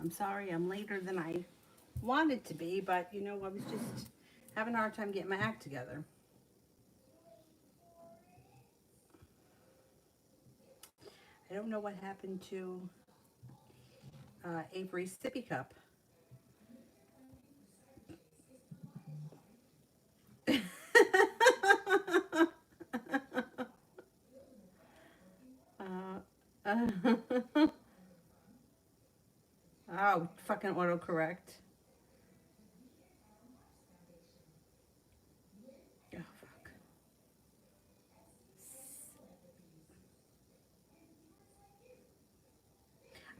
I'm sorry I'm later than I wanted to be, but you know, I was just having a hard time getting my act together. I don't know what happened to Avery's sippy cup. uh, oh, fucking autocorrect. Oh, fuck.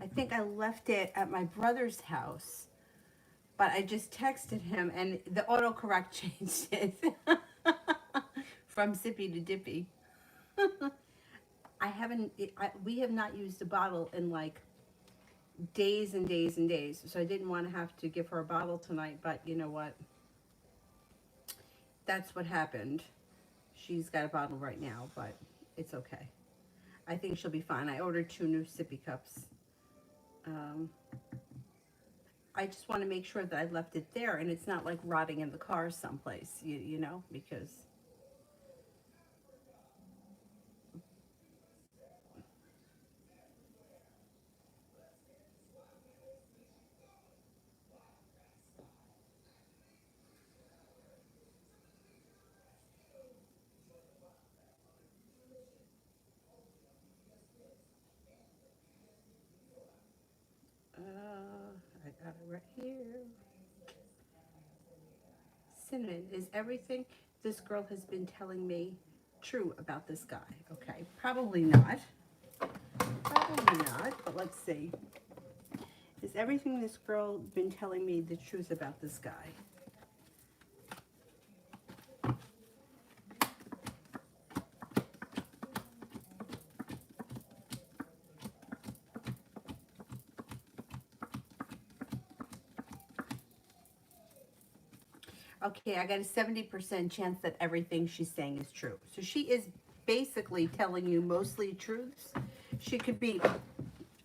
I think I left it at my brother's house, but I just texted him and the autocorrect changed it from sippy to dippy. I haven't, we have not used a bottle in like days and days and days. So I didn't want to have to give her a bottle tonight, but you know what? That's what happened. She's got a bottle right now, but it's okay. I think she'll be fine. I ordered 2 new sippy cups. Um, I just want to make sure that I left it there and it's not like rotting in the car someplace, you know, because I got it right here. Cinnamon, is everything this girl has been telling me true about this guy? Okay, probably not. Probably not, but let's see. Is everything this girl been telling me the truth about this guy? Okay, I got a 70% chance that everything she's saying is true. So she is basically telling you mostly truths. She could be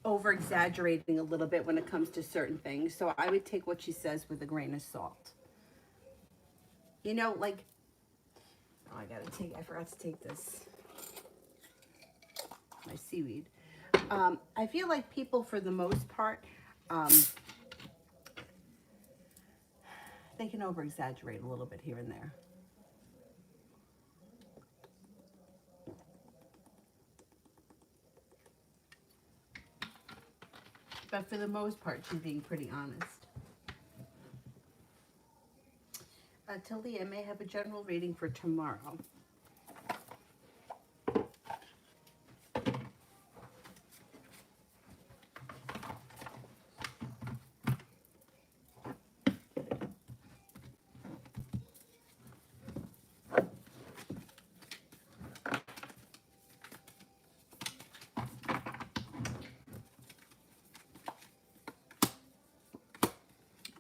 over exaggerating a little bit when it comes to certain things. So I would take what she says with a grain of salt. You know, like, oh, I forgot to take this, my seaweed. I feel like people, for the most part, they can over exaggerate a little bit here and there. But for the most part, she's being pretty honest. Talia may have a general reading for tomorrow.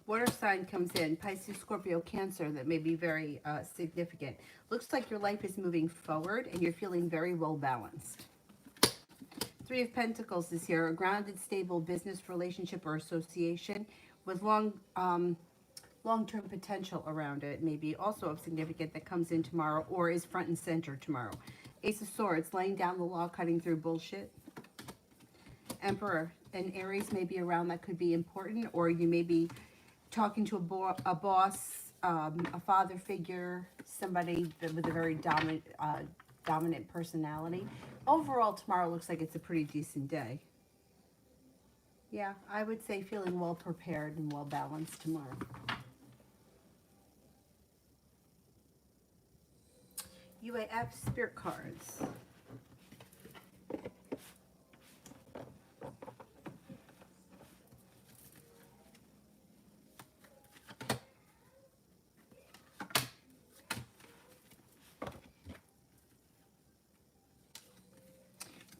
Water sign comes in, Pisces, Scorpio, Cancer, that may be very significant. Looks like your life is moving forward and you're feeling very well balanced. 3 of Pentacles is here, a grounded, stable business relationship or association with long-term potential around it, maybe also of significant, that comes in tomorrow or is front and center tomorrow. Ace of Swords, laying down the law, cutting through bullshit. Emperor, and Aries may be around, that could be important, or you may be talking to a boss, a father figure, somebody with a very dominant personality. Overall, tomorrow looks like it's a pretty decent day. Yeah, I would say feeling well prepared and well balanced tomorrow. UAF Spirit cards.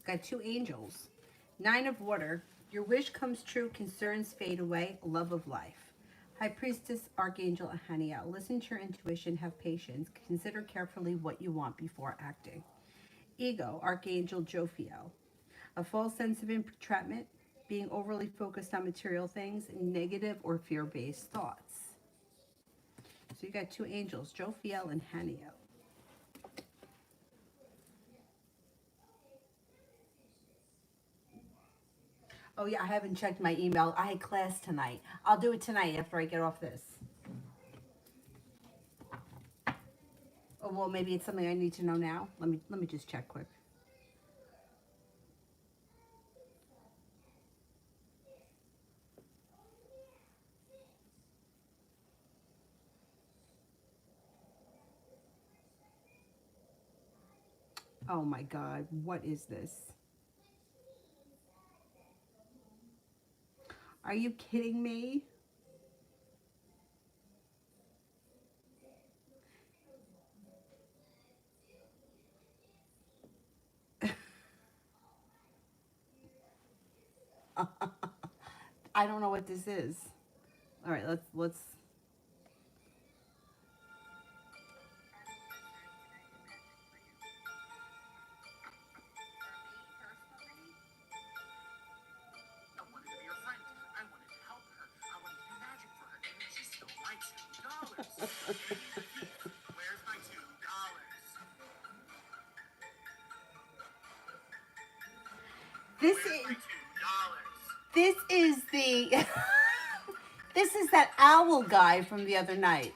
Got 2 angels. 9 of water. Your wish comes true, concerns fade away, love of life. High Priestess, Archangel Ahaniel. Listen to your intuition, have patience. Consider carefully what you want before acting. Ego, Archangel Jophiel. A false sense of entrapment, being overly focused on material things, negative or fear-based thoughts. So you got two angels, Jophiel and Haniel. Oh yeah, I haven't checked my email. I had class tonight. I'll do it tonight after I get off this. Oh well, maybe it's something I need to know now. Let me just check quick. Oh my God, what is this? Are you kidding me? I don't know what this is. All right, let's. This is this is the this is that owl guy from the other night.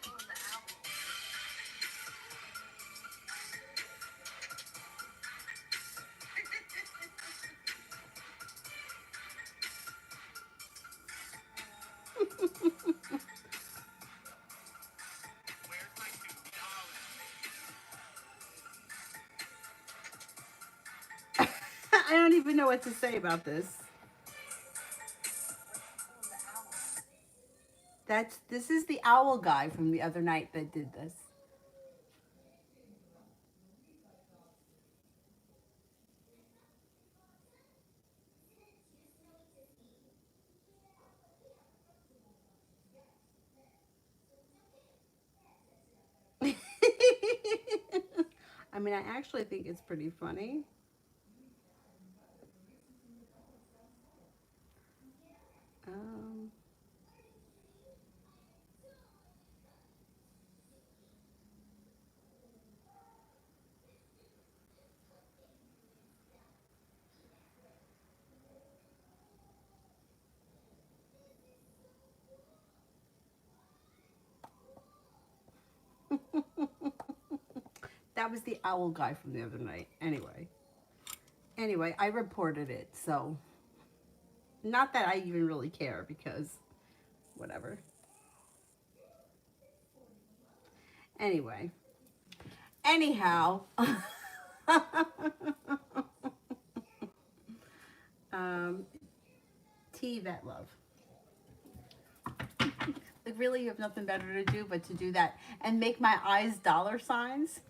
I don't even know what to say about this. This is the owl guy from the other night that did this. I mean, I actually think it's pretty funny. Um, that was the owl guy from the other night. Anyway, I reported it, so not that I even really care because whatever. Anyway, anyhow, um, T Vet Love. Like, really, you have nothing better to do but to do that and make my eyes dollar signs?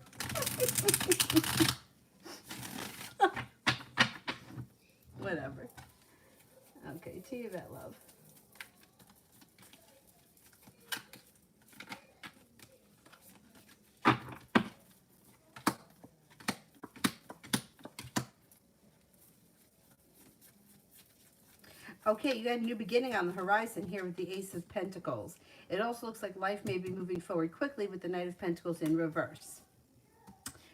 Whatever. Okay, T Vet Love. Okay, you got a new beginning on the horizon here with the Ace of Pentacles. It also looks like life may be moving forward quickly with the Knight of Pentacles in reverse.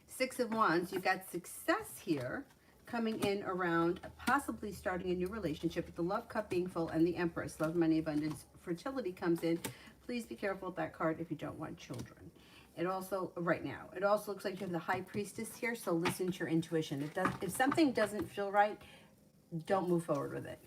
Six of Wands, you got success here coming in around possibly starting a new relationship with the Love Cup being full and the Empress. Love, money, abundance, fertility comes in. Please be careful with that card if you don't want children. It also, right now, it also looks like you have the High Priestess here, so listen to your intuition. If something doesn't feel right, don't move forward with it.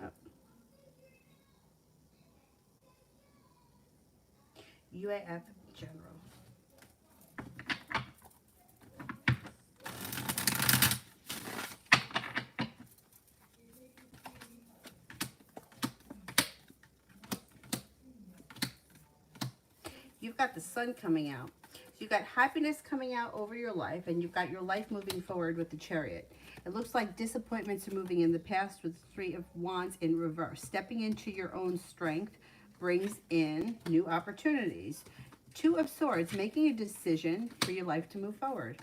Oh. UAF General. You've got the Sun coming out. So you've got happiness coming out over your life, and you've got your life moving forward with the Chariot. It looks like disappointments are moving in the past with the Three of Wands in reverse. Stepping into your own strength brings in new opportunities. Two of Swords, making a decision for your life to move forward.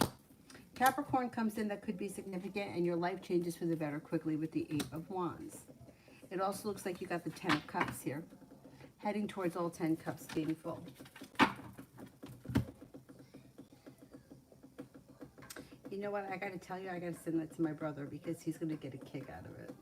Capricorn comes in, that could be significant, and your life changes for the better quickly with the Eight of Wands. It also looks like you got the Ten of Cups here, heading towards all 10 cups being full. You know what? I got to tell you, I got to send that to my brother because he's going to get a kick out of it.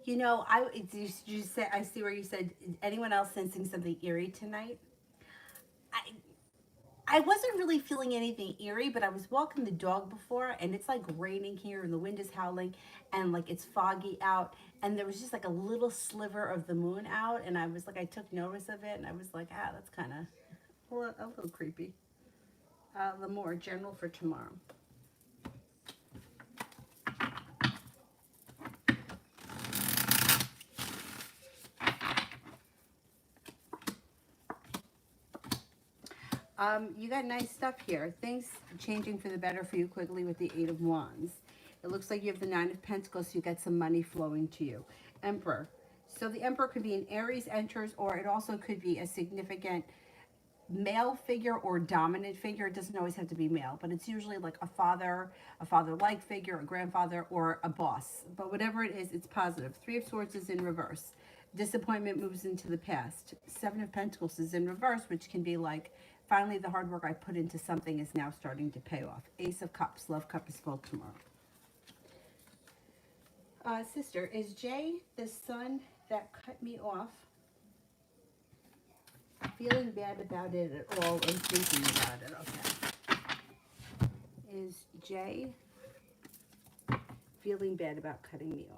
You know, you said, I see where you said, anyone else sensing something eerie tonight? I I wasn't really feeling anything eerie, but I was walking the dog before, and it's like raining here, and the wind is howling, and like it's foggy out, and there was just like a little sliver of the moon out, and I was like, I took notice of it, and I was like, that's kind of a little creepy. Lamore, general for tomorrow. You got nice stuff here. Things changing for the better for you quickly with the Eight of Wands. It looks like you have the Nine of Pentacles, so you get some money flowing to you. Emperor. So the Emperor could be an Aries enters, or it also could be a significant male figure or dominant figure. It doesn't always have to be male, but it's usually like a father-like figure, a grandfather, or a boss. But whatever it is, it's positive. Three of Swords is in reverse. Disappointment moves into the past. Seven of Pentacles is in reverse, which can be like, finally the hard work I put into something is now starting to pay off. Ace of Cups, love cup is full tomorrow. Sister, is Jay the son that cut me off? Feeling bad about it at all, or thinking about it? Okay. Is Jay feeling bad about cutting me off?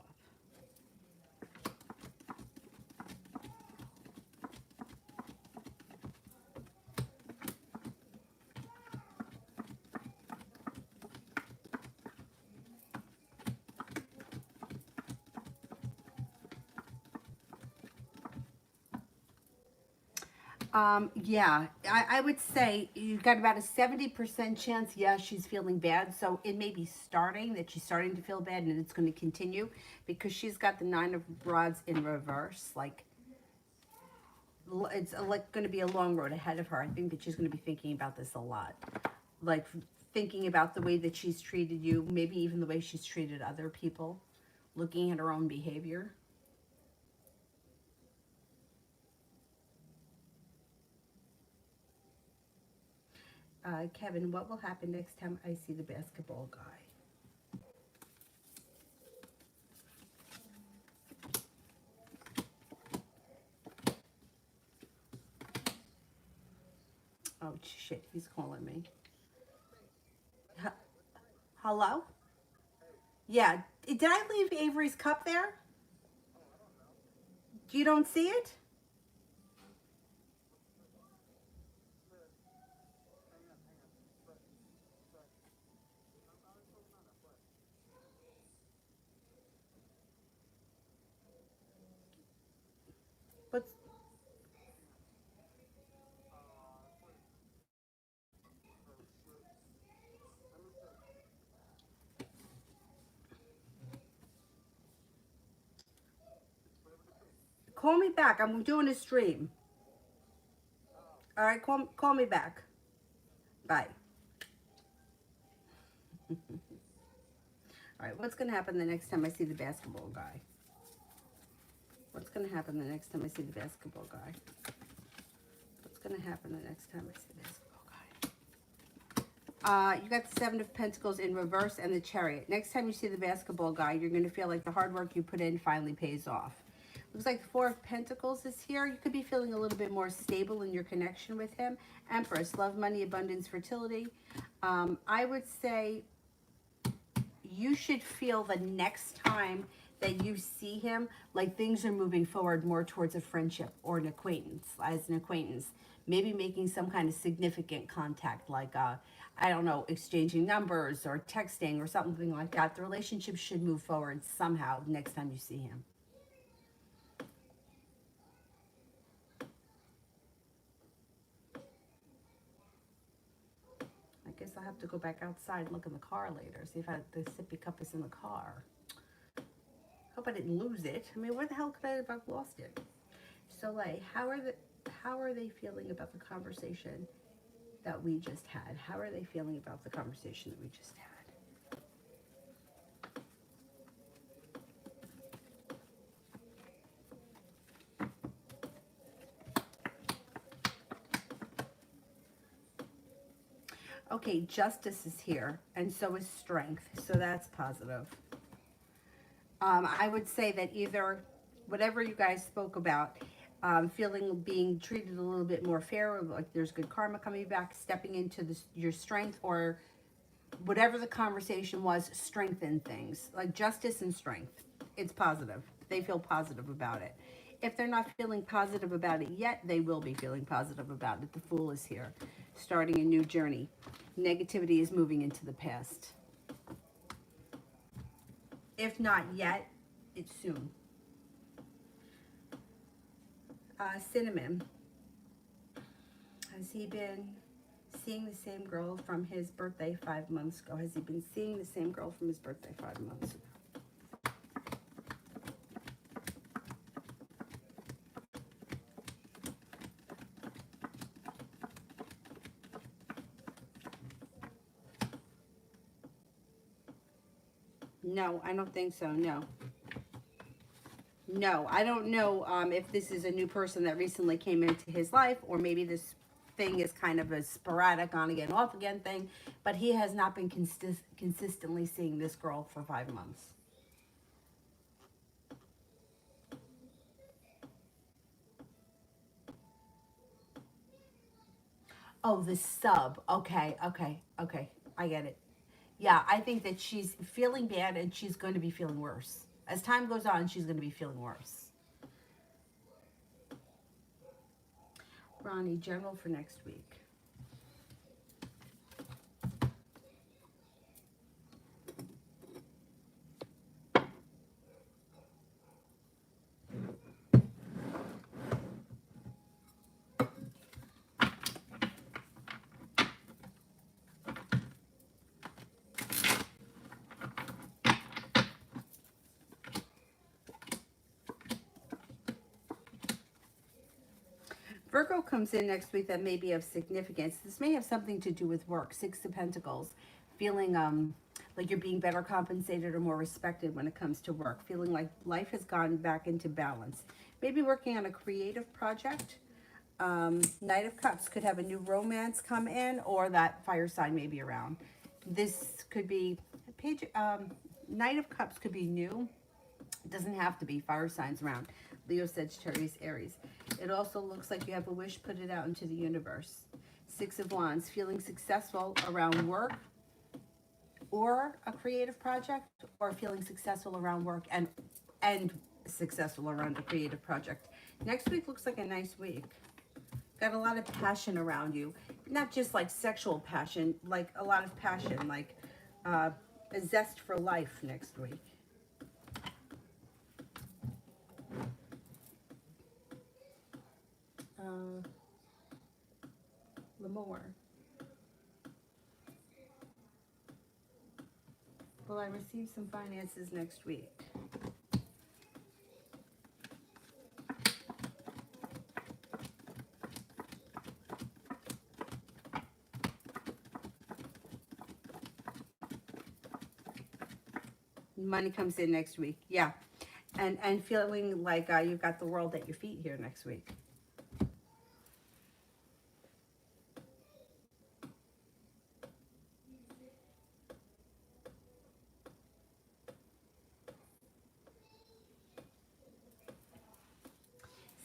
Yeah, I would say you've got about a 70% chance, yeah, she's feeling bad. So it may be that she's starting to feel bad, and it's going to continue because she's got the Nine of Rods in reverse. Like, it's like going to be a long road ahead of her. I think that she's going to be thinking about this a lot. Like, thinking about the way that she's treated you, maybe even the way she's treated other people, looking at her own behavior. Kevin, what will happen next time I see the basketball guy? Oh, shit, he's calling me. Hello? Yeah, did I leave Avery's cup there? You don't see it? But call me back. I'm doing a stream. All right, call me back. Bye. All right, what's going to happen the next time I see the basketball guy? What's going to happen the next time I see the basketball guy? What's going to happen the next time I see the basketball guy? You got the Seven of Pentacles in reverse and the Chariot. Next time you see the basketball guy, you're going to feel like the hard work you put in finally pays off. Looks like the Four of Pentacles is here. You could be feeling a little bit more stable in your connection with him. Empress, love, money, abundance, fertility. I would say you should feel the next time that you see him, like things are moving forward more towards a friendship or an acquaintance, as an acquaintance. Maybe making some kind of significant contact, like, I don't know, exchanging numbers or texting or something like that. The relationship should move forward somehow next time you see him. I guess I'll have to go back outside and look in the car later, see if the sippy cup is in the car. Hope I didn't lose it. I mean, where the hell could I have lost it? Soleil, how are they feeling about the conversation that we just had? How are they feeling about the conversation that we just had? Okay, justice is here, and so is strength, so that's positive. I would say that either whatever you guys spoke about, feeling being treated a little bit more fair, like there's good karma coming back, stepping into your strength, or whatever the conversation was, strengthen things, like justice and strength. It's positive. They feel positive about it. If they're not feeling positive about it yet, they will be feeling positive about it. The Fool is here, starting a new journey. Negativity is moving into the past. If not yet, it's soon. Cinnamon. Has he been seeing the same girl from his birthday 5 months ago? Has he been seeing the same girl from his birthday 5 months ago? No, I don't think so. No. No, I don't know if this is a new person that recently came into his life, or maybe this thing is kind of a sporadic on again, off again thing, but he has not been consistently seeing this girl for 5 months. Oh, the sub. Okay, okay, okay. I get it. Yeah, I think that she's feeling bad and she's going to be feeling worse. As time goes on, she's going to be feeling worse. Ronnie, general for next week. Virgo comes in next week that may be of significance. This may have something to do with work. 6 of Pentacles. Feeling like you're being better compensated or more respected when it comes to work. Feeling like life has gone back into balance. Maybe working on a creative project. Knight of Cups could have a new romance come in, or that fire sign may be around. This could be Knight of Cups could be new. It doesn't have to be. Fire signs around. Leo, Sagittarius, Aries. It also looks like you have a wish, put it out into the universe. 6 of Wands, feeling successful around work or a creative project, or feeling successful around work and successful around a creative project. Next week looks like a nice week. Got a lot of passion around you. Not just like sexual passion, like a lot of passion, like a zest for life next week. Lamore. Will I receive some finances next week? Money comes in next week. Yeah. And feeling like you've got the world at your feet here next week.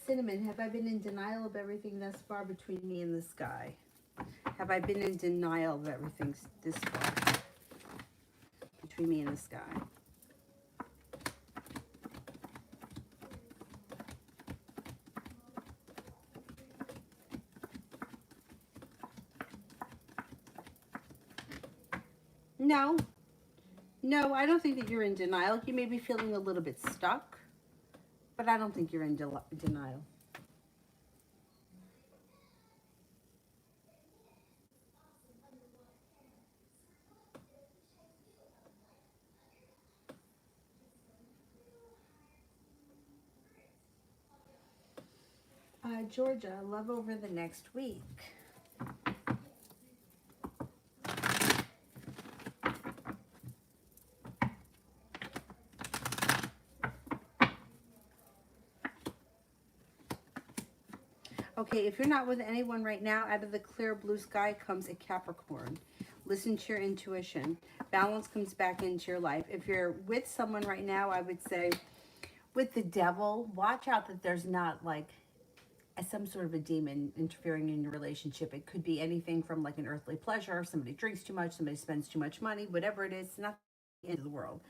Cinnamon, have I been in denial of everything thus far between me and this guy? Have I been in denial of everything this far between me and this guy? No. No, I don't think that you're in denial. You may be feeling a little bit stuck, but I don't think you're in denial. Georgia, love over the next week. Okay, if you're not with anyone right now, out of the clear blue sky comes a Capricorn. Listen to your intuition. Balance comes back into your life. If you're with someone right now, I would say with the devil, watch out that there's not like some sort of a demon interfering in your relationship. It could be anything from like an earthly pleasure, somebody drinks too much, somebody spends too much money, whatever it is, it's not the end of the world.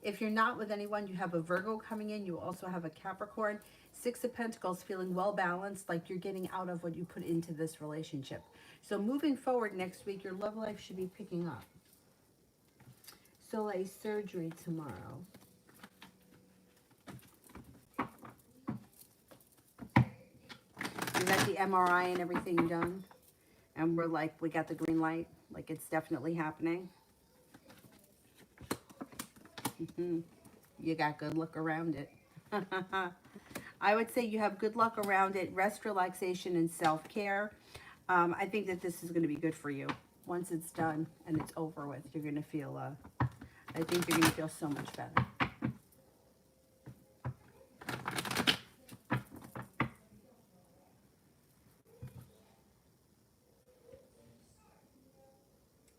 If you're not with anyone, you have a Virgo coming in, you also have a Capricorn. Six of Pentacles, feeling well balanced, like you're getting out of what you put into this relationship. So moving forward next week, your love life should be picking up. Soleil surgery tomorrow. You got the MRI and everything done, and we're like, we got the green light, like it's definitely happening. You got good luck around it. I would say you have good luck around it. Rest, relaxation, and self-care. I think that this is going to be good for you. Once it's done and it's over with, you're going to feel, I think you're going to feel so much better.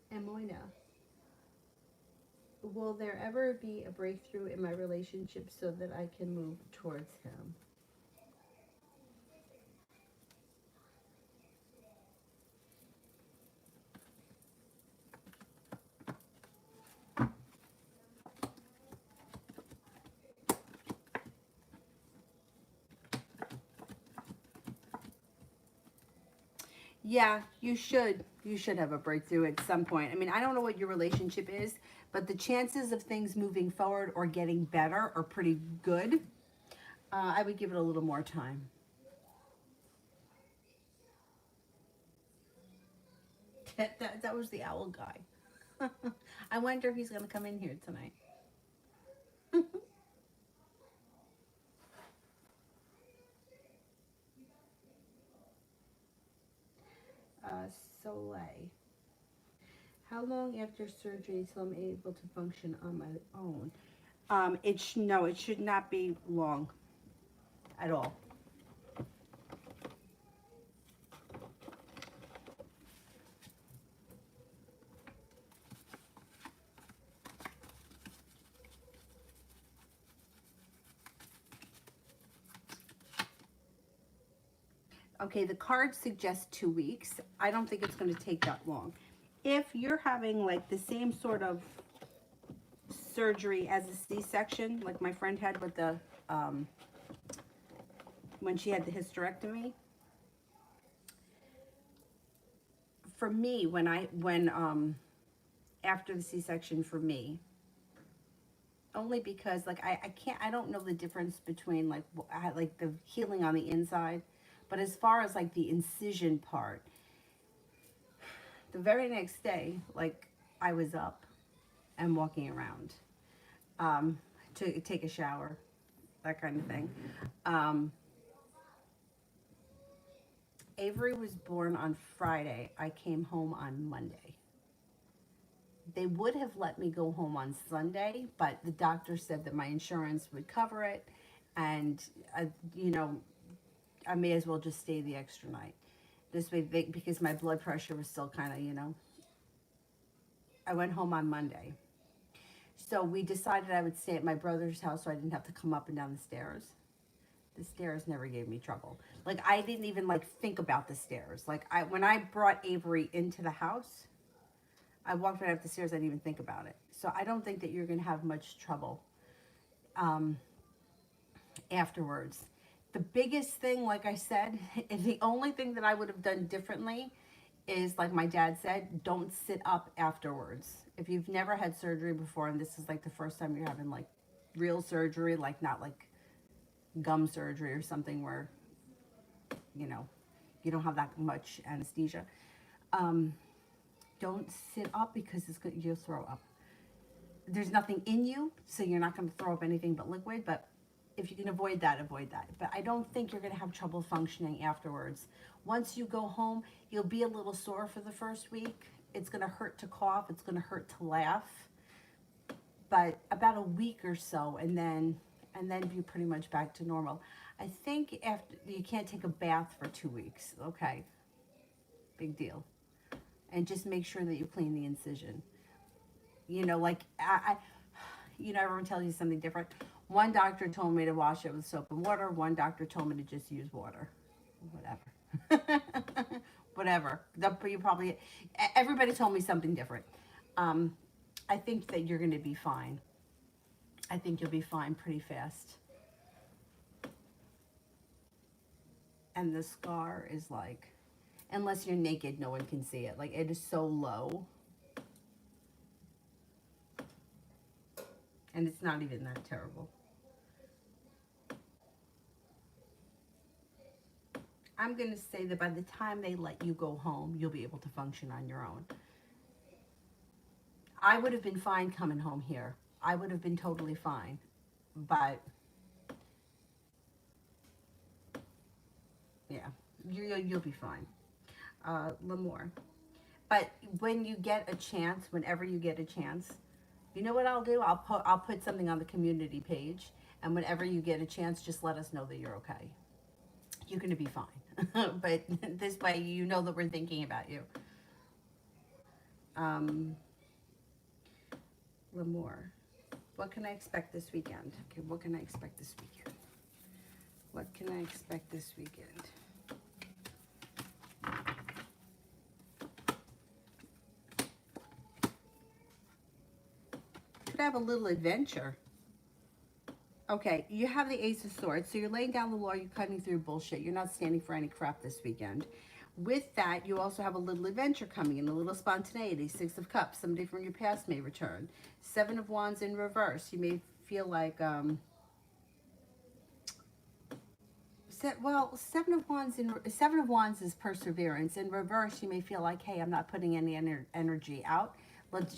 And Moina, will there ever be a breakthrough in my relationship so that I can move towards him? Yeah, you should. You should have a breakthrough at some point. I mean, I don't know what your relationship is, but the chances of things moving forward or getting better are pretty good. I would give it a little more time. That was the owl guy. I wonder if he's going to come in here tonight. uh, Soleil. How long after surgery until I'm able to function on my own? No, it should not be long at all. Okay, the card suggests 2 weeks. I don't think it's going to take that long. If you're having like the same sort of surgery as a C-section, like my friend had with the when she had the hysterectomy, for me, when after the C-section, for me, only because like I don't know the difference between like the healing on the inside, but as far as like the incision part, the very next day, like I was up and walking around, to take a shower, that kind of thing. um Avery was born on Friday. I came home on Monday. They would have let me go home on Sunday, but the doctor said that my insurance would cover it, and I, you know, I may as well just stay the extra night. This way, because my blood pressure was still kind of, I went home on Monday. So we decided I would stay at my brother's house so I didn't have to come up and down the stairs. The stairs never gave me trouble. Like, I didn't even like think about the stairs. Like, when I brought Avery into the house, I walked right up the stairs. I didn't even think about it. So I don't think that you're going to have much trouble afterwards. The biggest thing, like I said, and the only thing that I would have done differently is, like my dad said, don't sit up afterwards. If you've never had surgery before and this is like the first time you're having like real surgery, like not like gum surgery or something where, you know, you don't have that much anesthesia, don't sit up because you'll throw up. There's nothing in you, so you're not going to throw up anything but liquid, but if you can avoid that, avoid that. But I don't think you're going to have trouble functioning afterwards. Once you go home, you'll be a little sore for the first week. It's going to hurt to cough. It's going to hurt to laugh. But about a week or so, and then you're pretty much back to normal. I think after you can't take a bath for 2 weeks. Okay, big deal. And just make sure that you clean the incision. You know, like you know, everyone tells you something different. One doctor told me to wash it with soap and water. One doctor told me to just use water. Whatever. Whatever. You probably, everybody told me something different. I think that you're going to be fine. I think you'll be fine pretty fast. And the scar is like, unless you're naked, no one can see it. Like, it is so low. And it's not even that terrible. I'm going to say that by the time they let you go home, you'll be able to function on your own. I would have been fine coming home here. I would have been totally fine. But, yeah, you'll be fine. Lemoore. But when you get a chance, whenever you get a chance, you know what I'll do? I'll put something on the community page, and whenever you get a chance, just let us know that you're okay. You're going to be fine. But this way, you know that we're thinking about you. Lemoore. What can I expect this weekend? Okay, what can I expect this weekend? What can I expect this weekend? Could have a little adventure. Okay, you have the Ace of Swords, so you're laying down the law, you're cutting through bullshit. You're not standing for any crap this weekend. With that, you also have a little adventure coming in, a little spontaneity. Six of Cups, somebody from your past may return. Seven of Wands in reverse. You may feel like, Seven of Wands is perseverance. In reverse, you may feel like, hey, I'm not putting any energy out. Let's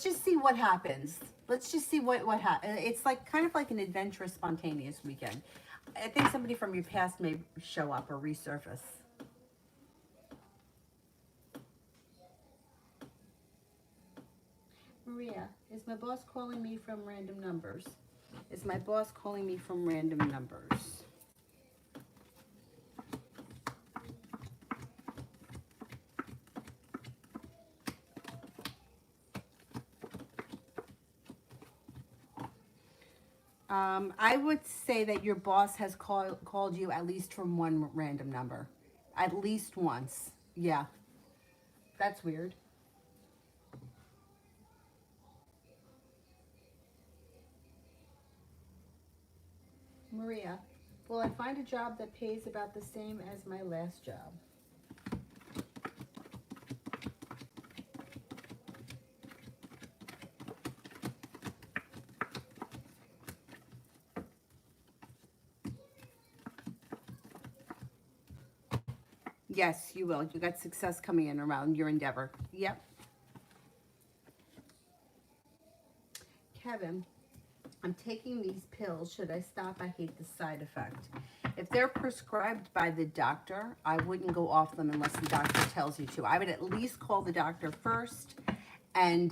just see what happens. Let's just see what happens. It's like kind of like an adventurous, spontaneous weekend. I think somebody from your past may show up or resurface. Maria, is my boss calling me from random numbers? Is my boss calling me from random numbers? I would say that your boss has called you at least from one random number. At least once. Yeah. That's weird. Maria, will I find a job that pays about the same as my last job? Yes, you will. You got success coming in around your endeavor. Yep. Kevin, I'm taking these pills. Should I stop? I hate the side effect. If they're prescribed by the doctor, I wouldn't go off them unless the doctor tells you to. I would at least call the doctor first and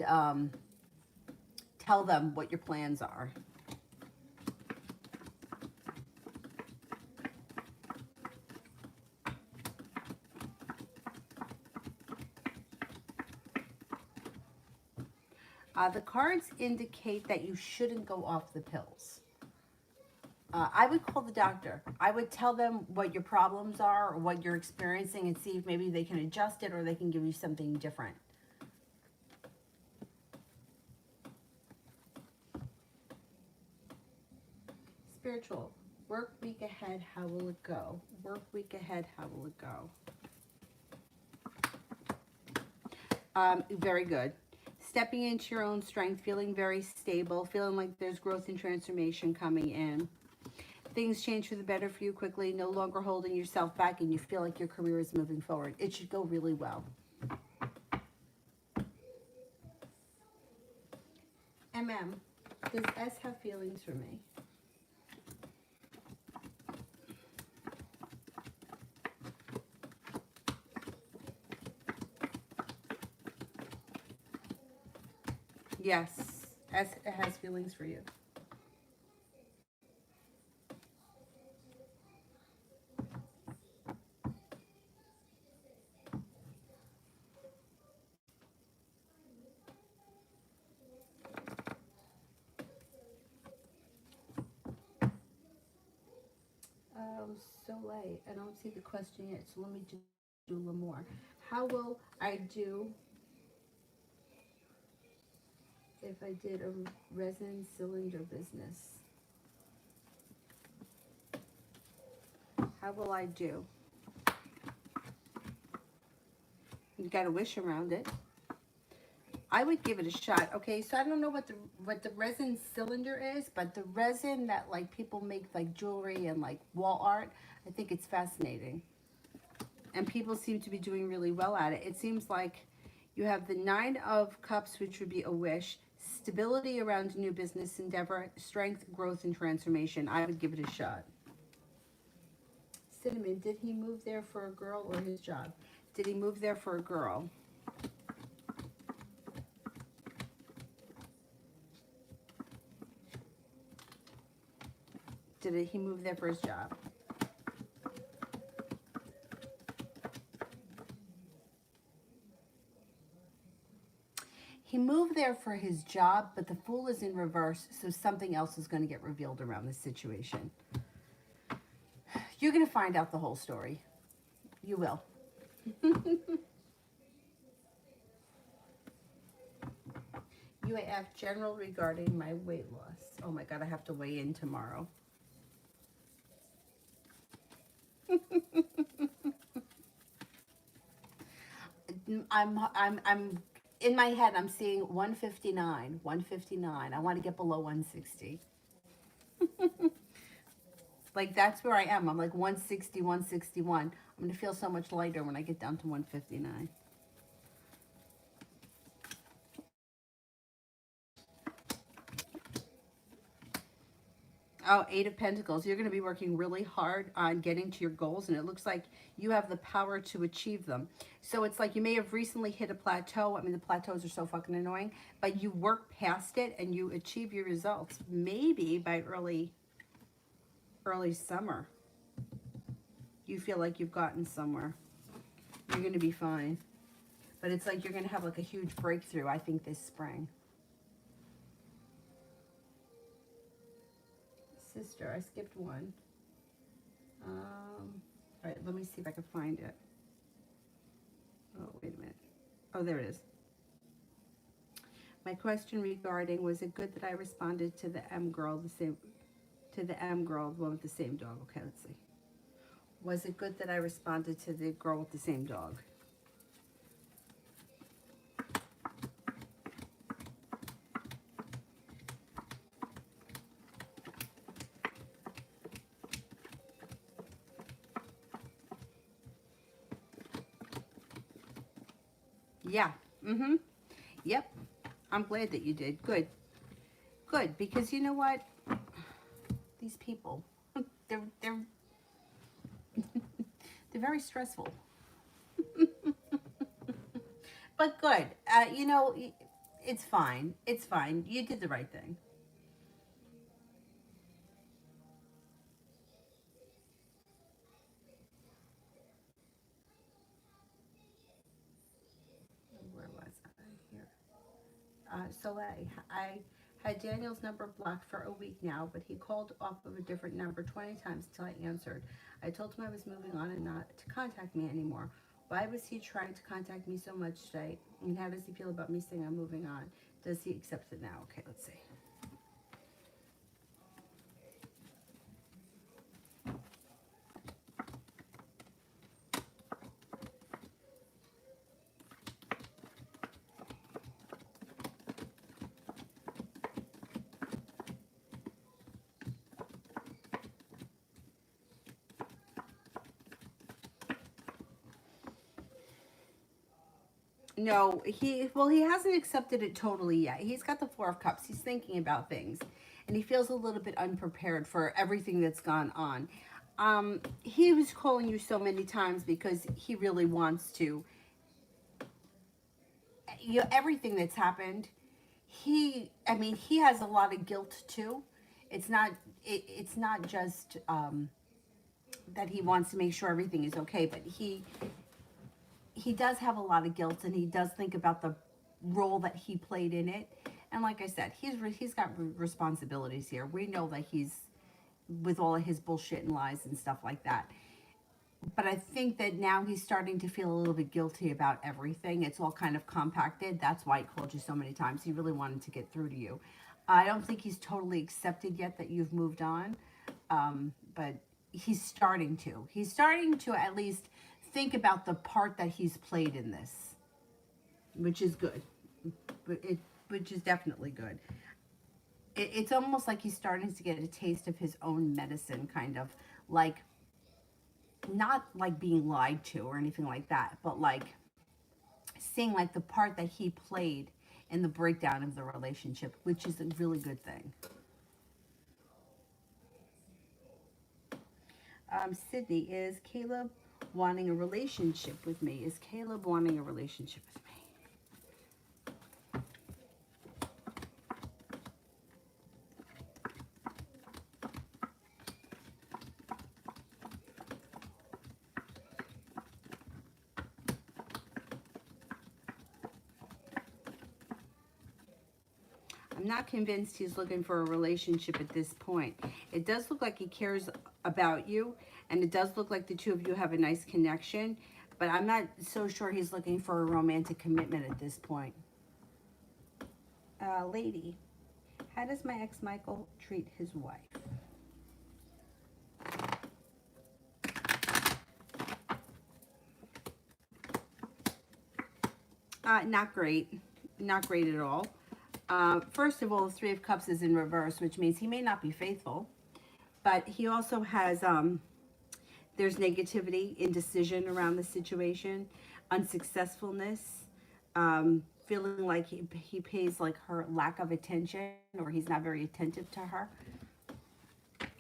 tell them what your plans are. The cards indicate that you shouldn't go off the pills. I would call the doctor. I would tell them what your problems are or what you're experiencing and see if maybe they can adjust it or they can give you something different. Spiritual. Work week ahead, how will it go? Work week ahead, how will it go? Very good. Stepping into your own strength, feeling very stable, feeling like there's growth and transformation coming in. Things change for the better for you quickly, no longer holding yourself back, and you feel like your career is moving forward. It should go really well. Does S have feelings for me? Yes, S has feelings for you. Soleil, I don't see the question yet, so let me do a little more. How will I do if I did a resin cylinder business? How will I do? You got to wish around it. I would give it a shot. Okay, so I don't know what the resin cylinder is, but the resin that like people make like jewelry and like wall art, I think it's fascinating. And people seem to be doing really well at it. It seems like you have the 9 of Cups, which would be a wish, stability around a new business endeavor, strength, growth, and transformation. I would give it a shot. Cinnamon, did he move there for a girl or his job? Did he move there for a girl? Did he move there for his job? He moved there for his job, but the Fool is in reverse, so something else is going to get revealed around this situation. You're going to find out the whole story. You will. UAF, general regarding my weight loss. Oh my God, I have to weigh in tomorrow. I'm in my head, I'm seeing 159, 159. I want to get below 160. Like that's where I am. I'm like 160, 161. I'm going to feel so much lighter when I get down to 159. Oh, 8 of Pentacles. You're going to be working really hard on getting to your goals, and it looks like you have the power to achieve them. So it's like you may have recently hit a plateau. I mean, the plateaus are so fucking annoying, but you work past it and you achieve your results. Maybe by early summer, you feel like you've gotten somewhere. You're going to be fine. But it's like you're going to have like a huge breakthrough, I think, this spring. Sister, I skipped one. All right, let me see if I can find it. Oh, wait a minute. Oh, there it is. My question regarding, was it good that I responded to the M girl, the one with the same dog? Okay, let's see. Was it good that I responded to the girl with the same dog? Yeah. Mm-hmm. Yep. I'm glad that you did. Good. Good, because you know what? These people, they're they're very stressful. But good. You know, it's fine. It's fine. You did the right thing. Where was I here? Soleil, Had Daniel's number blocked for a week now, but he called off of a different number 20 times until I answered. I told him I was moving on and not to contact me anymore. Why was he trying to contact me so much today? And how does he feel about me saying I'm moving on? Does he accept it now? Okay, let's see. No, he hasn't accepted it totally yet. He's got the Four of Cups. He's thinking about things, and he feels a little bit unprepared for everything that's gone on. He was calling you so many times because he really wants to. Everything that's happened, I mean, he has a lot of guilt too. It's not. It's not just that he wants to make sure everything is okay, but he does have a lot of guilt, and he does think about the role that he played in it. And like I said, he's got responsibilities here. We know that he's with all of his bullshit and lies and stuff like that. But I think that now he's starting to feel a little bit guilty about everything. It's all kind of compacted. That's why he called you so many times. He really wanted to get through to you. I don't think he's totally accepted yet that you've moved on, but he's starting to. He's starting to at least think about the part that he's played in this, which is good. Which is definitely good. It's almost like he's starting to get a taste of his own medicine, kind of like not like being lied to or anything like that, but like seeing like the part that he played in the breakdown of the relationship, which is a really good thing. Sydney, is Caleb wanting a relationship with me? Is Caleb wanting a relationship with me? I'm not convinced he's looking for a relationship at this point. It does look like he cares about you, and it does look like the two of you have a nice connection, but I'm not so sure he's looking for a romantic commitment at this point. Lady, how does my ex Michael treat his wife? Not great. Not great at all. First of all, the Three of Cups is in reverse, which means he may not be faithful, but he also has, there's negativity, indecision around the situation, unsuccessfulness, feeling like he pays like her lack of attention, or he's not very attentive to her.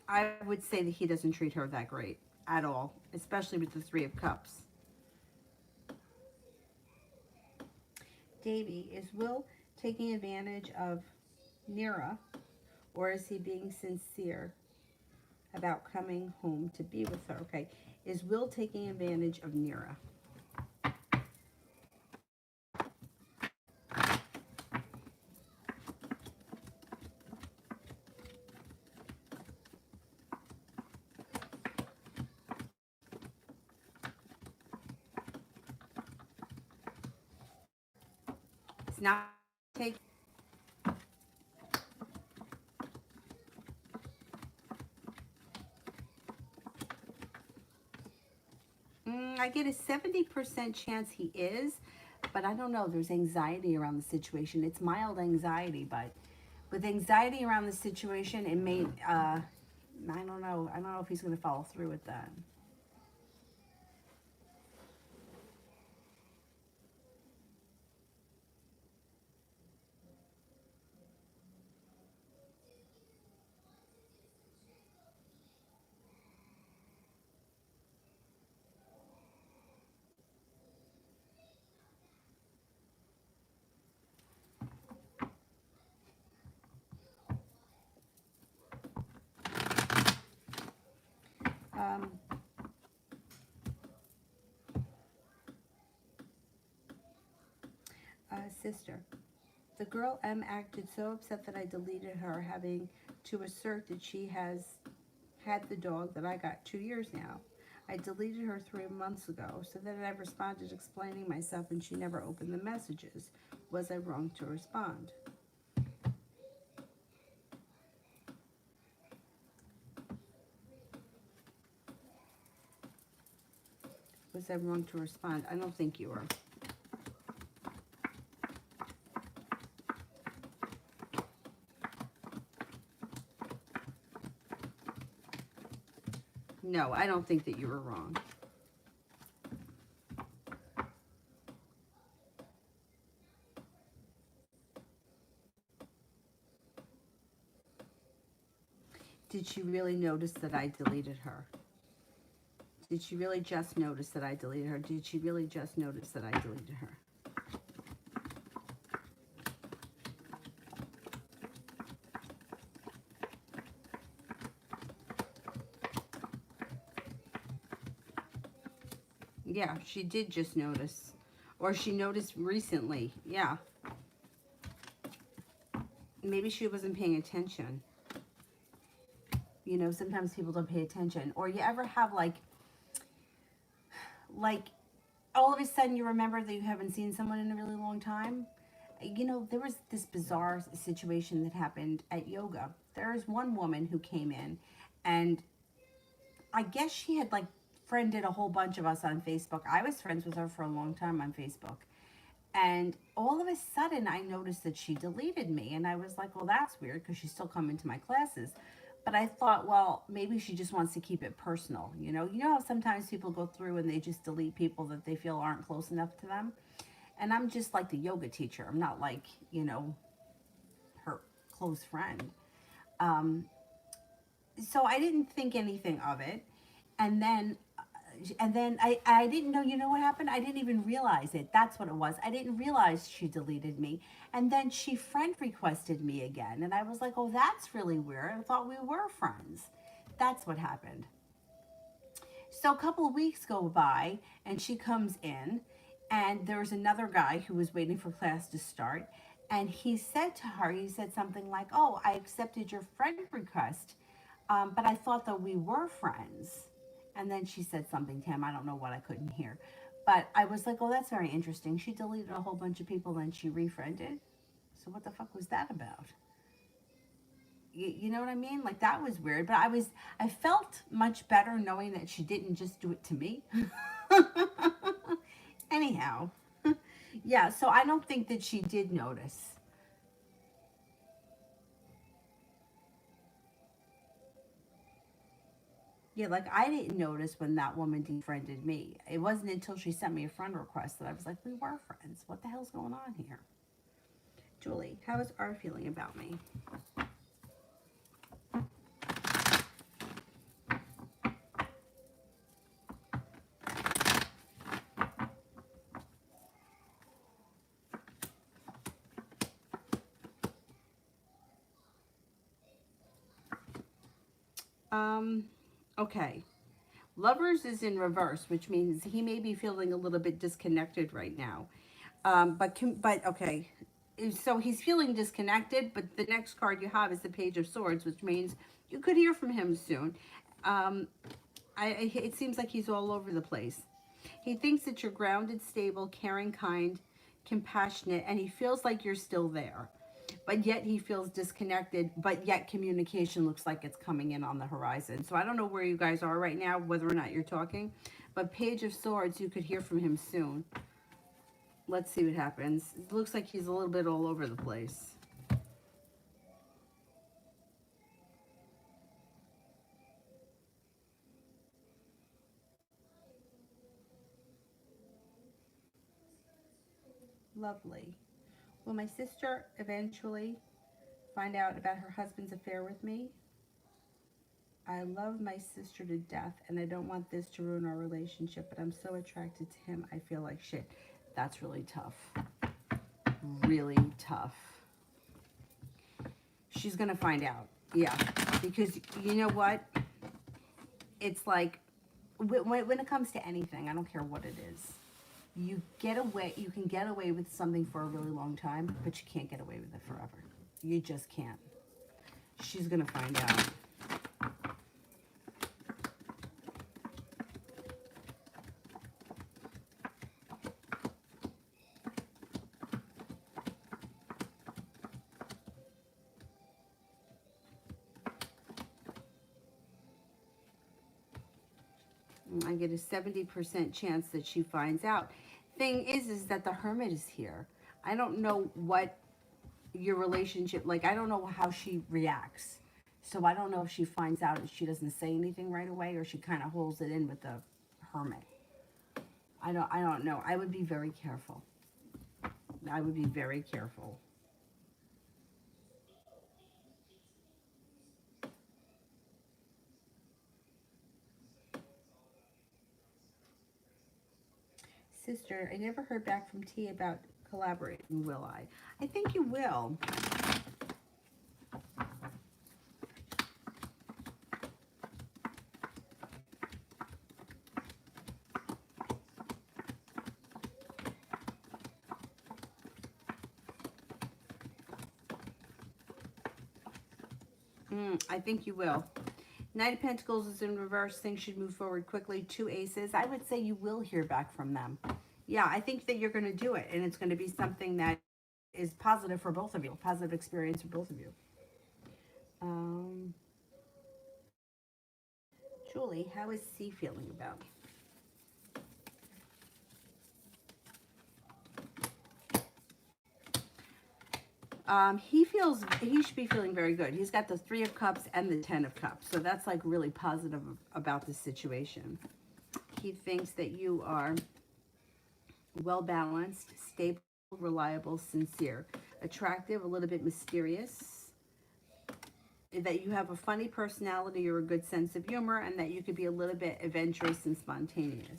I would say that he doesn't treat her that great at all, especially with the Three of Cups. Davy, is Will taking advantage of Nira, or is he being sincere about coming home to be with her? Okay, is Will taking advantage of Nira? It's not taking. I get a 70% chance he is, but I don't know. There's anxiety around the situation. It's mild anxiety, but with anxiety around the situation, it may, I don't know. I don't know if he's going to follow through with that. Um, Sister, The girl M acted so upset that I deleted her, having to assert that she has had the dog that I got 2 years now. I deleted her 3 months ago, so then I responded explaining myself and she never opened the messages. Was I wrong to respond? Was I wrong to respond? I don't think you were. No, I don't think that you were wrong. Did she really notice that I deleted her? Did she really just notice that I deleted her? Did she really just notice that I deleted her? Yeah, she did just notice. Or she noticed recently. Yeah. Maybe she wasn't paying attention. You know, sometimes people don't pay attention. Or you ever have like all of a sudden you remember that you haven't seen someone in a really long time. You know, there was this bizarre situation that happened at yoga. There's one woman who came in, and I guess she had like friended a whole bunch of us on Facebook. I was friends with her for a long time on Facebook. And all of a sudden I noticed that she deleted me. And I was like, well, that's weird because she's still coming to my classes. But I thought, well, maybe she just wants to keep it personal. You know how sometimes people go through and they just delete people that they feel aren't close enough to them. And I'm just like the yoga teacher. I'm not like, her close friend. So I didn't think anything of it. And then I didn't know, you know what happened? I didn't even realize it. That's what it was. I didn't realize she deleted me. And then she friend requested me again. And I was like, oh, that's really weird. I thought we were friends. That's what happened. So a couple of weeks go by and she comes in, and there was another guy who was waiting for class to start. And he said to her, he said something like, oh, I accepted your friend request, but I thought that we were friends. And then she said something to him. I don't know what, I couldn't hear. But I was like, oh, that's very interesting. She deleted a whole bunch of people and she refriended. So what the fuck was that about? You know what I mean? Like, that was weird. But I felt much better knowing that she didn't just do it to me. Anyhow. Yeah, so I don't think that she did notice. Yeah, like I didn't notice when that woman defriended me. It wasn't until she sent me a friend request that I was like, we were friends. What the hell's going on here? Julie, how is R feeling about me? Okay. Lovers is in reverse, which means he may be feeling a little bit disconnected right now. But okay. So he's feeling disconnected, but the next card you have is the Page of Swords, which means you could hear from him soon. It seems like he's all over the place. He thinks that you're grounded, stable, caring, kind, compassionate, and he feels like you're still there. But yet he feels disconnected, but yet communication looks like it's coming in on the horizon. So I don't know where you guys are right now, whether or not you're talking. But Page of Swords, you could hear from him soon. Let's see what happens. It looks like he's a little bit all over the place. Lovely. Will my sister eventually find out about her husband's affair with me? I love my sister to death, and I don't want this to ruin our relationship, but I'm so attracted to him, I feel like shit. That's really tough. Really tough. She's going to find out. Yeah. Because you know what? It's like, when it comes to anything, I don't care what it is. You get away, you can get away with something for a really long time, but you can't get away with it forever. You just can't. She's going to find out. I get a 70% chance that she finds out. Thing is that the Hermit is here. I don't know what your relationship, like, I don't know how she reacts. So I don't know if she finds out and she doesn't say anything right away, or she kind of holds it in with the Hermit. I don't know. I would be very careful. I would be very careful. Sister, I never heard back from T about collaborating, will I? I think you will. I think you will. Knight of Pentacles is in reverse. Things should move forward quickly. 2 aces. I would say you will hear back from them. Yeah, I think that you're going to do it. And it's going to be something that is positive for both of you. Positive experience for both of you. Julie, how is C feeling about me? He should be feeling very good. He's got the 3 of Cups and the 10 of Cups. So that's like really positive about this situation. He thinks that you are well balanced, stable, reliable, sincere, attractive, a little bit mysterious, that you have a funny personality or a good sense of humor, and that you could be a little bit adventurous and spontaneous.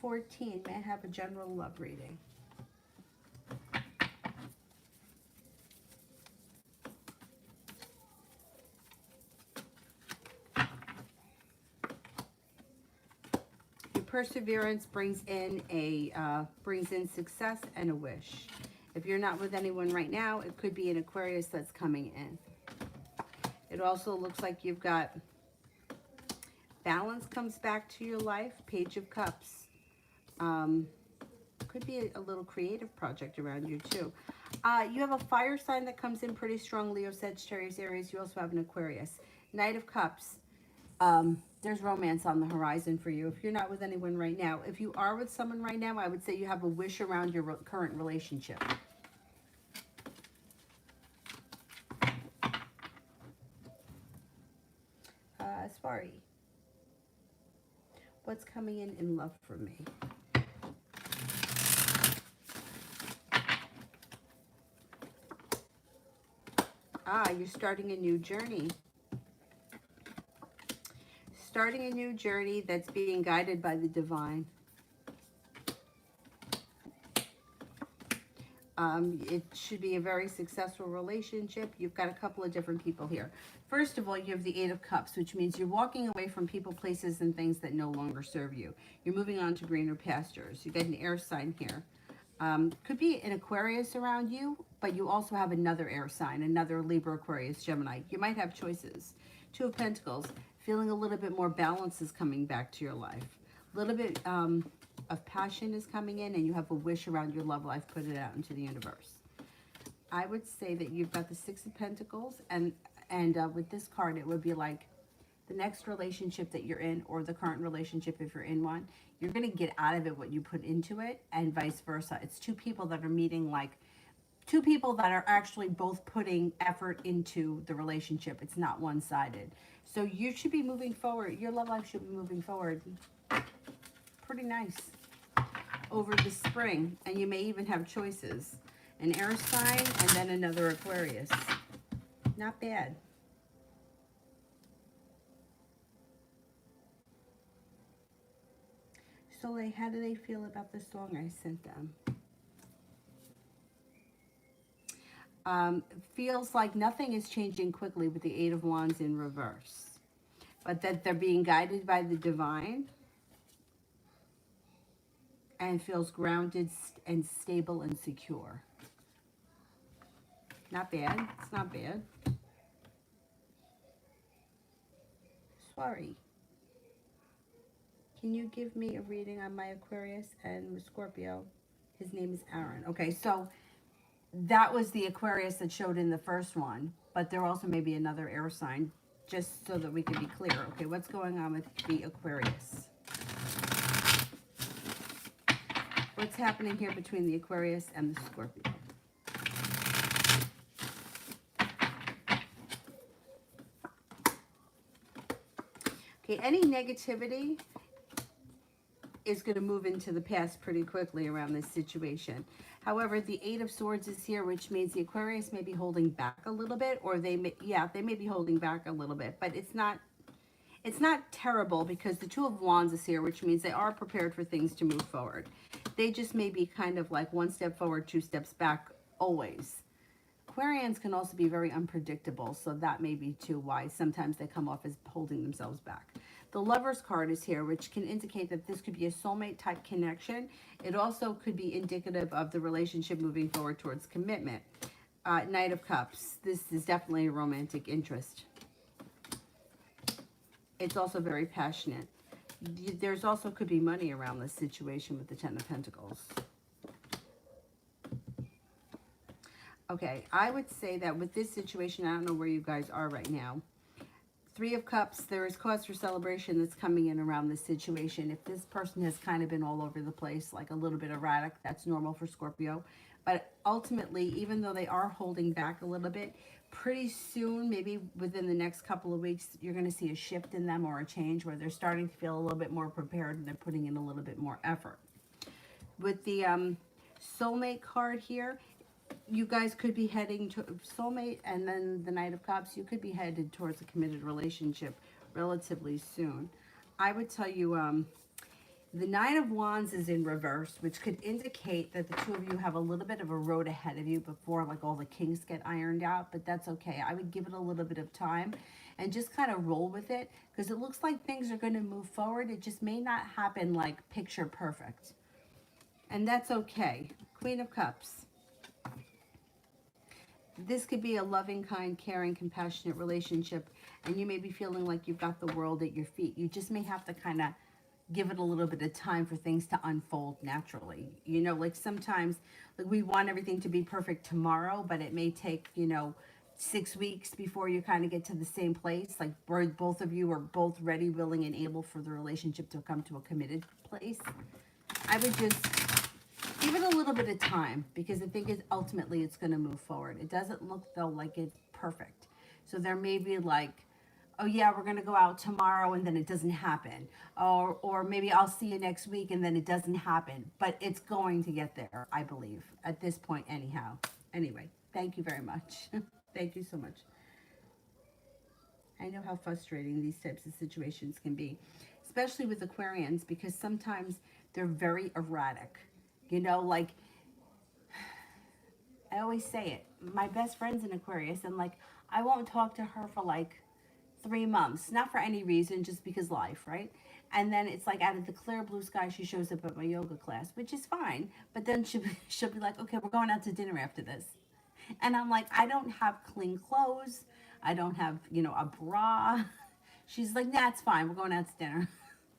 14, may I have a general love reading? Your perseverance brings in success and a wish. If you're not with anyone right now, it could be an Aquarius that's coming in. It also looks like you've got balance comes back to your life. Page of Cups. Could be a little creative project around you too. You have a fire sign that comes in pretty strong. Leo, Sagittarius, Aries. You also have an Aquarius. Knight of Cups. There's romance on the horizon for you if you're not with anyone right now. If you are with someone right now, I would say you have a wish around your current relationship. Safari. What's coming in love for me? You're starting a new journey. Starting a new journey that's being guided by the divine. It should be a very successful relationship. You've got a couple of different people here. First of all, you have the 8 of Cups, which means you're walking away from people, places, and things that no longer serve you. You're moving on to greener pastures. You get an air sign here. Could be an Aquarius around you, but you also have another air sign, another Libra, Aquarius, Gemini. You might have choices. 2 of Pentacles, feeling a little bit more balance is coming back to your life. A little bit of passion is coming in, and you have a wish around your love life. Put it out into the universe. I would say that you've got the 6 of Pentacles, and with this card, it would be like the next relationship that you're in, or the current relationship if you're in one, you're going to get out of it what you put into it, and vice versa. It's 2 people that are meeting, like 2 people that are actually both putting effort into the relationship. It's not one-sided. So you should be moving forward. Your love life should be moving forward pretty nice over the spring, and you may even have choices. An air sign and then another Aquarius. Not bad. Soleil, how do they feel about the song I sent them? Feels like nothing is changing quickly with the 8 of Wands in reverse. but that they're being guided by the divine and feels grounded and stable and secure. Not bad. It's not bad. Sorry. Can you give me a reading on my Aquarius and Scorpio? His name is Aaron. Okay, so that was the Aquarius that showed in the first one, but there also may be another air sign, just so that we can be clear. Okay, what's going on with the Aquarius? What's happening here between the Aquarius and the Scorpio? Okay, any negativity is going to move into the past pretty quickly around this situation. However, the Eight of Swords is here, which means the Aquarius may be holding back a little bit, or they may be holding back a little bit, but it's not terrible, because the Two of Wands is here, which means they are prepared for things to move forward. They just may be kind of like one step forward, two steps back always. Aquarians can also be very unpredictable, so that may be too why sometimes they come off as holding themselves back. The Lover's card is here, which can indicate that this could be a soulmate type connection. It also could be indicative of the relationship moving forward towards commitment. Knight of Cups. This is definitely a romantic interest. It's also very passionate. There's also could be money around this situation with the Ten of Pentacles. Okay, I would say that with this situation, I don't know where you guys are right now. Three of Cups, there is cause for celebration that's coming in around this situation. If this person has kind of been all over the place, like a little bit erratic, that's normal for Scorpio. But ultimately, even though they are holding back a little bit, pretty soon, maybe within the next couple of weeks, you're going to see a shift in them or a change where they're starting to feel a little bit more prepared and they're putting in a little bit more effort. With the soulmate card here, you guys could be heading to soulmate, and then the Knight of Cups, you could be headed towards a committed relationship relatively soon. I would tell you, the Nine of Wands is in reverse, which could indicate that the two of you have a little bit of a road ahead of you before like all the kinks get ironed out, but that's okay. I would give it a little bit of time and just kind of roll with it, because it looks like things are going to move forward. It just may not happen like picture perfect, and that's okay. Queen of Cups. This could be a loving, kind, caring, compassionate relationship, and you may be feeling like you've got the world at your feet. You just may have to kind of give it a little bit of time for things to unfold naturally. You know, like sometimes like we want everything to be perfect tomorrow, but it may take, 6 weeks before you kind of get to the same place. Like where both of you are both ready, willing, and able for the relationship to come to a committed place. I would just give it a little bit of time, because I think ultimately it's going to move forward. It doesn't look though like it's perfect. So there may be like, oh yeah, we're going to go out tomorrow, and then it doesn't happen. Or maybe I'll see you next week, and then it doesn't happen. But it's going to get there, I believe, at this point anyhow. Anyway, thank you very much. Thank you so much. I know how frustrating these types of situations can be, especially with Aquarians, because sometimes they're very erratic. Like, I always say it, my best friend's an Aquarius, and like, I won't talk to her for like 3 months, not for any reason, just because life, right? And then it's like out of the clear blue sky, she shows up at my yoga class, which is fine. But then she'll be like, okay, we're going out to dinner after this. And I'm like, I don't have clean clothes. I don't have, a bra. She's like, nah, it's fine. We're going out to dinner.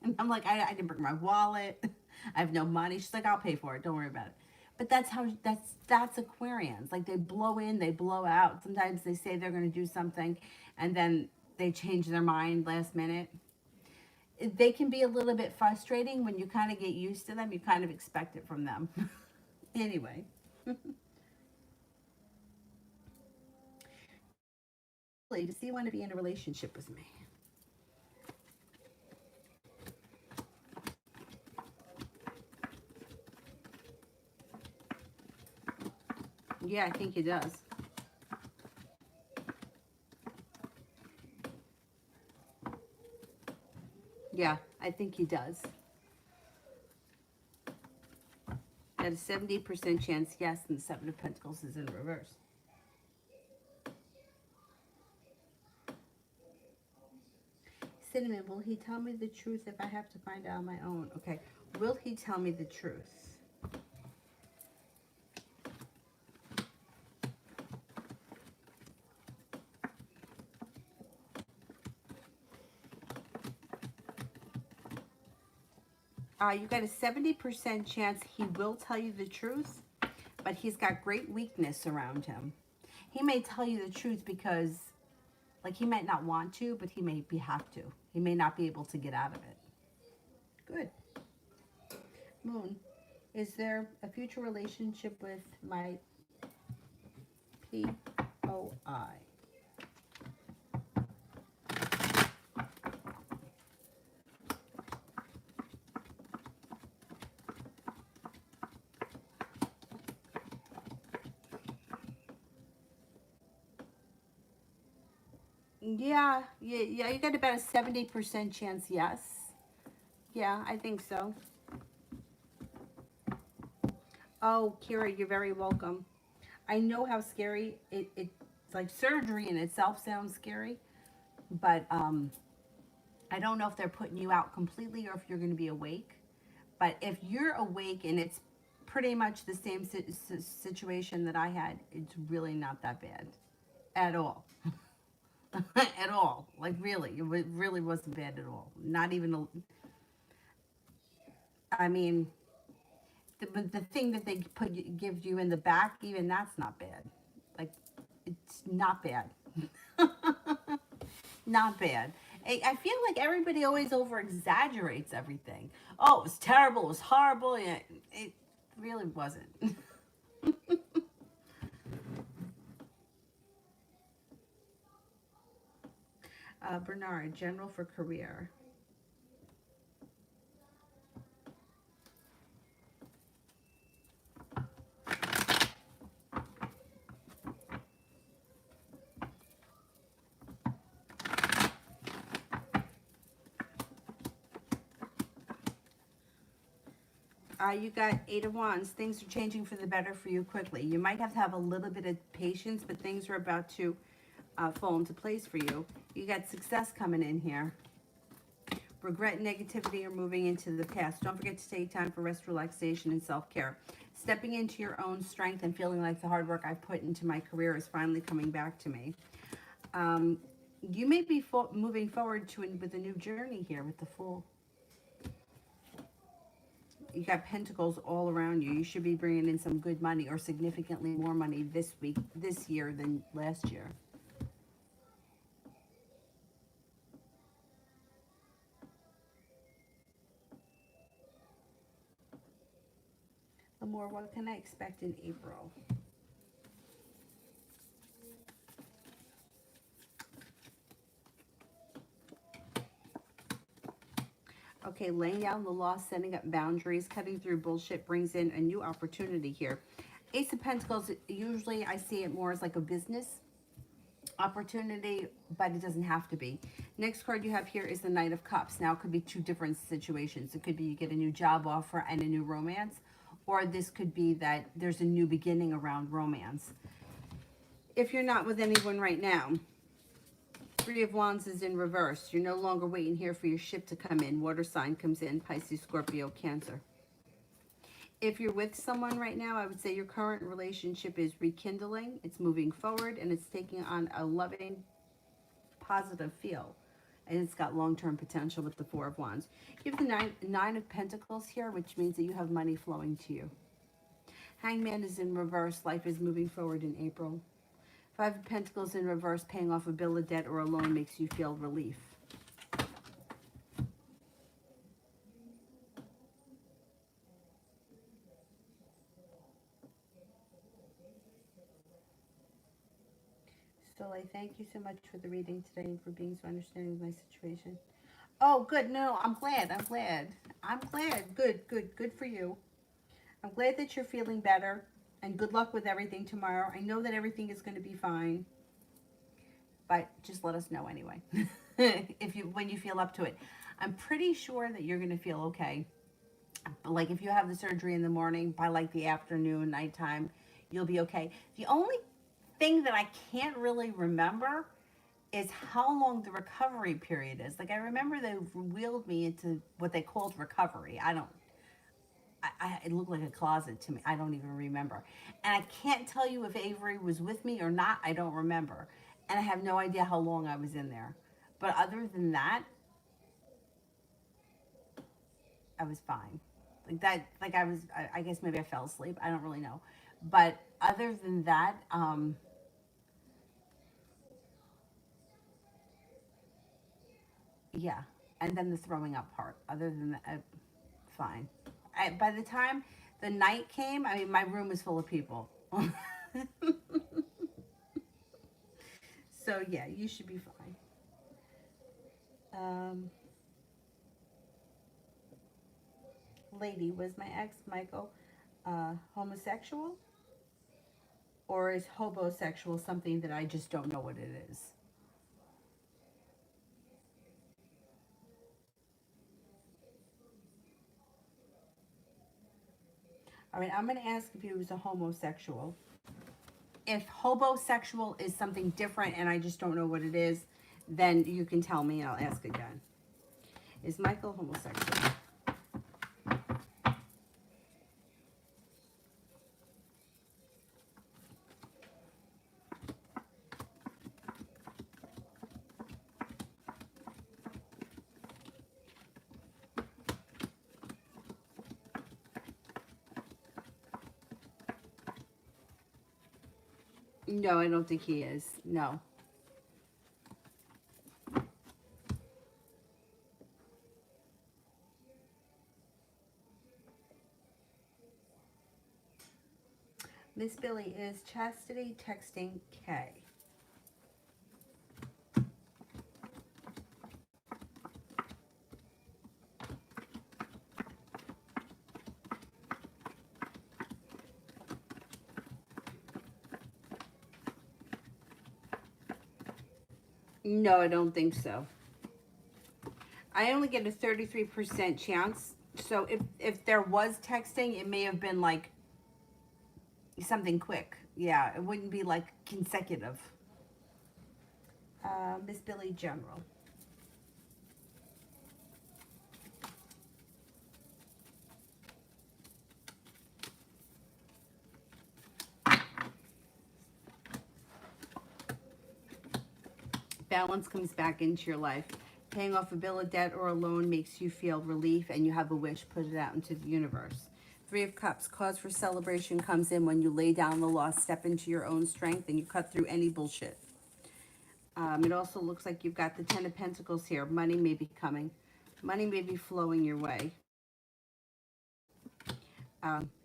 And I'm like, I didn't bring my wallet. I have no money. She's like, I'll pay for it. Don't worry about it. But that's Aquarians. Like, they blow in, they blow out. Sometimes they say they're going to do something, and then they change their mind last minute. They can be a little bit frustrating when you kind of get used to them. You kind of expect it from them. Anyway. Does he want to be in a relationship with me? Yeah, I think he does. Yeah, I think he does. At a 70% chance, yes, and the Seven of Pentacles is in reverse. Cinnamon, will he tell me the truth if I have to find out on my own? Okay. Will he tell me the truth? You got a 70% chance he will tell you the truth, but he's got great weakness around him. He may tell you the truth because, like, he might not want to, but he may have to. He may not be able to get out of it. Good. Moon, is there a future relationship with my POI? Yeah, you got about a 70% chance, yes. Yeah, I think so. Oh, Kira, you're very welcome. I know how scary it's like surgery in itself sounds scary, but I don't know if they're putting you out completely or if you're going to be awake. But if you're awake and it's pretty much the same situation that I had, it's really not that bad at all. At all. Like, really, it really wasn't bad at all. Not even I mean, the thing that they give you in the back, even that's not bad. Like, it's not bad. Not bad. I feel like everybody always over exaggerates everything. Oh, it was terrible. It was horrible. Yeah, it really wasn't. Bernard, general for career. You got Eight of Wands. Things are changing for the better for you quickly. You might have to have a little bit of patience, but things are about to fall into place for you. You got success coming in here. Regret and negativity are moving into the past. Don't forget to take time for rest, relaxation, and self-care. Stepping into your own strength and feeling like the hard work I've put into my career is finally coming back to me. You may be moving forward with a new journey here with the Fool. You got pentacles all around you. You should be bringing in some good money or significantly more money this year than last year. Amor, what can I expect in April? Okay, laying down the law, setting up boundaries, cutting through bullshit brings in a new opportunity here. Ace of Pentacles, usually I see it more as like a business opportunity, but it doesn't have to be. Next card you have here is the Knight of Cups. Now it could be two different situations. It could be you get a new job offer and a new romance, or this could be that there's a new beginning around romance. If you're not with anyone right now, Three of Wands is in reverse. You're no longer waiting here for your ship to come in. Water sign comes in, Pisces, Scorpio, Cancer. If you're with someone right now, I would say your current relationship is rekindling. It's moving forward, and it's taking on a loving, positive feel. And it's got long-term potential with the Four of Wands. You have the nine of Pentacles here, which means that you have money flowing to you. Hangman is in reverse. Life is moving forward in April. Five of Pentacles in reverse, paying off a bill of debt or a loan makes you feel relief. So I thank you so much for the reading today and for being so understanding of my situation. Oh, good. No, I'm glad. I'm glad. I'm glad. Good, good, good for you. I'm glad that you're feeling better, and good luck with everything tomorrow. I know that everything is going to be fine, but just let us know anyway. When you feel up to it. I'm pretty sure that you're going to feel okay. Like if you have the surgery in the morning, by like the afternoon, nighttime, you'll be okay. The only thing that I can't really remember is how long the recovery period is. Like, I remember they wheeled me into what they called recovery. It looked like a closet to me. I don't even remember. And I can't tell you if Avery was with me or not. I don't remember. And I have no idea how long I was in there. But other than that, I was fine. Like that, like I guess maybe I fell asleep. I don't really know. But other than that, yeah. And then the throwing up part. Other than that, fine. By the time the night came, I mean, my room was full of people. So yeah, you should be fine. Um, Lady, was my ex Michael homosexual, or is hobosexual something that I just don't know what it is? All right, I'm going to ask if he was a homosexual. If hobosexual is something different and I just don't know what it is, then you can tell me and I'll ask again. Is Michael homosexual? No, I don't think he is. No. Miss Billy, is Chastity texting K? No, I don't think so. I only get a 33% chance. So if there was texting, it may have been like something quick. Yeah, it wouldn't be like consecutive. Miss Billy General. Balance comes back into your life. Paying off a bill of debt or a loan makes you feel relief and you have a wish, put it out into the universe. Three of Cups, cause for celebration comes in when you lay down the law, step into your own strength, and you cut through any bullshit. It also looks like you've got the Ten of Pentacles here. Money may be coming. Money may be flowing your way.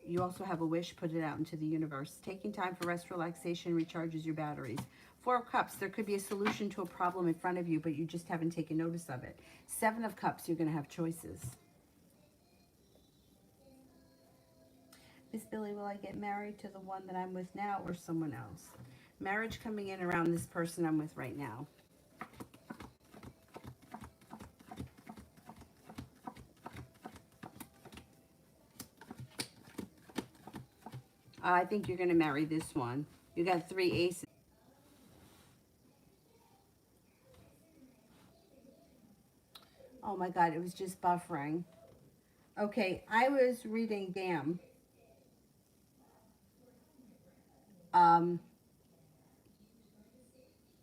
You also have a wish, put it out into the universe. Taking time for rest, relaxation recharges your batteries. Four of Cups, there could be a solution to a problem in front of you, but you just haven't taken notice of it. Seven of Cups, you're going to have choices. Miss Billy, will I get married to the one that I'm with now or someone else? Marriage coming in around this person I'm with right now. I think you're going to marry this one. You got three aces. Oh my God, it was just buffering. Okay, I was reading Gam. Um,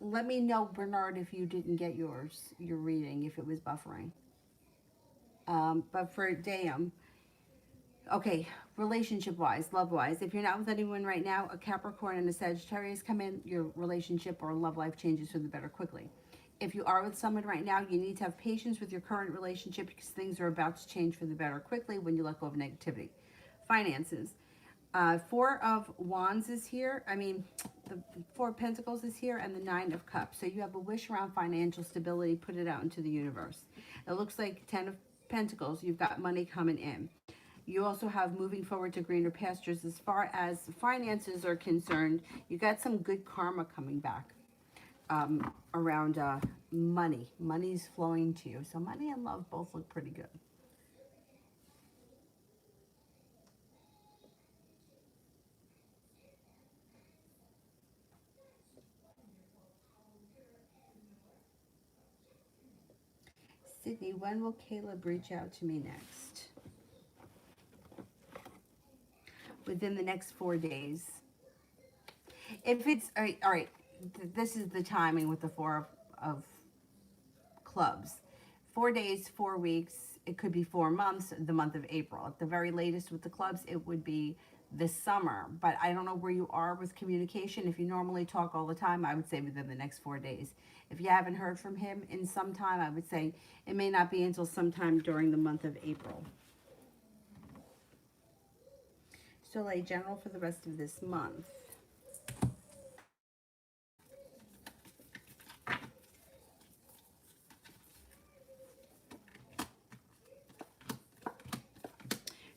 Let me know, Bernard, if you didn't get your reading, if it was buffering. But for Dam, okay, relationship-wise, love-wise, if you're not with anyone right now, a Capricorn and a Sagittarius come in, your relationship or love life changes for the better quickly. If you are with someone right now, you need to have patience with your current relationship because things are about to change for the better quickly when you let go of negativity. Finances. Four of Wands is here. I mean, the Four of Pentacles is here, and the Nine of Cups. So you have a wish around financial stability. Put it out into the universe. It looks like Ten of Pentacles. You've got money coming in. You also have moving forward to greener pastures. As far as finances are concerned, you got some good karma coming back around money. Money's flowing to you. So money and love both look pretty good. Sydney, when will Caleb reach out to me next? Within the next 4 days. If it's, all right, this is the timing with the four of clubs. 4 days, 4 weeks, it could be 4 months, the month of April. At the very latest with the clubs, it would be this summer. But I don't know where you are with communication. If you normally talk all the time, I would say within the next 4 days. If you haven't heard from him in some time, I would say it may not be until sometime during the month of April. So like general for the rest of this month.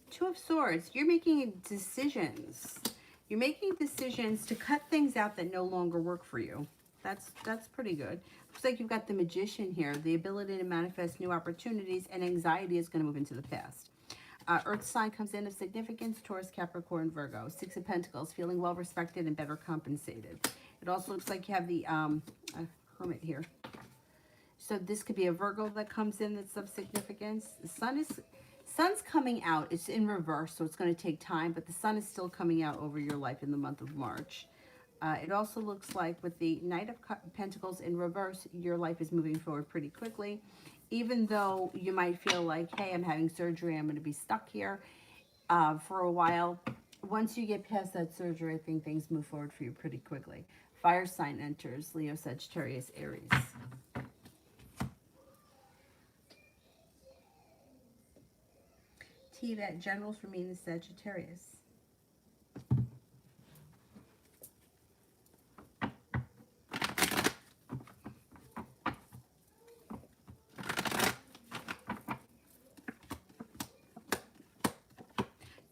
Two of Swords, you're making decisions. You're making decisions to cut things out that no longer work for you. That's pretty good. Looks like you've got the Magician here, the ability to manifest new opportunities, and anxiety is going to move into the past. Earth sign comes in of significance, Taurus, Capricorn, Virgo. Six of Pentacles, feeling well respected and better compensated. It also looks like you have the Hermit here. So this could be a Virgo that comes in that's of significance. The sun's coming out. It's in reverse, so it's going to take time, but the sun is still coming out over your life in the month of March. It also looks like with the Knight of Pentacles in reverse, your life is moving forward pretty quickly. Even though you might feel like, hey, I'm having surgery, I'm going to be stuck here for a while. Once you get past that surgery, I think things move forward for you pretty quickly. Fire sign enters, Leo, Sagittarius, Aries. That general for me is Sagittarius.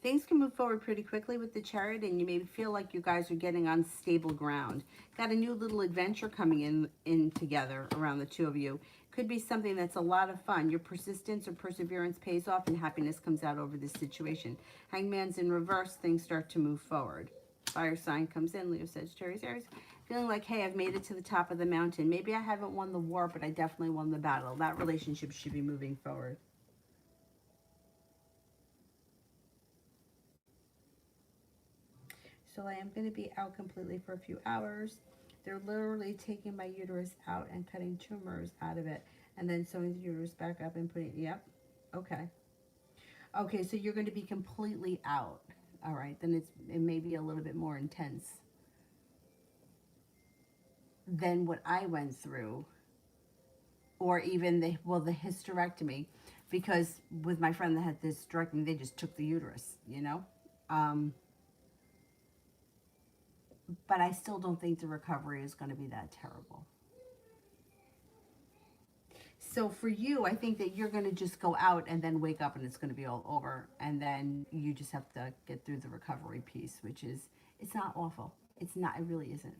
Things can move forward pretty quickly with the Chariot, and you may feel like you guys are getting on stable ground. Got a new little adventure coming in together around the two of you. Could be something that's a lot of fun. Your persistence or perseverance pays off and happiness comes out over this situation. Hangman's in reverse, things start to move forward. Fire sign comes in, Leo, Sagittarius, Aries. Feeling like, hey, I've made it to the top of the mountain. Maybe I haven't won the war, but I definitely won the battle. That relationship should be moving forward. So I am going to be out completely for a few hours. They're literally taking my uterus out and cutting tumors out of it and then sewing the uterus back up and putting, yep, okay. Okay, so you're going to be completely out. All right, then it may be a little bit more intense than what I went through, or even the hysterectomy, because with my friend that had this hysterectomy, they just took the uterus, you know? But I still don't think the recovery is going to be that terrible. So for you, I think that you're going to just go out and then wake up and it's going to be all over. And then you just have to get through the recovery piece, which is, it's not awful. It's not, it really isn't.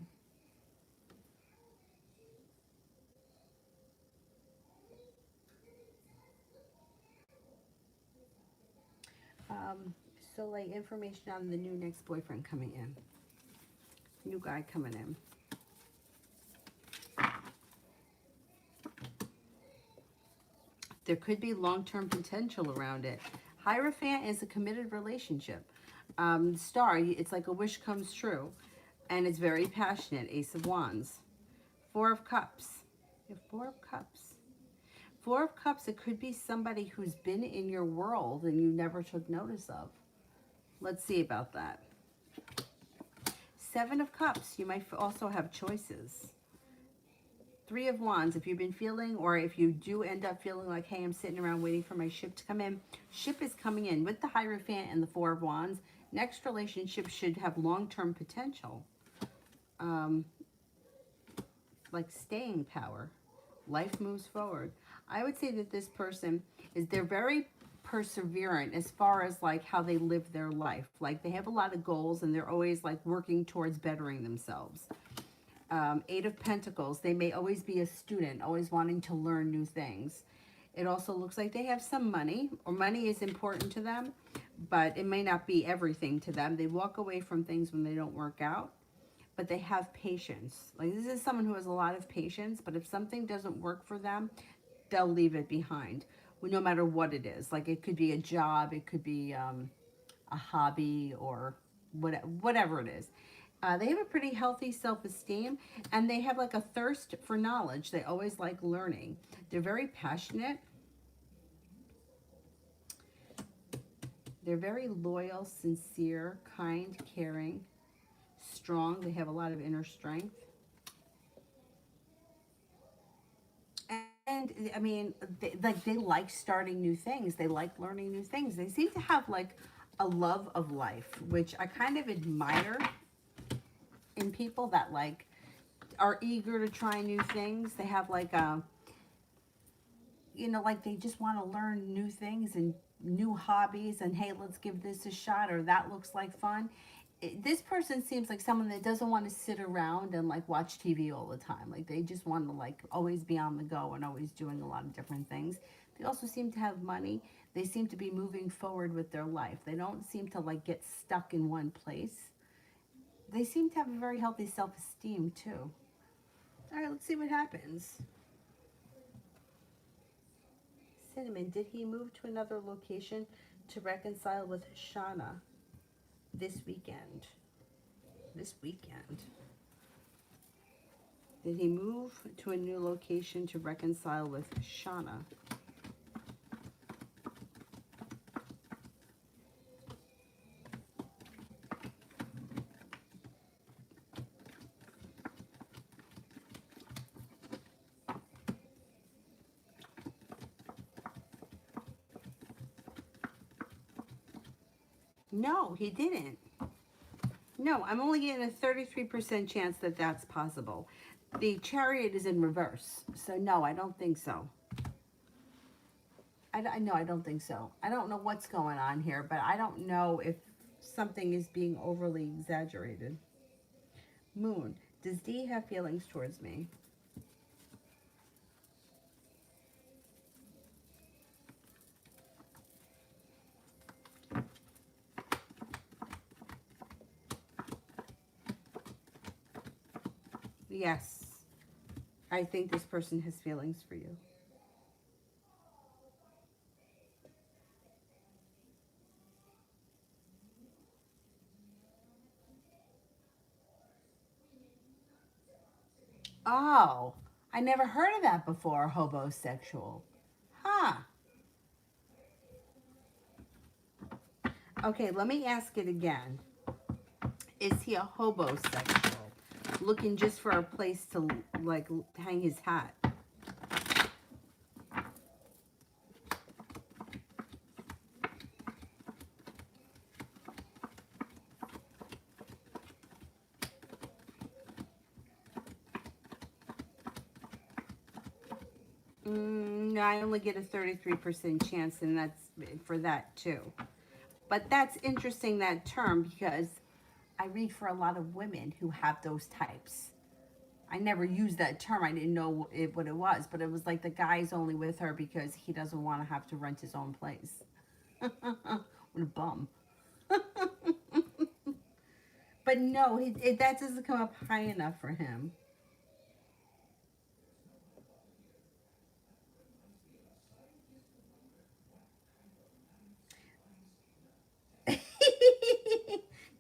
So like information on the new next boyfriend coming in. New guy coming in. There could be long-term potential around it. Hierophant is a committed relationship. Star, it's like a wish comes true. And it's very passionate. Ace of Wands. Four of Cups. You have Four of Cups. Four of Cups, it could be somebody who's been in your world and you never took notice of. Let's see about that. Seven of Cups, you might also have choices. Three of Wands, if you've been feeling, or if you do end up feeling like, hey, I'm sitting around waiting for my ship to come in. Ship is coming in with the Hierophant and the Four of Wands. Next relationship should have long-term potential. Like staying power. Life moves forward. I would say that this person they're very perseverant as far as like how they live their life. Like they have a lot of goals and they're always like working towards bettering themselves. Eight of Pentacles, they may always be a student, always wanting to learn new things. It also looks like they have some money, or money is important to them, but it may not be everything to them. They walk away from things when they don't work out, but they have patience. Like this is someone who has a lot of patience, but if something doesn't work for them, they'll leave it behind. Well, no matter what it is. Like it could be a job, it could be a hobby, or whatever it is. They have a pretty healthy self-esteem, and they have like a thirst for knowledge. They always like learning. They're very passionate. They're very loyal, sincere, kind, caring, strong. They have a lot of inner strength. And I mean, they like starting new things. They like learning new things. They seem to have like a love of life, which I kind of admire in people that like are eager to try new things. They have like a, like they just want to learn new things and new hobbies, and hey, let's give this a shot, or that looks like fun. This person seems like someone that doesn't want to sit around and like watch TV all the time. Like they just want to like always be on the go and always doing a lot of different things. They also seem to have money. They seem to be moving forward with their life. They don't seem to like get stuck in one place. They seem to have a very healthy self-esteem too. All right, let's see what happens. Cinnamon, did he move to another location to reconcile with Shauna this weekend? This weekend. Did he move to a new location to reconcile with Shauna? No, he didn't. No, I'm only getting a 33% chance that that's possible. The Chariot is in reverse, so no, I don't think so. No, I don't think so. I don't know what's going on here, but I don't know if something is being overly exaggerated. Moon, does D have feelings towards me? Yes. I think this person has feelings for you. Oh, I never heard of that before, hobosexual. Huh. Okay, let me ask it again. Is he a hobosexual? Looking just for a place to, like, hang his hat? No, I only get a 33% chance, and that's for that too. But that's interesting, that term, because I read for a lot of women who have those types. I never used that term. I didn't know what it was, but it was like the guy's only with her because he doesn't want to have to rent his own place. What a bum. But no, that doesn't come up high enough for him.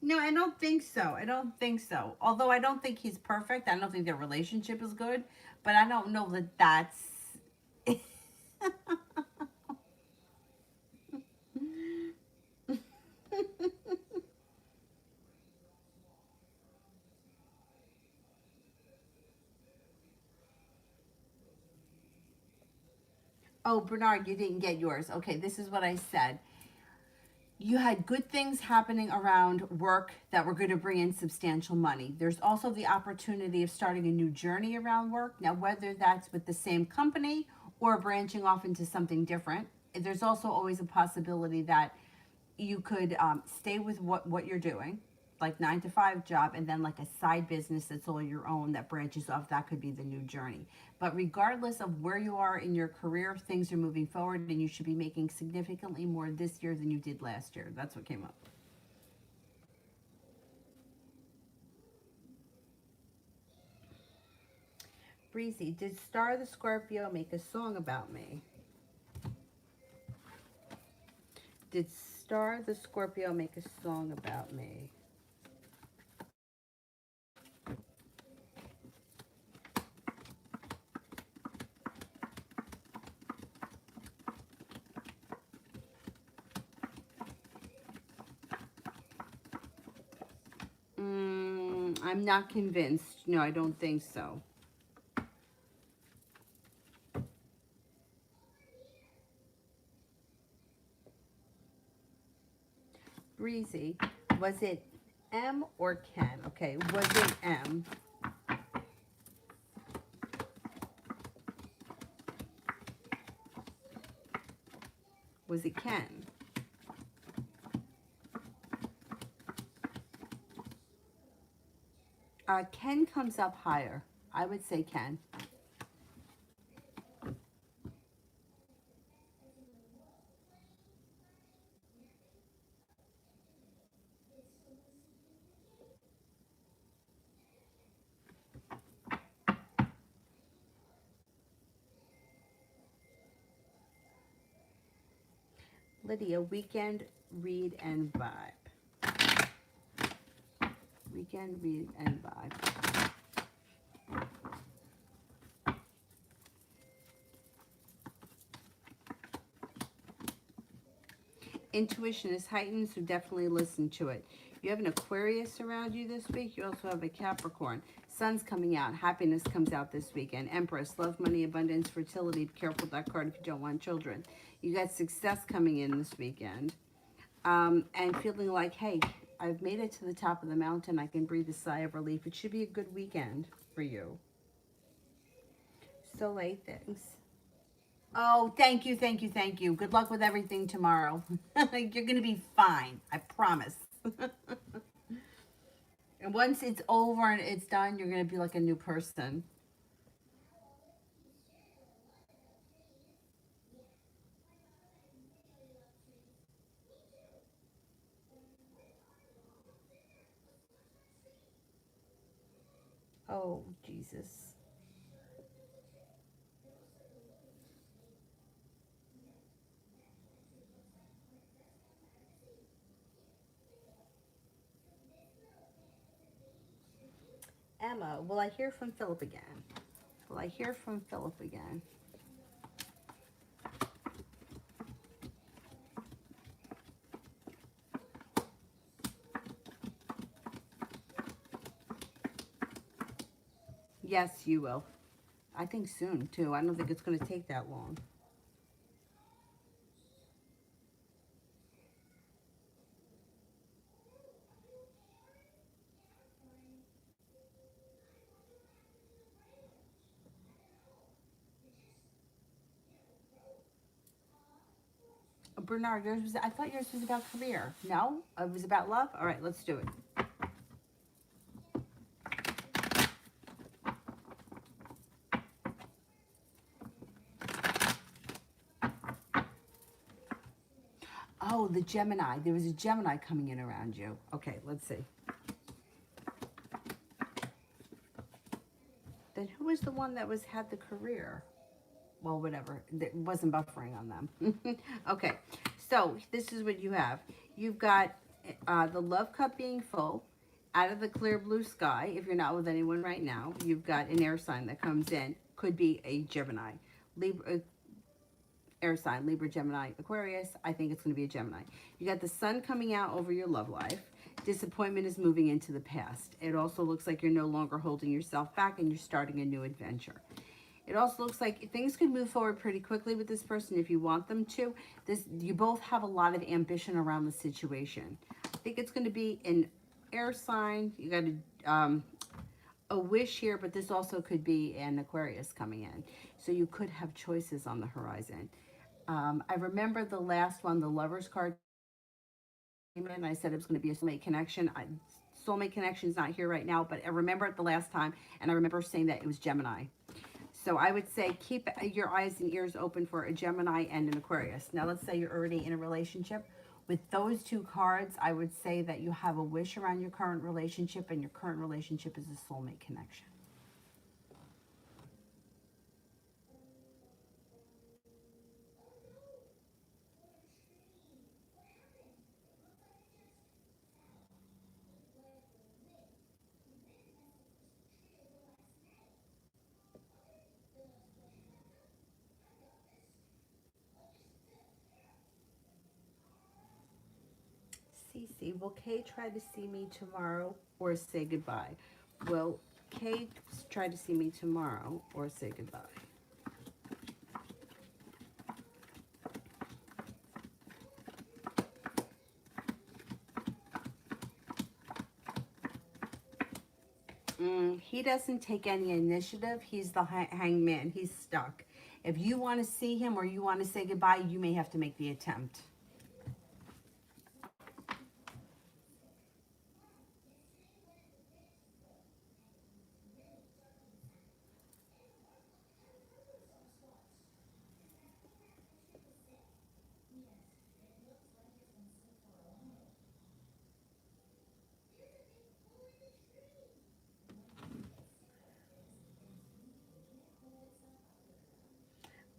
No, I don't think so. I don't think so. Although I don't think he's perfect. I don't think their relationship is good. But I don't know that that's... Oh, Bernard, you didn't get yours. Okay, this is what I said. You had good things happening around work that were going to bring in substantial money. There's also the opportunity of starting a new journey around work. Now, whether that's with the same company or branching off into something different, there's also always a possibility that you could stay with what you're doing, like 9 to 5 job, and then like a side business that's all your own that branches off. That could be the new journey. But regardless of where you are in your career, things are moving forward, and you should be making significantly more this year than you did last year. That's what came up. Breezy, did Star the Scorpio make a song about me? Did Star the Scorpio make a song about me? I'm not convinced. No, I don't think so. Breezy, was it M or Ken? Okay, was it M? Was it Ken? Ken comes up higher. I would say Ken. Lydia, weekend read and vibe. Weekend read and vibe. Intuition is heightened, so definitely listen to it. You have an Aquarius around you this week. You also have a Capricorn. Sun's coming out. Happiness comes out this weekend. Empress, love, money, abundance, fertility. Be careful with that card if you don't want children. You got success coming in this weekend. And feeling like, hey, I've made it to the top of the mountain. I can breathe a sigh of relief. It should be a good weekend for you. So late things. Oh, thank you, thank you, thank you. Good luck with everything tomorrow. You're going to be fine. I promise. And once it's over and it's done, you're going to be like a new person. Oh, Jesus. Emma, will I hear from Philip again? Will I hear from Philip again? Yes, you will. I think soon, too. I don't think it's going to take that long. Bernard, yours was, I thought yours was about career. No? It was about love? All right, let's do it. Oh, the Gemini. There was a Gemini coming in around you. Okay, let's see. Then who was the one that was had the career? Well, whatever. It wasn't buffering on them. Okay, so this is what you have. You've got the love cup being full. Out of the clear blue sky, if you're not with anyone right now, you've got an air sign that comes in. Could be a Gemini. Libra, air sign, Libra, Gemini, Aquarius. I think it's going to be a Gemini. You got the sun coming out over your love life. Disappointment is moving into the past. It also looks like you're no longer holding yourself back and you're starting a new adventure. It also looks like things could move forward pretty quickly with this person if you want them to. You both have a lot of ambition around the situation. I think it's going to be an air sign. You got a wish here, but this also could be an Aquarius coming in. So you could have choices on the horizon. I remember the last one, the Lover's card came in. I said it was going to be a soulmate connection. Soulmate connection is not here right now, but I remember it the last time, and I remember saying that it was Gemini. So I would say keep your eyes and ears open for a Gemini and an Aquarius. Now let's say you're already in a relationship. With those two cards, I would say that you have a wish around your current relationship, and your current relationship is a soulmate connection. Cece, will Kay try to see me tomorrow or say goodbye? Will Kay try to see me tomorrow or say goodbye? He doesn't take any initiative. He's the hangman. He's stuck. If you want to see him or you want to say goodbye, you may have to make the attempt.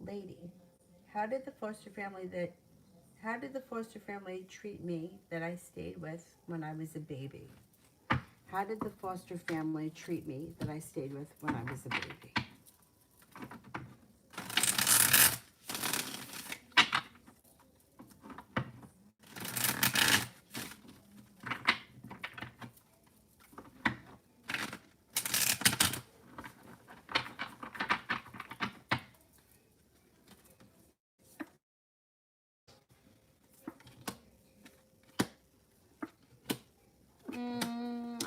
Lady, how did the foster family treat me that I stayed with when I was a baby? How did the foster family treat me that I stayed with when I was a baby?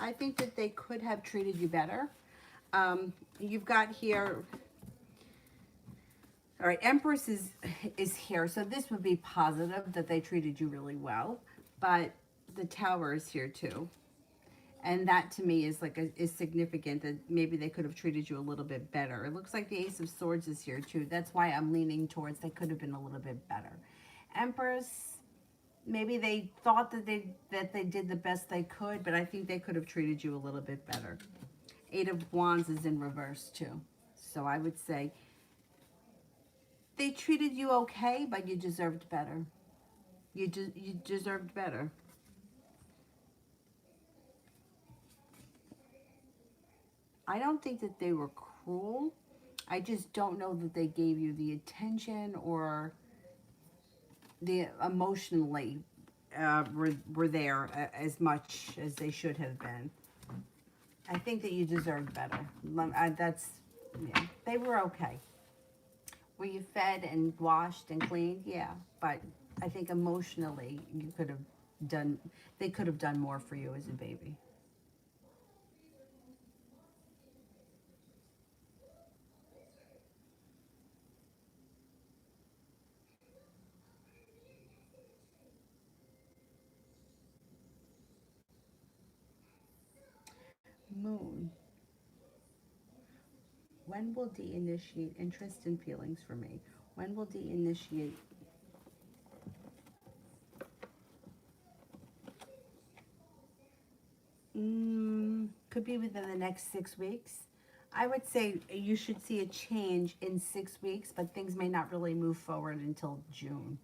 I think that they could have treated you better. You've got here, all right, Empress is here, so this would be positive that they treated you really well, but the Tower is here too. And that to me is like is significant that maybe they could have treated you a little bit better. It looks like the Ace of Swords is here too. That's why I'm leaning towards they could have been a little bit better. Empress, maybe they thought that they did the best they could, but I think they could have treated you a little bit better. Eight of Wands is in reverse too. So I would say they treated you okay, but you deserved better. You deserved better. I don't think that they were cruel. I just don't know that they gave you the attention or the emotionally were there as much as they should have been. I think that you deserved better. That's, yeah, they were okay. Were you fed and washed and cleaned? Yeah, but I think emotionally you could have done, they could have done more for you as a baby. Moon. When will D initiate interest and feelings for me? When will D initiate? Could be within the next 6 weeks. I would say you should see a change in 6 weeks, but things may not really move forward until June.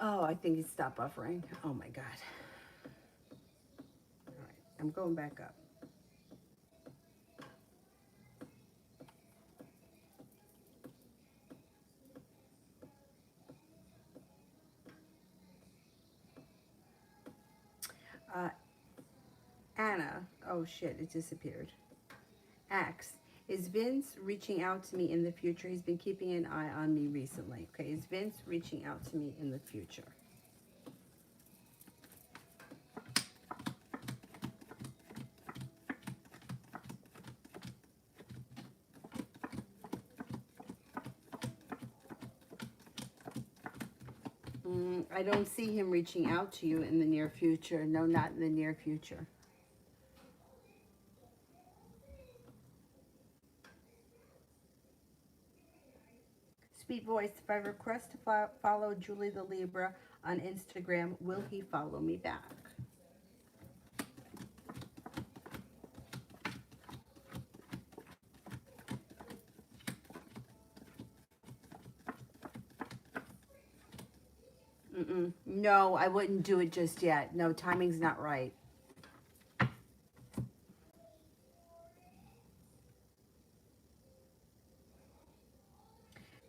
Oh, I think it stopped buffering. Oh my God. All right, I'm going back up. Uh, Anna, oh shit, it disappeared. X, is Vince reaching out to me in the future? He's been keeping an eye on me recently. Okay, is Vince reaching out to me in the future? I don't see him reaching out to you in the near future. No, not in the near future. Sweet voice, if I request to follow Julie the Libra, on Instagram. Will he follow me back? No, I wouldn't do it just yet. No, timing's not right.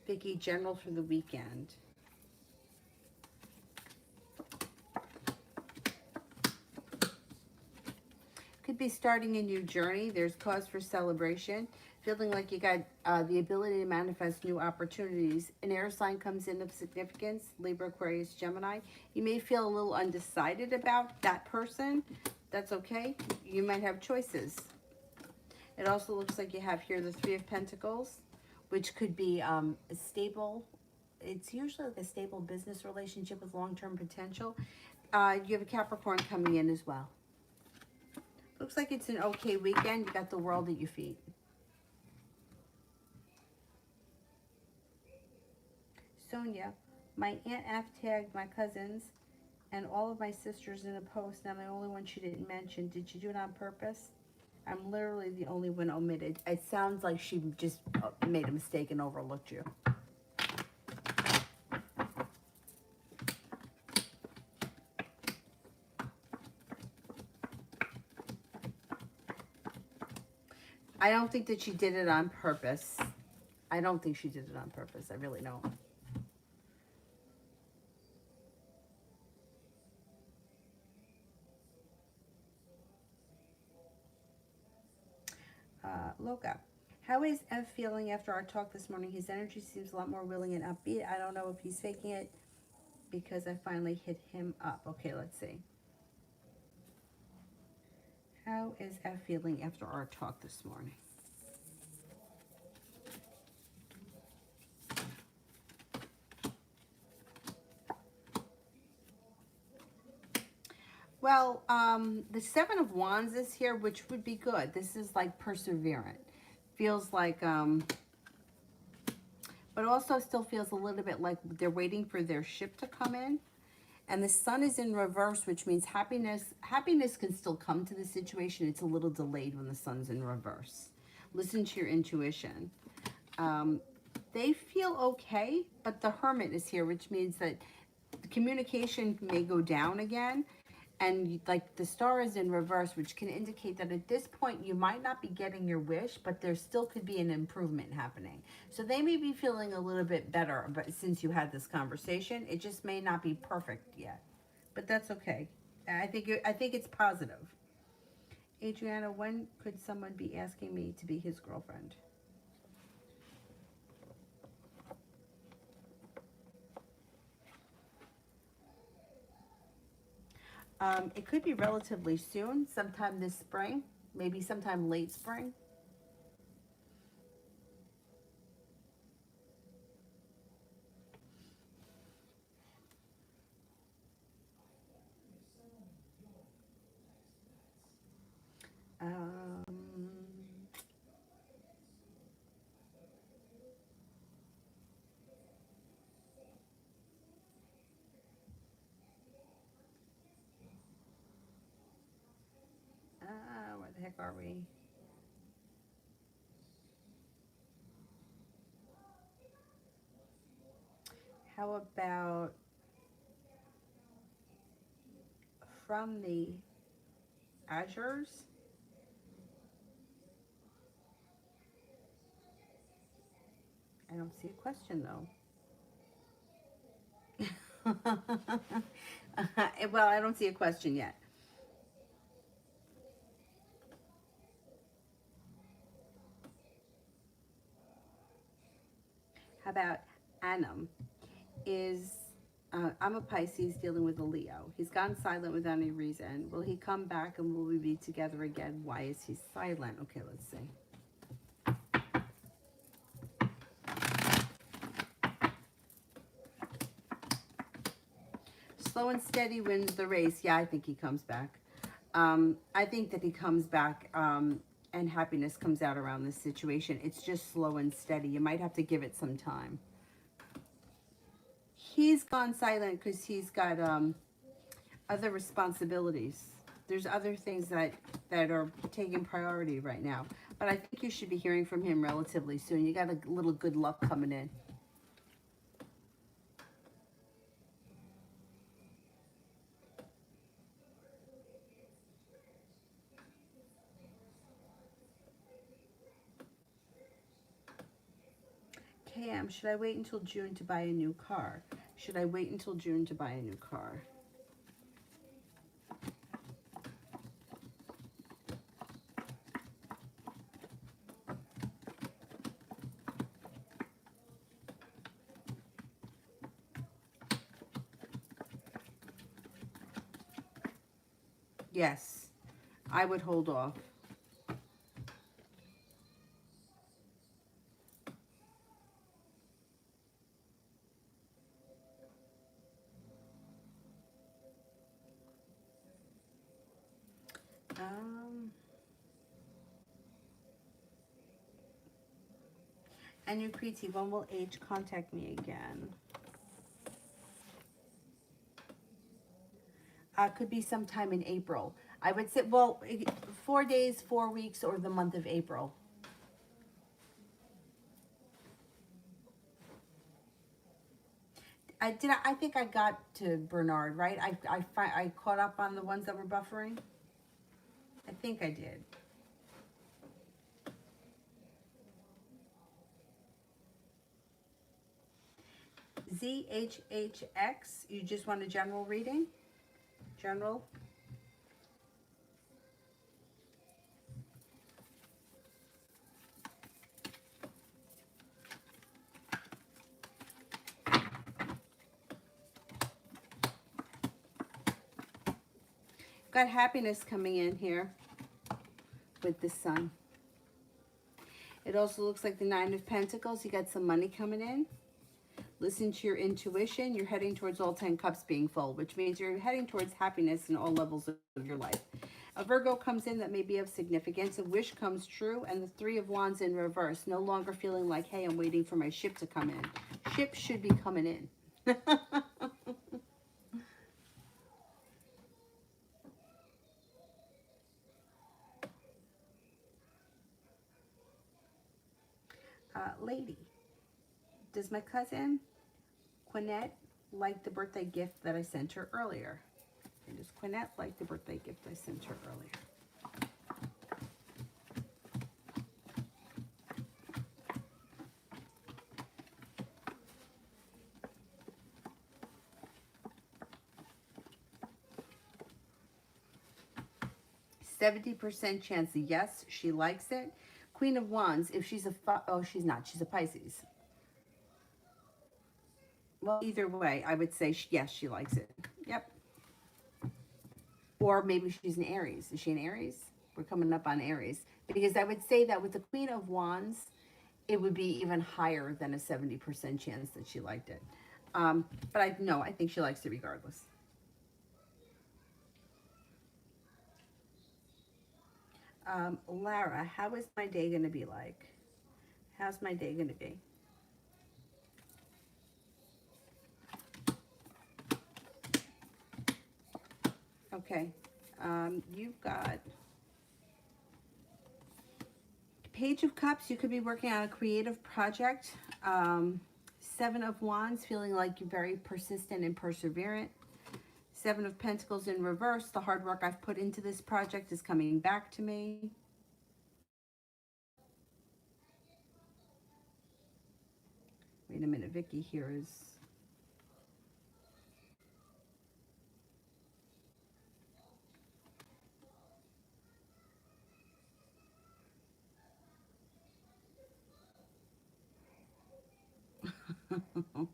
Vicky, general for the weekend. Could be starting a new journey. There's cause for celebration. Feeling like you got the ability to manifest new opportunities. An air sign comes in of significance. Libra, Aquarius, Gemini. You may feel a little undecided about that person. That's okay. You might have choices. It also looks like you have here the Three of Pentacles, which could be a stable. It's usually like a stable business relationship with long-term potential. You have a Capricorn coming in as well. Looks like it's an okay weekend. You got the world at your feet. Sonia, my Aunt F tagged my cousins and all of my sisters in a post, and I'm the only one she didn't mention. Did she do it on purpose? I'm literally the only one omitted. It sounds like she just made a mistake and overlooked you. I don't think that she did it on purpose. I don't think she did it on purpose. I really don't. Loka. How is Ev feeling after our talk this morning? His energy seems a lot more willing and upbeat. I don't know if he's faking it because I finally hit him up. Okay, let's see. How is Ev feeling after our talk this morning? Well, the Seven of Wands is here, which would be good. This is like perseverant. Feels like, but also still feels a little bit like they're waiting for their ship to come in. And the sun is in reverse, which means happiness can still come to the situation. It's a little delayed when the sun's in reverse. Listen to your intuition. They feel okay, but the Hermit is here, which means that the communication may go down again. And like the star is in reverse, which can indicate that at this point you might not be getting your wish, but there still could be an improvement happening. So they may be feeling a little bit better, but since you had this conversation, it just may not be perfect yet. But that's okay. I think it's positive. Adriana, when could someone be asking me to be his girlfriend? It could be relatively soon, sometime this spring, maybe sometime late spring. Um, where the heck are we? How about from the Azures? I don't see a question though. Well, I don't see a question yet. How about Anam? I'm a Pisces dealing with a Leo. He's gone silent without any reason. Will he come back and will we be together again? Why is he silent? Okay, let's see. Slow and steady wins the race. Yeah, I think he comes back. I think that he comes back and happiness comes out around this situation. It's just slow and steady. You might have to give it some time. He's gone silent because he's got other responsibilities. There's other things that are taking priority right now. But I think you should be hearing from him relatively soon. You got a little good luck coming in. Cam, should I wait until June to buy a new car? Should I wait until June to buy a new car? Yes, I would hold off. And you, Kriti, when will H contact me again? Could be sometime in April. I would say, well, 4 days, 4 weeks, or the month of April. I think I got to Bernard, right? I caught up on the ones that were buffering. I think I did. ZHHX, you just want a general reading? General? Got happiness coming in here with the sun. It also looks like the Nine of Pentacles. You got some money coming in. Listen to your intuition. You're heading towards all 10 cups being full, which means you're heading towards happiness in all levels of your life. A Virgo comes in that may be of significance. A wish comes true. And the Three of Wands in reverse. No longer feeling like, hey, I'm waiting for my ship to come in. Ship should be coming in. Lady, does my cousin Quinette like the birthday gift that I sent her earlier? And does Quinette like the birthday gift I sent her earlier? 70% chance, yes, she likes it. Queen of Wands, if she's oh, she's not, she's a Pisces. Well, either way, I would say, yes, she likes it. Yep. Or maybe she's an Aries. Is she an Aries? We're coming up on Aries. Because I would say that with the Queen of Wands, it would be even higher than a 70% chance that she liked it. But I think she likes it regardless. Lara, how is my day going to be like? How's my day going to be? Okay. You've got Page of Cups. You could be working on a creative project. Seven of Wands, feeling like you're very persistent and perseverant. Seven of Pentacles in reverse. The hard work I've put into this project is coming back to me. Wait a minute, Vicky here is... Oh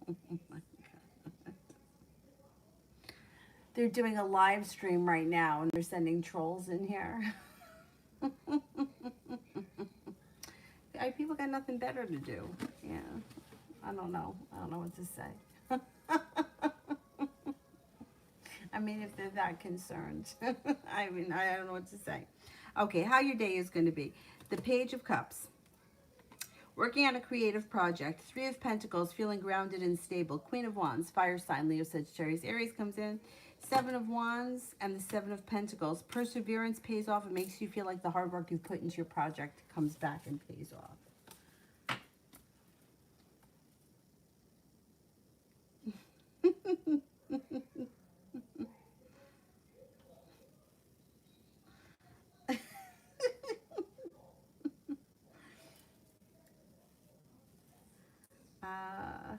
my God. They're doing a live stream right now and they're sending trolls in here. People got nothing better to do. Yeah. I don't know. I don't know what to say. I mean, if they're that concerned. I mean, I don't know what to say. Okay, how your day is going to be. The Page of Cups. Working on a creative project. Three of Pentacles, feeling grounded and stable. Queen of Wands, fire sign, Leo, Sagittarius, Aries comes in. Seven of Wands and the Seven of Pentacles. Perseverance pays off. It makes you feel like the hard work you've put into your project comes back and pays off. uh,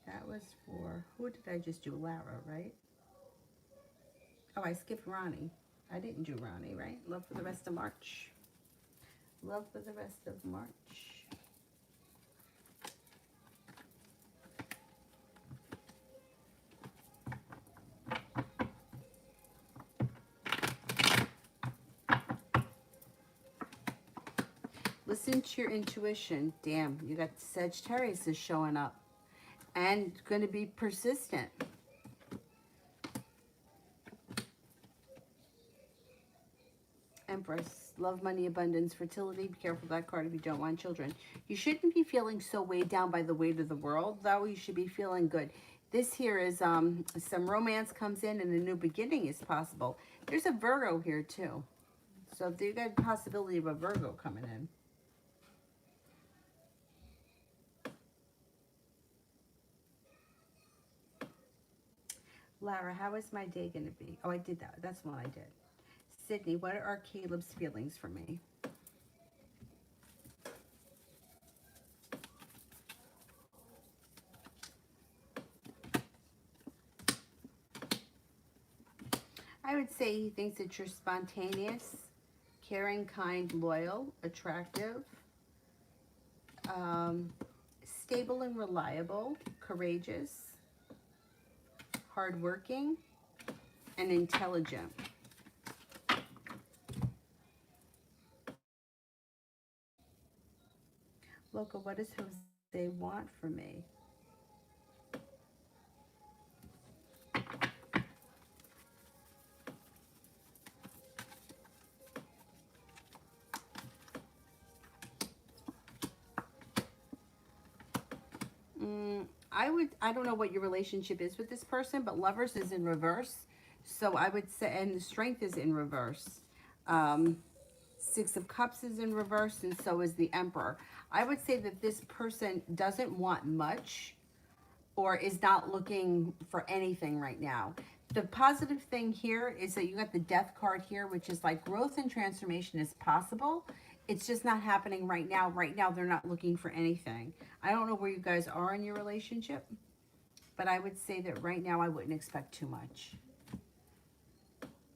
that was for, who did I just do? Lara, right? Oh, I skipped Ronnie. I didn't do Ronnie, right? Love for the rest of March. Love for the rest of March. Listen to your intuition. Damn, you got Sagittarius is showing up. And going to be persistent. Empress, love, money, abundance, fertility. Be careful of that card if you don't want children. You shouldn't be feeling so weighed down by the weight of the world, though. You should be feeling good. This here is some romance comes in and a new beginning is possible. There's a Virgo here too. So you got a possibility of a Virgo coming in. Lara, how is my day going to be? Oh, I did that. That's what I did. Sydney, what are Caleb's feelings for me? I would say he thinks that you're spontaneous, caring, kind, loyal, attractive, stable and reliable, courageous, hardworking, and intelligent. Loca, what does Jose want from me? I don't know what your relationship is with this person, but Lovers is in reverse. So I would say, and the Strength is in reverse. Six of Cups is in reverse, and so is the Emperor. I would say that this person doesn't want much or is not looking for anything right now. The positive thing here is that you got the Death card here, which is like growth and transformation is possible. It's just not happening right now. Right now, they're not looking for anything. I don't know where you guys are in your relationship, but I would say that right now I wouldn't expect too much.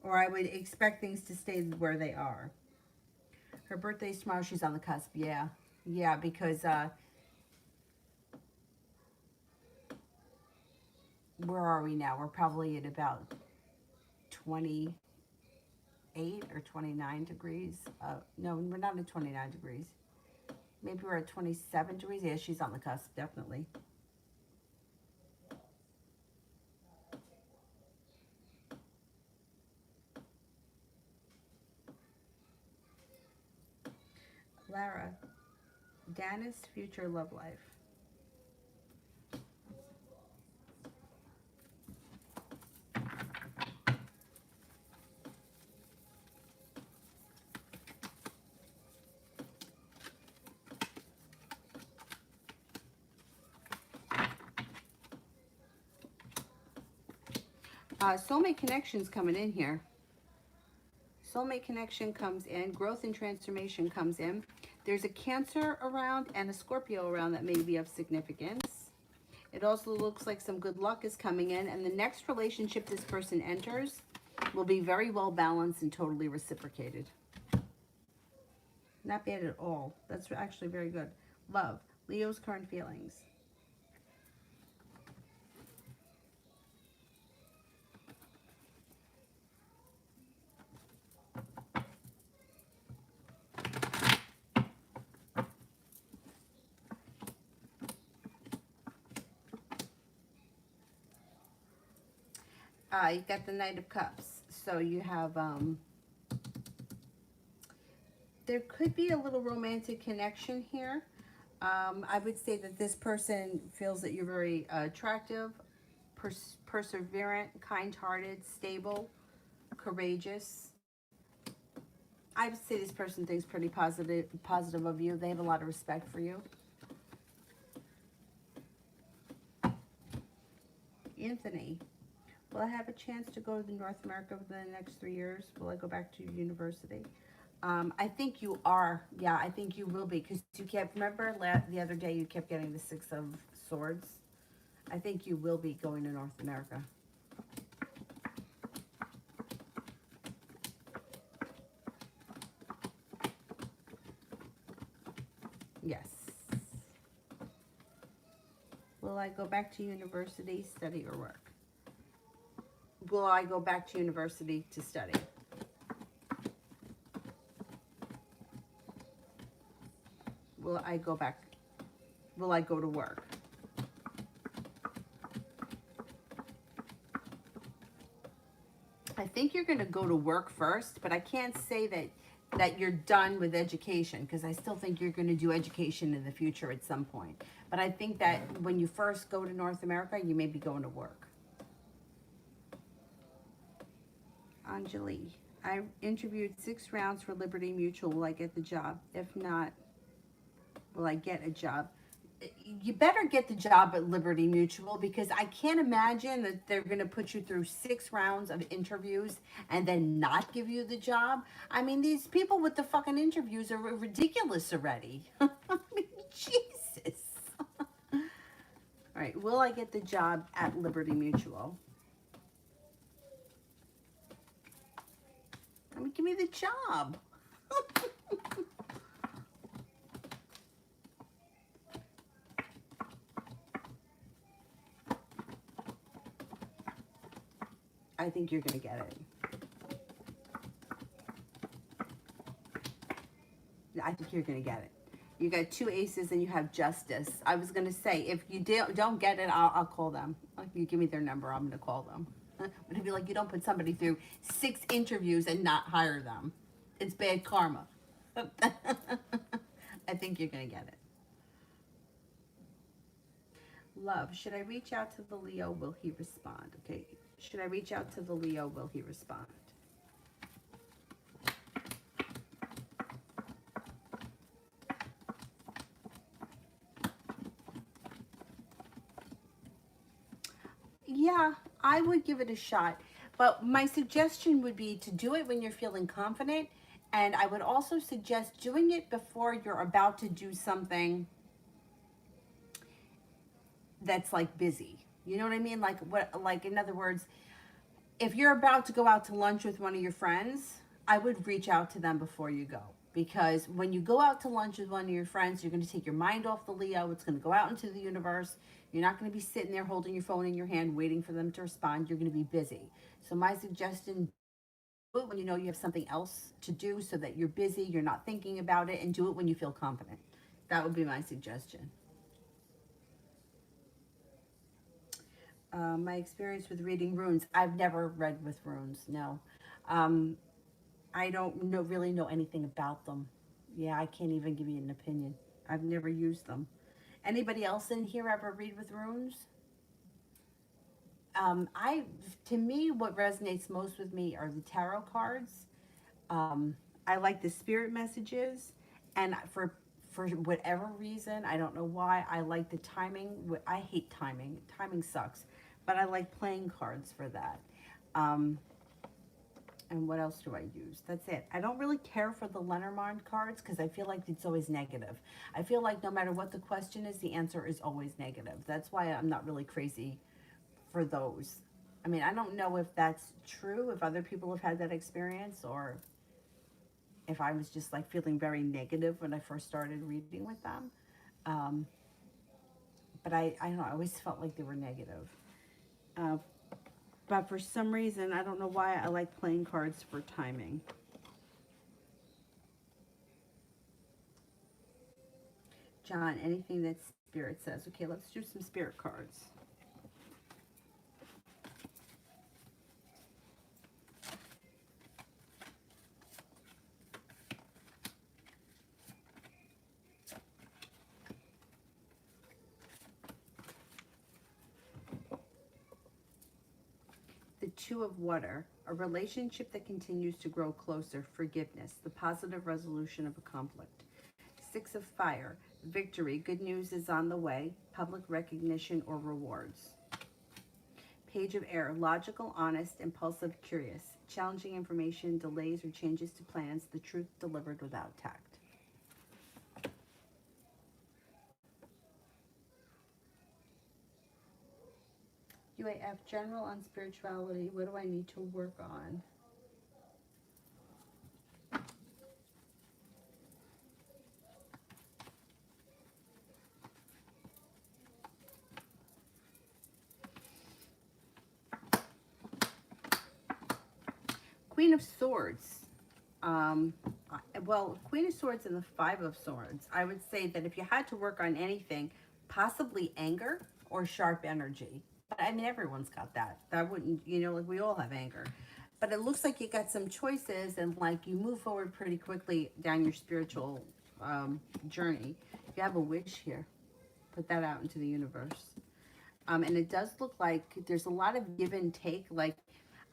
Or I would expect things to stay where they are. Her birthday's tomorrow. She's on the cusp. Yeah. Yeah, because where are we now? We're probably at about 28 or 29 degrees. No, we're not at 29 degrees. Maybe we're at 27 degrees. Yeah, she's on the cusp, definitely. Lara, Dana's future love life. Soulmate connections coming in here. Soulmate connection comes in. Growth and transformation comes in. There's a Cancer around and a Scorpio around that may be of significance. It also looks like some good luck is coming in. And the next relationship this person enters will be very well balanced and totally reciprocated. Not bad at all. That's actually very good. Love. Leo's current feelings. You got the Knight of Cups. So you have, there could be a little romantic connection here. I would say that this person feels that you're very attractive, perseverant, kind-hearted, stable, courageous. I would say this person thinks pretty positive of you. They have a lot of respect for you. Anthony, will I have a chance to go to North America within the next 3 years? Will I go back to university? I think you are. Yeah, I think you will be, because you kept, remember the other day you kept getting the Six of Swords? I think you will be going to North America. Yes. Will I go back to university, study, or work? Will I go back to university to study? Will I go back? Will I go to work? I think you're going to go to work first, but I can't say that you're done with education, because I still think you're going to do education in the future at some point. But I think that when you first go to North America, you may be going to work. Anjali, I interviewed 6 rounds for Liberty Mutual. Will I get the job? If not, will I get a job? You better get the job at Liberty Mutual, because I can't imagine that they're going to put you through 6 rounds of interviews and then not give you the job. I mean, these people with the fucking interviews are ridiculous already. I mean, Jesus. All right, will I get the job at Liberty Mutual? I mean, give me the job. I think you're going to get it. I think you're going to get it. You got 2 aces and you have justice. I was going to say, if you don't get it, I'll call them. If you give me their number, I'm going to call them. But it'd be like, you don't put somebody through 6 interviews and not hire them. It's bad karma. I think you're going to get it. Love, should I reach out to the Leo? Will he respond? Okay. Should I reach out to the Leo? Will he respond? Yeah, I would give it a shot. But my suggestion would be to do it when you're feeling confident. And I would also suggest doing it before you're about to do something that's like busy. You know what I mean? Like in other words, if you're about to go out to lunch with one of your friends, I would reach out to them before you go. Because when you go out to lunch with one of your friends, you're going to take your mind off the Leo. It's going to go out into the universe. You're not going to be sitting there holding your phone in your hand waiting for them to respond. You're going to be busy. So my suggestion, do it when you know you have something else to do, so that you're busy, you're not thinking about it, and do it when you feel confident. That would be my suggestion. My experience with reading runes. I've never read with runes, no. Um, I don't really know anything about them. Yeah, I can't even give you an opinion. I've never used them. Anybody else in here ever read with runes? I, to me, what resonates most with me are the tarot cards. I like the spirit messages, and for whatever reason, I don't know why, I like the timing. I hate timing. Timing sucks, but I like playing cards for that. Um, and what else do I use? That's it. I don't really care for the Lenormand cards, because I feel like it's always negative. I feel like no matter what the question is, the answer is always negative. That's why I'm not really crazy for those. I mean, I don't know if that's true, if other people have had that experience, or if I was just like feeling very negative when I first started reading with them. Um, but I don't know, I always felt like they were negative. Uh, but for some reason, I don't know why, I like playing cards for timing. John, anything that spirit says. Okay, let's do some spirit cards. Two of Water, a relationship that continues to grow closer, forgiveness, the positive resolution of a conflict. Six of Fire, victory, good news is on the way, public recognition or rewards. Page of Air, logical, honest, impulsive, curious, challenging information, delays or changes to plans, the truth delivered without tact. UAF, general on spirituality, what do I need to work on? Queen of Swords. Well, Queen of Swords and the Five of Swords. I would say that if you had to work on anything, possibly anger or sharp energy. But I mean, everyone's got that. That wouldn't, you know, like we all have anger. But it looks like you got some choices and like you move forward pretty quickly down your spiritual journey. You have a wish here. Put that out into the universe. And it does look like there's a lot of give and take. Like,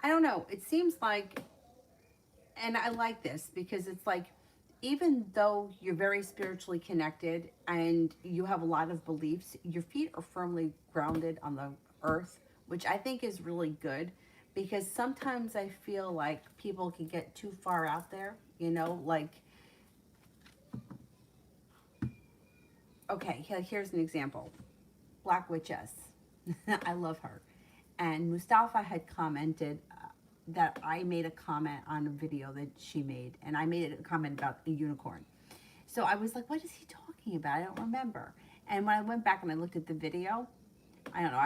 I don't know. It seems like, and I like this because it's like, even though you're very spiritually connected and you have a lot of beliefs, your feet are firmly grounded on the earth, which I think is really good because sometimes I feel like people can get too far out there, you know, like, okay, here's an example. Black Witchess. I love her. And Mustafa had commented that I made a comment on a video that she made, and I made a comment about a unicorn. So I was like, what is he talking about? I don't remember. And when I went back and I looked at the video, I don't know,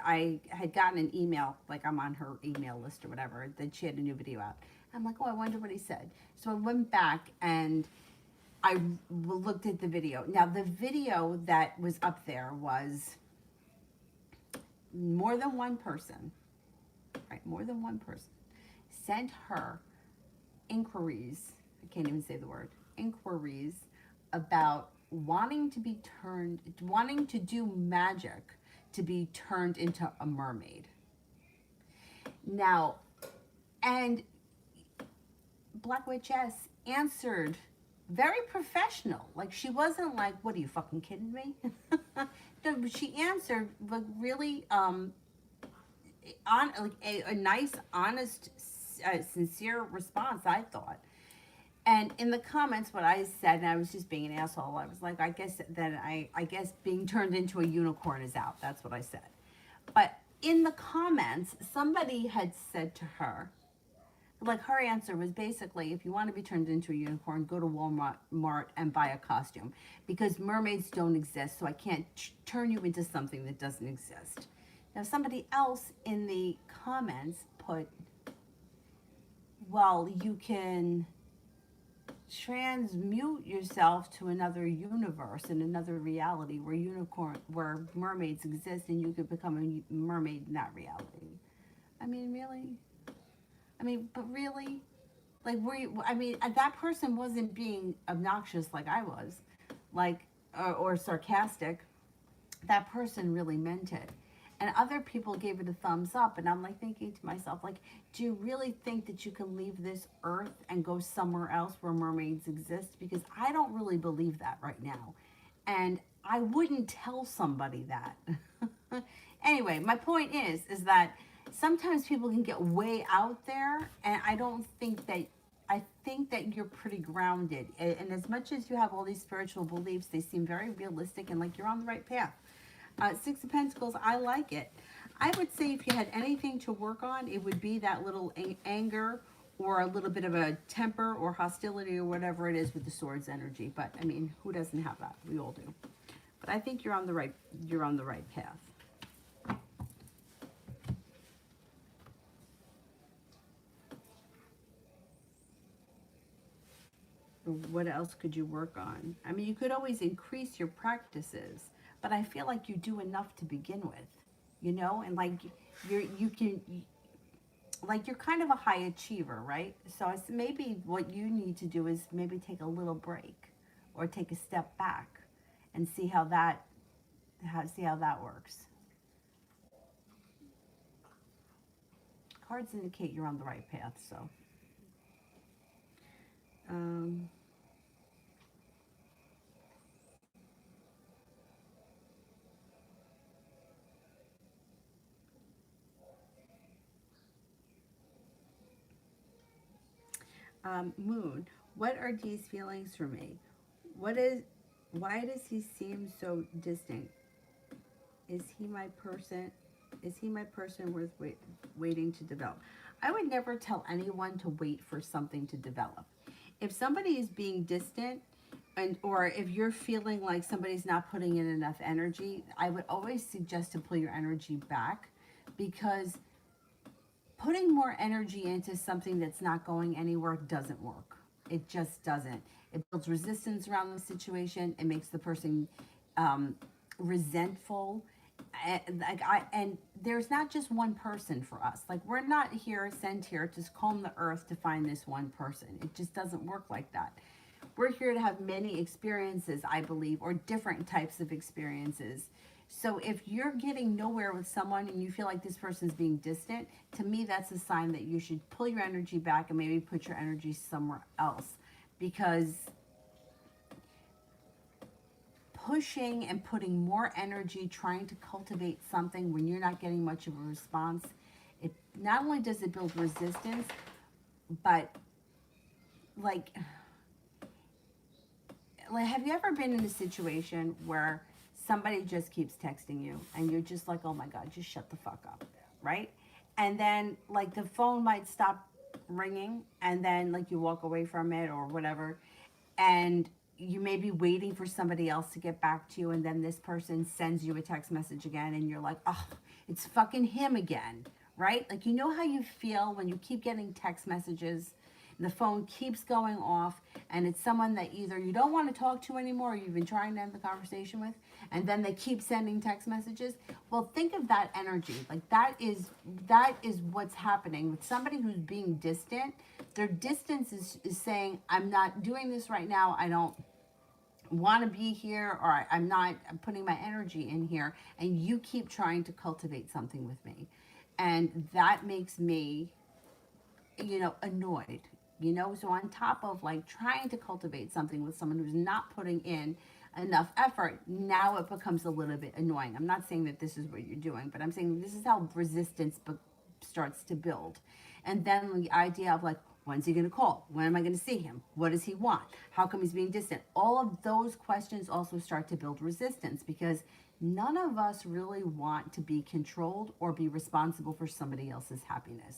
I had gotten an email, like I'm on her email list or whatever, that she had a new video out. I'm like, oh, I wonder what he said. So I went back and I looked at the video. Now, the video that was up there was more than one person, right? More than one person sent her inquiries. I can't even say the word, inquiries about wanting to do magic to be turned into a mermaid. Now, and Black Witchess answered very professional. Like, she wasn't like, what are you fucking kidding me? No, but she answered like really on like a nice, honest, sincere response, I thought. And in the comments, what I said, and I was just being an asshole, I was like, I guess being turned into a unicorn is out. That's what I said. But in the comments, somebody had said to her, like, her answer was basically, if you want to be turned into a unicorn, go to Walmart and buy a costume, because mermaids don't exist, so I can't turn you into something that doesn't exist. Now, somebody else in the comments put, well, you can transmute yourself to another universe and another reality where mermaids exist, and you could become a mermaid in that reality. I mean, really? I mean, but really? Like, that person wasn't being obnoxious like I was, like, or sarcastic. That person really meant it. And other people gave it a thumbs up, and I'm like thinking to myself, like, do you really think that you can leave this earth and go somewhere else where mermaids exist? Because I don't really believe that right now. And I wouldn't tell somebody that. Anyway, my point is that sometimes people can get way out there, and I think that you're pretty grounded. And as much as you have all these spiritual beliefs, they seem very realistic and like you're on the right path. Six of Pentacles, I like it. I would say if you had anything to work on, it would be that little anger or a little bit of a temper or hostility or whatever it is with the Swords energy. But I mean, who doesn't have that? We all do. But I think you're on the right path. What else could you work on? I mean, you could always increase your practices, but I feel like you do enough to begin with, you know, and like you're kind of a high achiever, right? So it's maybe what you need to do is maybe take a little break or take a step back and see how that works. cards indicate you're on the right path, so. Um, Moon, what are Dee's feelings for me? Why does he seem so distant? Is he my person? Is he my person worth waiting to develop? I would never tell anyone to wait for something to develop. If somebody is being distant, or if you're feeling like somebody's not putting in enough energy, I would always suggest to pull your energy back, because putting more energy into something that's not going anywhere doesn't work. It just doesn't. It builds resistance around the situation. It makes the person resentful. And there's not just one person for us. Like, we're not sent here to comb the earth to find this one person. It just doesn't work like that. We're here to have many experiences, I believe, or different types of experiences. So if you're getting nowhere with someone and you feel like this person's being distant, to me, that's a sign that you should pull your energy back and maybe put your energy somewhere else. Because pushing and putting more energy trying to cultivate something when you're not getting much of a response, it not only does it build resistance, but like have you ever been in a situation where somebody just keeps texting you and you're just like, oh my God, just shut the fuck up, right? And then like the phone might stop ringing, and then like you walk away from it or whatever, and you may be waiting for somebody else to get back to you, and then this person sends you a text message again, and you're like, oh, it's fucking him again, right? Like, you know how you feel when you keep getting text messages, the phone keeps going off, and it's someone that either you don't want to talk to anymore or you've been trying to end the conversation with, and then they keep sending text messages. Well, think of that energy. Like, that is what's happening with somebody who's being distant. Their distance is saying, I'm not doing this right now. I don't want to be here, or I'm putting my energy in here, and you keep trying to cultivate something with me. And that makes me, annoyed. So on top of like trying to cultivate something with someone who's not putting in enough effort, now it becomes a little bit annoying. I'm not saying that this is what you're doing, but I'm saying this is how resistance starts to build. And then the idea of like, when's he going to call? When am I going to see him? What does he want? How come he's being distant? All of those questions also start to build resistance, because none of us really want to be controlled or be responsible for somebody else's happiness.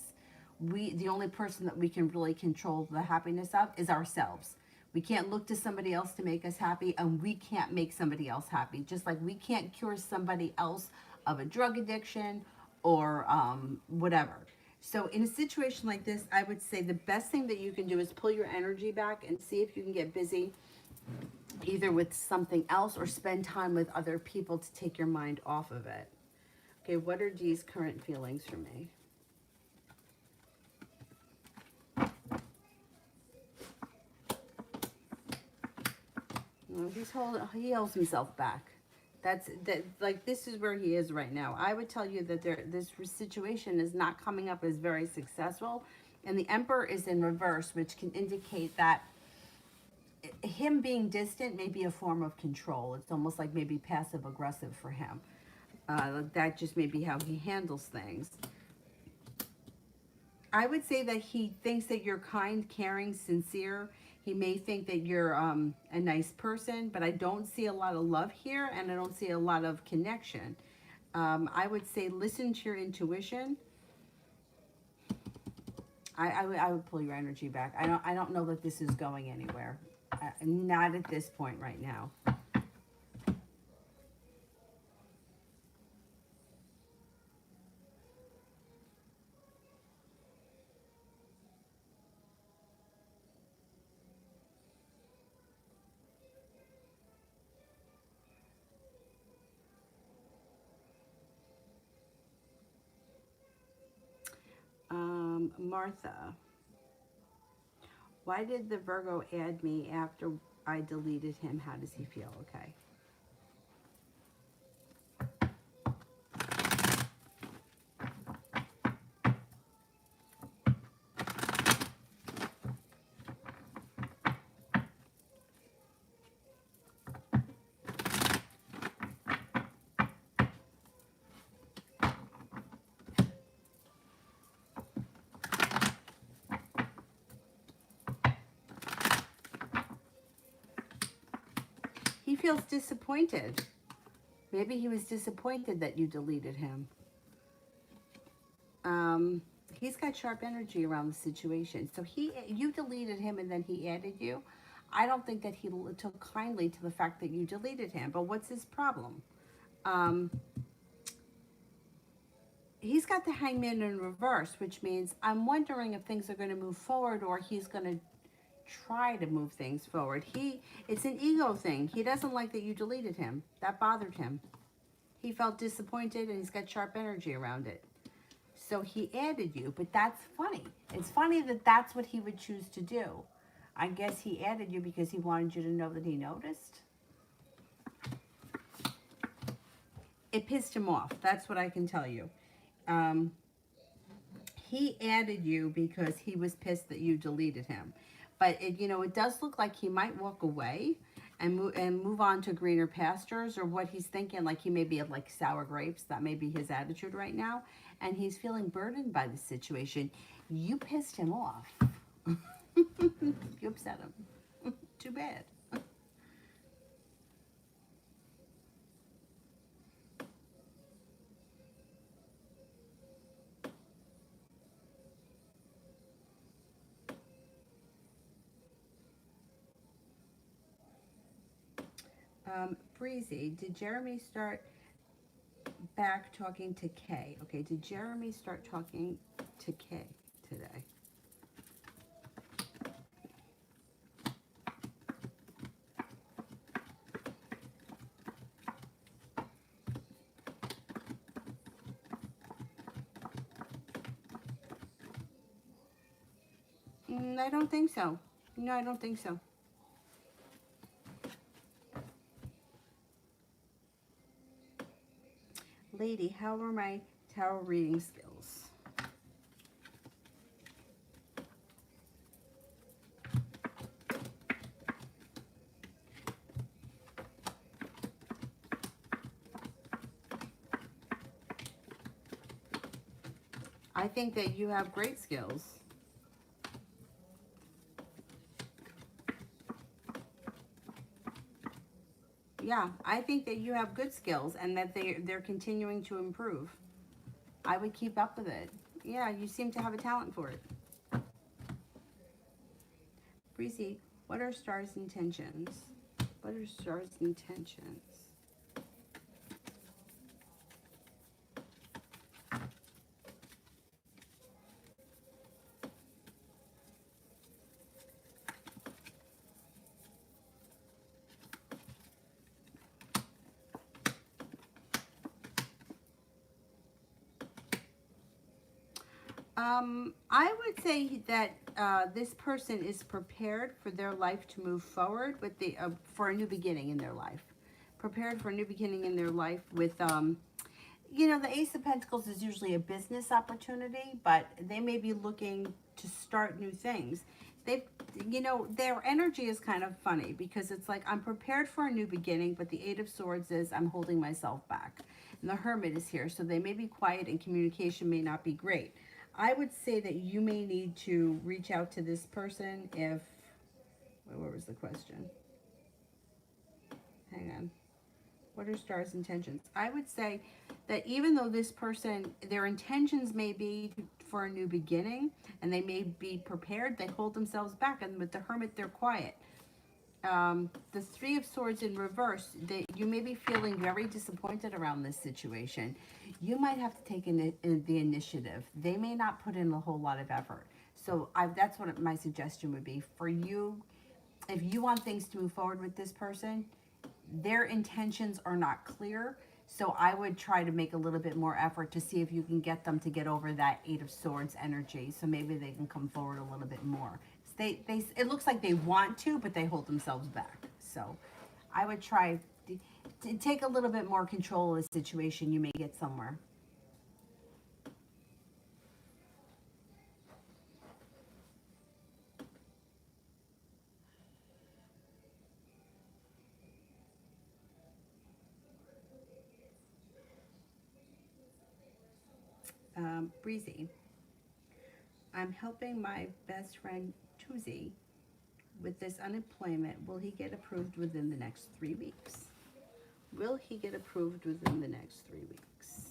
The only person that we can really control the happiness of is ourselves. We can't look to somebody else to make us happy, and we can't make somebody else happy. Just like we can't cure somebody else of a drug addiction or whatever. So in a situation like this, I would say the best thing that you can do is pull your energy back and see if you can get busy either with something else or spend time with other people to take your mind off of it. Okay, what are Dee's current feelings for me? He holds himself back. Like, this is where he is right now. I would tell you that this situation is not coming up as very successful, and the Emperor is in reverse, which can indicate that him being distant may be a form of control. It's almost like maybe passive aggressive for him. That just may be how he handles things. I would say that he thinks that you're kind, caring, sincere. He may think that you're a nice person, but I don't see a lot of love here, and I don't see a lot of connection. I would say listen to your intuition. I would pull your energy back. I don't know that this is going anywhere. Not at this point right now. Martha, why did the Virgo add me after I deleted him? How does he feel? Okay. feels disappointed. Maybe he was disappointed that you deleted him. He's got sharp energy around the situation. So you deleted him and then he added you. I don't think that he took kindly to the fact that you deleted him. But what's his problem? He's got the Hangman in reverse, which means I'm wondering if things are going to move forward or he's going to try to move things forward. It's an ego thing. He doesn't like that you deleted him. That bothered him. He felt disappointed and he's got sharp energy around it. So he added you, but that's funny. It's funny that that's what he would choose to do. I guess he added you because he wanted you to know that he noticed. It pissed him off. That's what I can tell you. He added you because he was pissed that you deleted him. But it does look like he might walk away and move on to greener pastures, or what he's thinking, like he may be like sour grapes. That may be his attitude right now. And he's feeling burdened by the situation. You pissed him off. You upset him. Too bad. Breezy, did Jeremy start back talking to Kay? Okay, did Jeremy start talking to Kay today? I don't think so. No, I don't think so. Lady, how are my tarot reading skills? I think that you have great skills. Yeah, I think that you have good skills and that they're continuing to improve. I would keep up with it. Yeah, you seem to have a talent for it. Breezy, what are stars' intentions? What are stars' intentions? I would say that this person is prepared for their life to move forward with for a new beginning in their life. Prepared for a new beginning in their life with, the Ace of Pentacles is usually a business opportunity, but they may be looking to start new things. Their energy is kind of funny because it's like, I'm prepared for a new beginning, but the Eight of Swords is I'm holding myself back. And the Hermit is here, so they may be quiet and communication may not be great. I would say that you may need to reach out to this person if, what was the question? Hang on. What are stars' intentions? I would say that even though this person, their intentions may be for a new beginning, and they may be prepared, they hold themselves back. And with the Hermit, they're quiet. The Three of Swords in reverse, you may be feeling very disappointed around this situation. You might have to take the initiative. They may not put in a whole lot of effort. So that's what my suggestion would be for you. If you want things to move forward with this person, their intentions are not clear. So I would try to make a little bit more effort to see if you can get them to get over that Eight of Swords energy. So maybe they can come forward a little bit more. It looks like they want to, but they hold themselves back. So I would try to take a little bit more control of the situation. You may get somewhere. Breezy, I'm helping my best friend Tuzi with this unemployment, will he get approved within the next 3 weeks? Will he get approved within the next 3 weeks?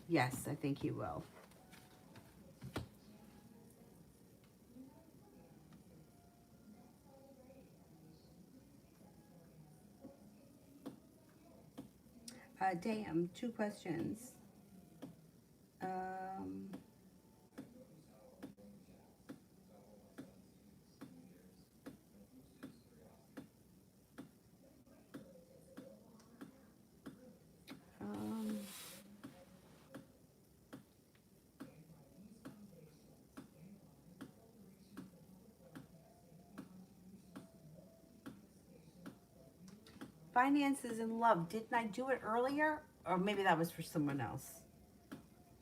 Yes, I think he will. Damn, 2 questions. Um, um, Finances and love. Didn't I do it earlier? Or maybe that was for someone else.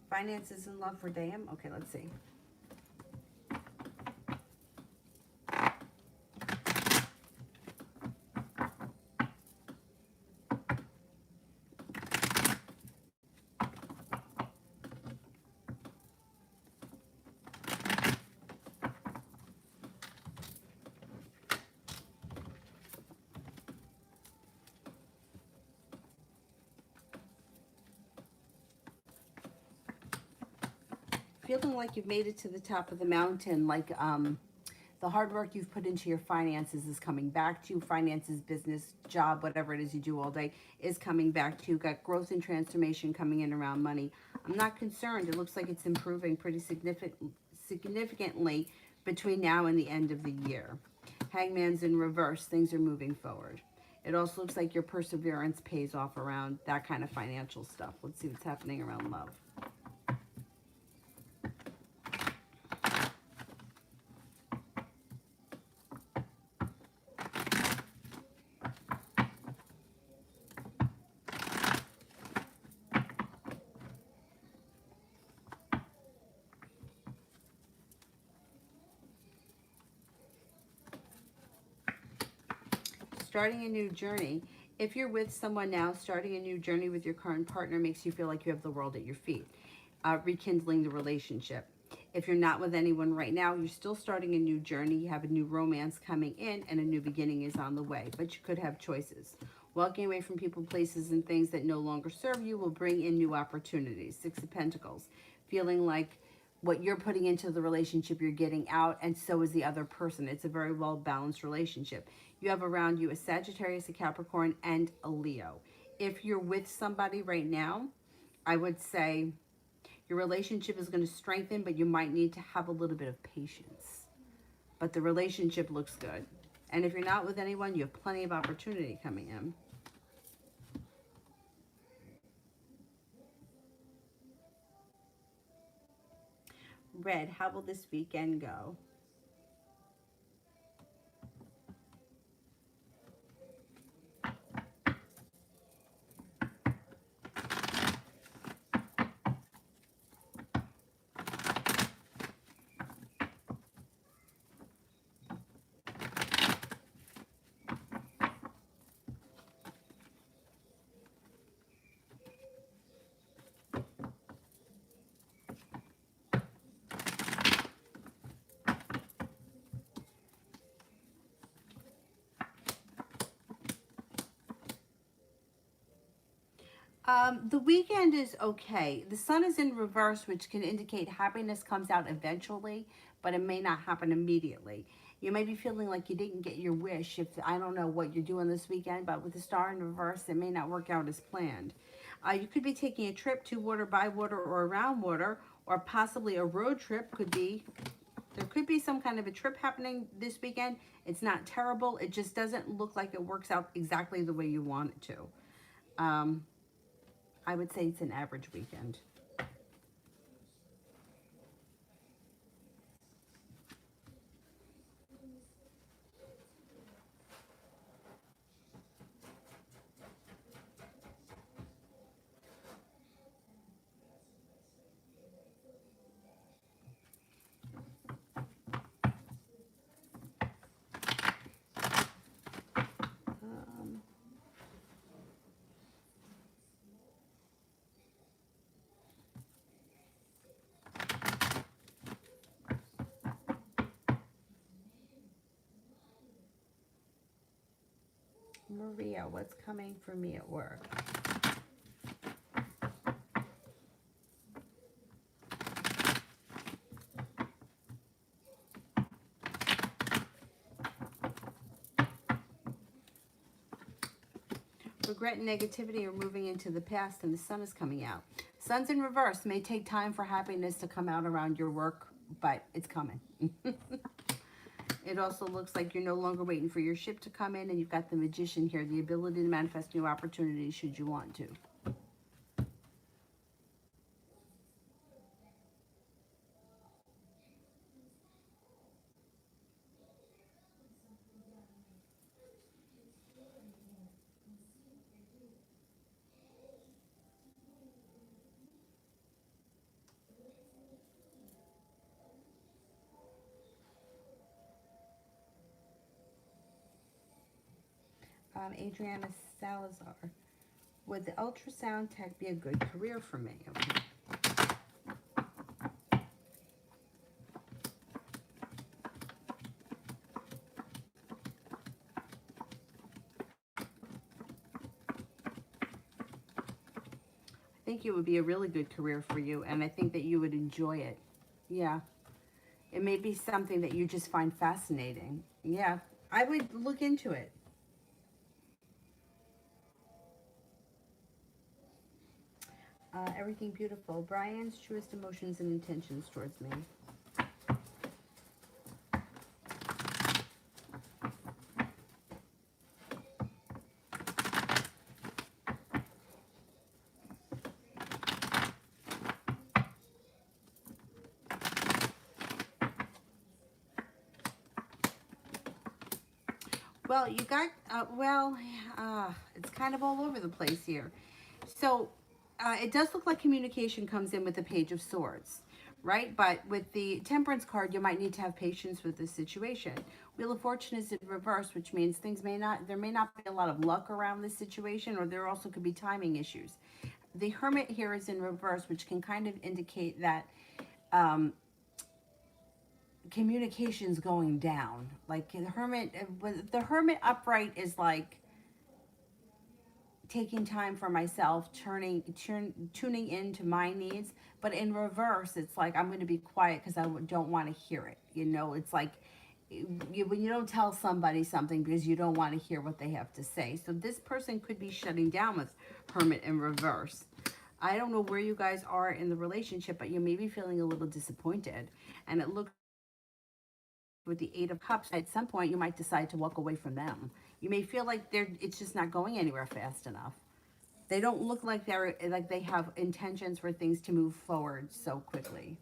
Finances and love for Dam? Okay, let's see. Feeling like you've made it to the top of the mountain, like the hard work you've put into your finances is coming back to you. Finances, business, job, whatever it is you do all day is coming back to you. Got growth and transformation coming in around money. I'm not concerned. It looks like it's improving pretty significantly between now and the end of the year. Hangman's in reverse. Things are moving forward. It also looks like your perseverance pays off around that kind of financial stuff. Let's see what's happening around love. Starting a new journey. If you're with someone now, starting a new journey with your current partner makes you feel like you have the world at your feet. Rekindling the relationship. If you're not with anyone right now, you're still starting a new journey. You have a new romance coming in and a new beginning is on the way, but you could have choices. Walking away from people, places, and things that no longer serve you will bring in new opportunities. 6 of Pentacles. Feeling like what you're putting into the relationship, you're getting out, and so is the other person. It's a very well-balanced relationship. You have around you a Sagittarius, a Capricorn, and a Leo. If you're with somebody right now, I would say your relationship is going to strengthen, but you might need to have a little bit of patience. But the relationship looks good. And if you're not with anyone, you have plenty of opportunity coming in. Red, how will this weekend go? The weekend is okay. The sun is in reverse, which can indicate happiness comes out eventually, but it may not happen immediately. You may be feeling like you didn't get your wish. If I don't know what you're doing this weekend, but with the star in reverse, it may not work out as planned. You could be taking a trip to water, by water, or around water, or possibly a road trip. There could be some kind of a trip happening this weekend. It's not terrible. It just doesn't look like it works out exactly the way you want it to. I would say it's an average weekend. Maria, what's coming for me at work? Regret and negativity are moving into the past, and the sun is coming out. Sun's in reverse. May take time for happiness to come out around your work, but it's coming. It also looks like you're no longer waiting for your ship to come in, and you've got the Magician here, the ability to manifest new opportunities should you want to. Adriana Salazar, would the ultrasound tech be a good career for me? Okay. I think it would be a really good career for you, and I think that you would enjoy it. Yeah. It may be something that you just find fascinating. Yeah. I would look into it. Everything beautiful. Brian's truest emotions and intentions towards me. Well, you got, it's kind of all over the place here. So it does look like communication comes in with the Page of Swords, right? But with the Temperance card, you might need to have patience with the situation. Wheel of Fortune is in reverse, which means there may not be a lot of luck around this situation, or there also could be timing issues. The Hermit here is in reverse, which can kind of indicate that communication's going down. Like the Hermit upright is like taking time for myself, tuning into my needs. But in reverse, it's like I'm going to be quiet because I don't want to hear it. You know, it's like when you don't tell somebody something because you don't want to hear what they have to say. So this person could be shutting down with Hermit in reverse. I don't know where you guys are in the relationship, but you may be feeling a little disappointed. And it looks with the Eight of Cups, at some point you might decide to walk away from them. You may feel like it's just not going anywhere fast enough. They don't look like they have intentions for things to move forward so quickly.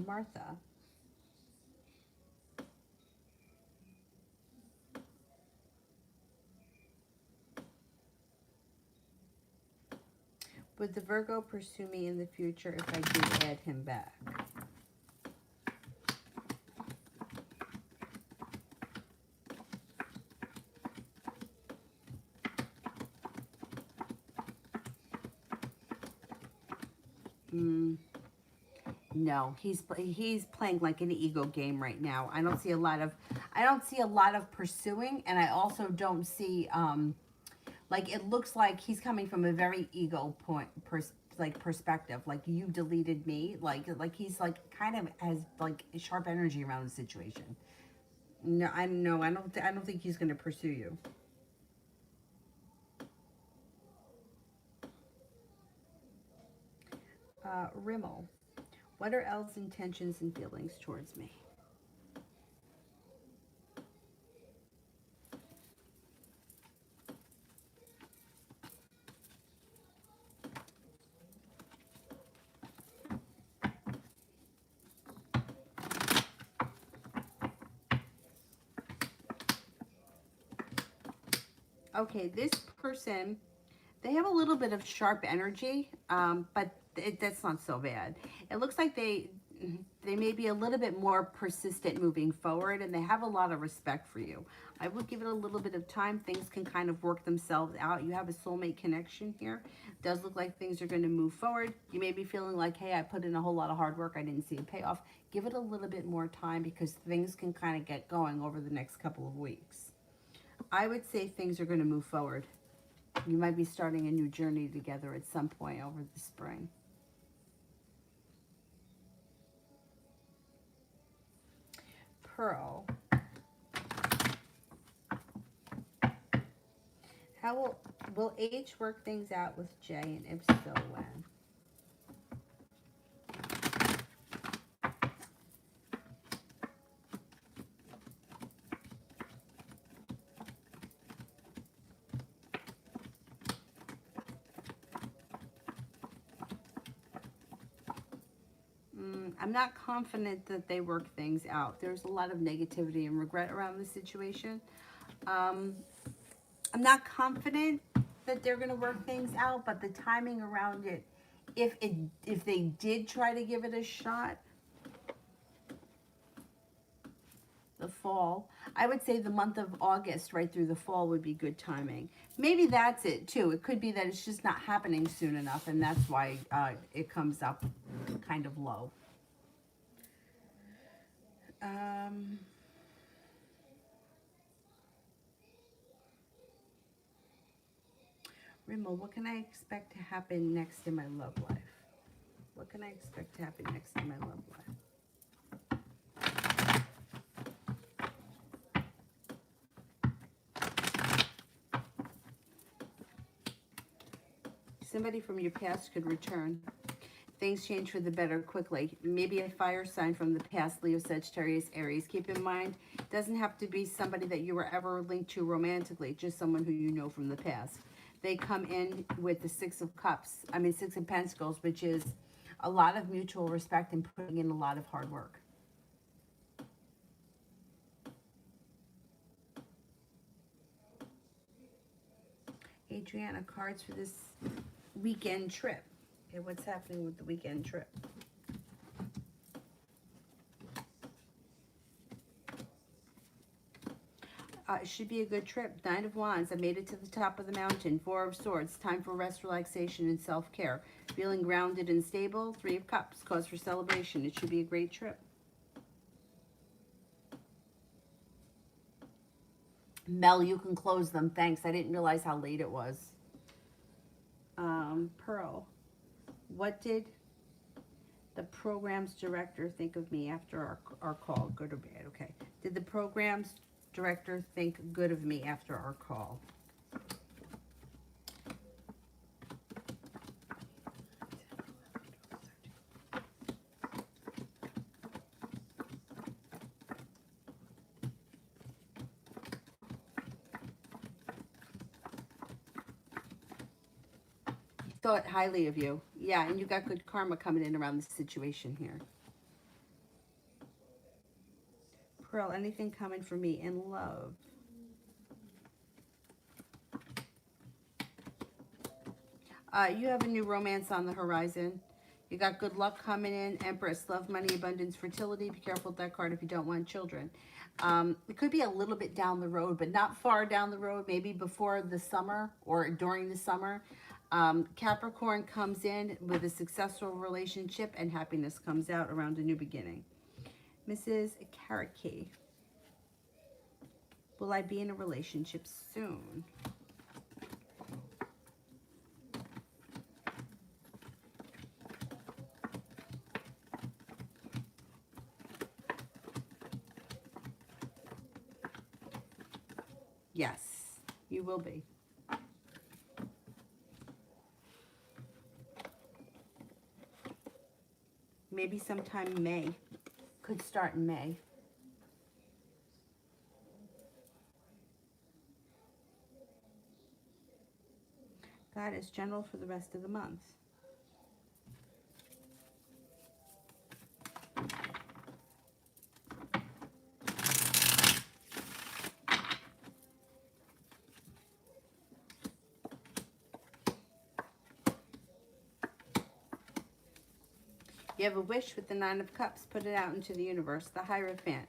Martha. Would the Virgo pursue me in the future if I do add him back? No, he's playing like an ego game right now. I don't see a lot of pursuing, and I also don't see like it looks like he's coming from a very ego perspective. Like you deleted me, like he's like kind of has like sharp energy around the situation. No, I don't think he's going to pursue you. Rimmel, what are Elle's intentions and feelings towards me? Okay, this person, they have a little bit of sharp energy, but that's not so bad. It looks like they maybe a little bit more persistent moving forward, and they have a lot of respect for you. I would give it a little bit of time. Things can kind of work themselves out. You have a soulmate connection here. It does look like things are going to move forward. You may be feeling like, hey, I put in a whole lot of hard work. I didn't see a payoff. Give it a little bit more time because things can kind of get going over the next couple of weeks. I would say things are going to move forward. You might be starting a new journey together at some point over the spring. Pearl. How will H work things out with J, and if so, when? I'm not confident that they work things out. There's a lot of negativity and regret around the situation. I'm not confident that they're going to work things out, but the timing around it, if they did try to give it a shot, the fall, I would say the month of August right through the fall would be good timing. Maybe that's it too. It could be that it's just not happening soon enough, and that's why it comes up kind of low. Rimmel, what can I expect to happen next in my love life? What can I expect to happen next in my love life? Somebody from your past could return. Things change for the better quickly. Maybe a fire sign from the past, Leo, Sagittarius, Aries. Keep in mind, it doesn't have to be somebody that you were ever linked to romantically, just someone who you know from the past. They come in with the Six of Pentacles, which is a lot of mutual respect and putting in a lot of hard work. Adriana, cards for this weekend trip. Okay, what's happening with the weekend trip? It should be a good trip. Nine of Wands. I made it to the top of the mountain. Four of Swords. Time for rest, relaxation, and self-care. Feeling grounded and stable. Three of Cups. Cause for celebration. It should be a great trip. Mel, you can close them. Thanks. I didn't realize how late it was. Pearl. What did the program's director think of me after our call? Good or bad? Okay. Did the program's director think good of me after our call? Thought highly of you. Yeah, and you got good karma coming in around this situation here. Pearl, anything coming for me in love? You have a new romance on the horizon. You got good luck coming in. Empress, love, money, abundance, fertility. Be careful with that card if you don't want children. It could be a little bit down the road, but not far down the road, maybe before the summer or during the summer. Capricorn comes in with a successful relationship and happiness comes out around a new beginning. Mrs. Karaki, will I be in a relationship soon? Yes, you will be. Maybe sometime May. Could start in May. God is general for the rest of the month. You have a wish with the Nine of Cups. Put it out into the universe. The Hierophant.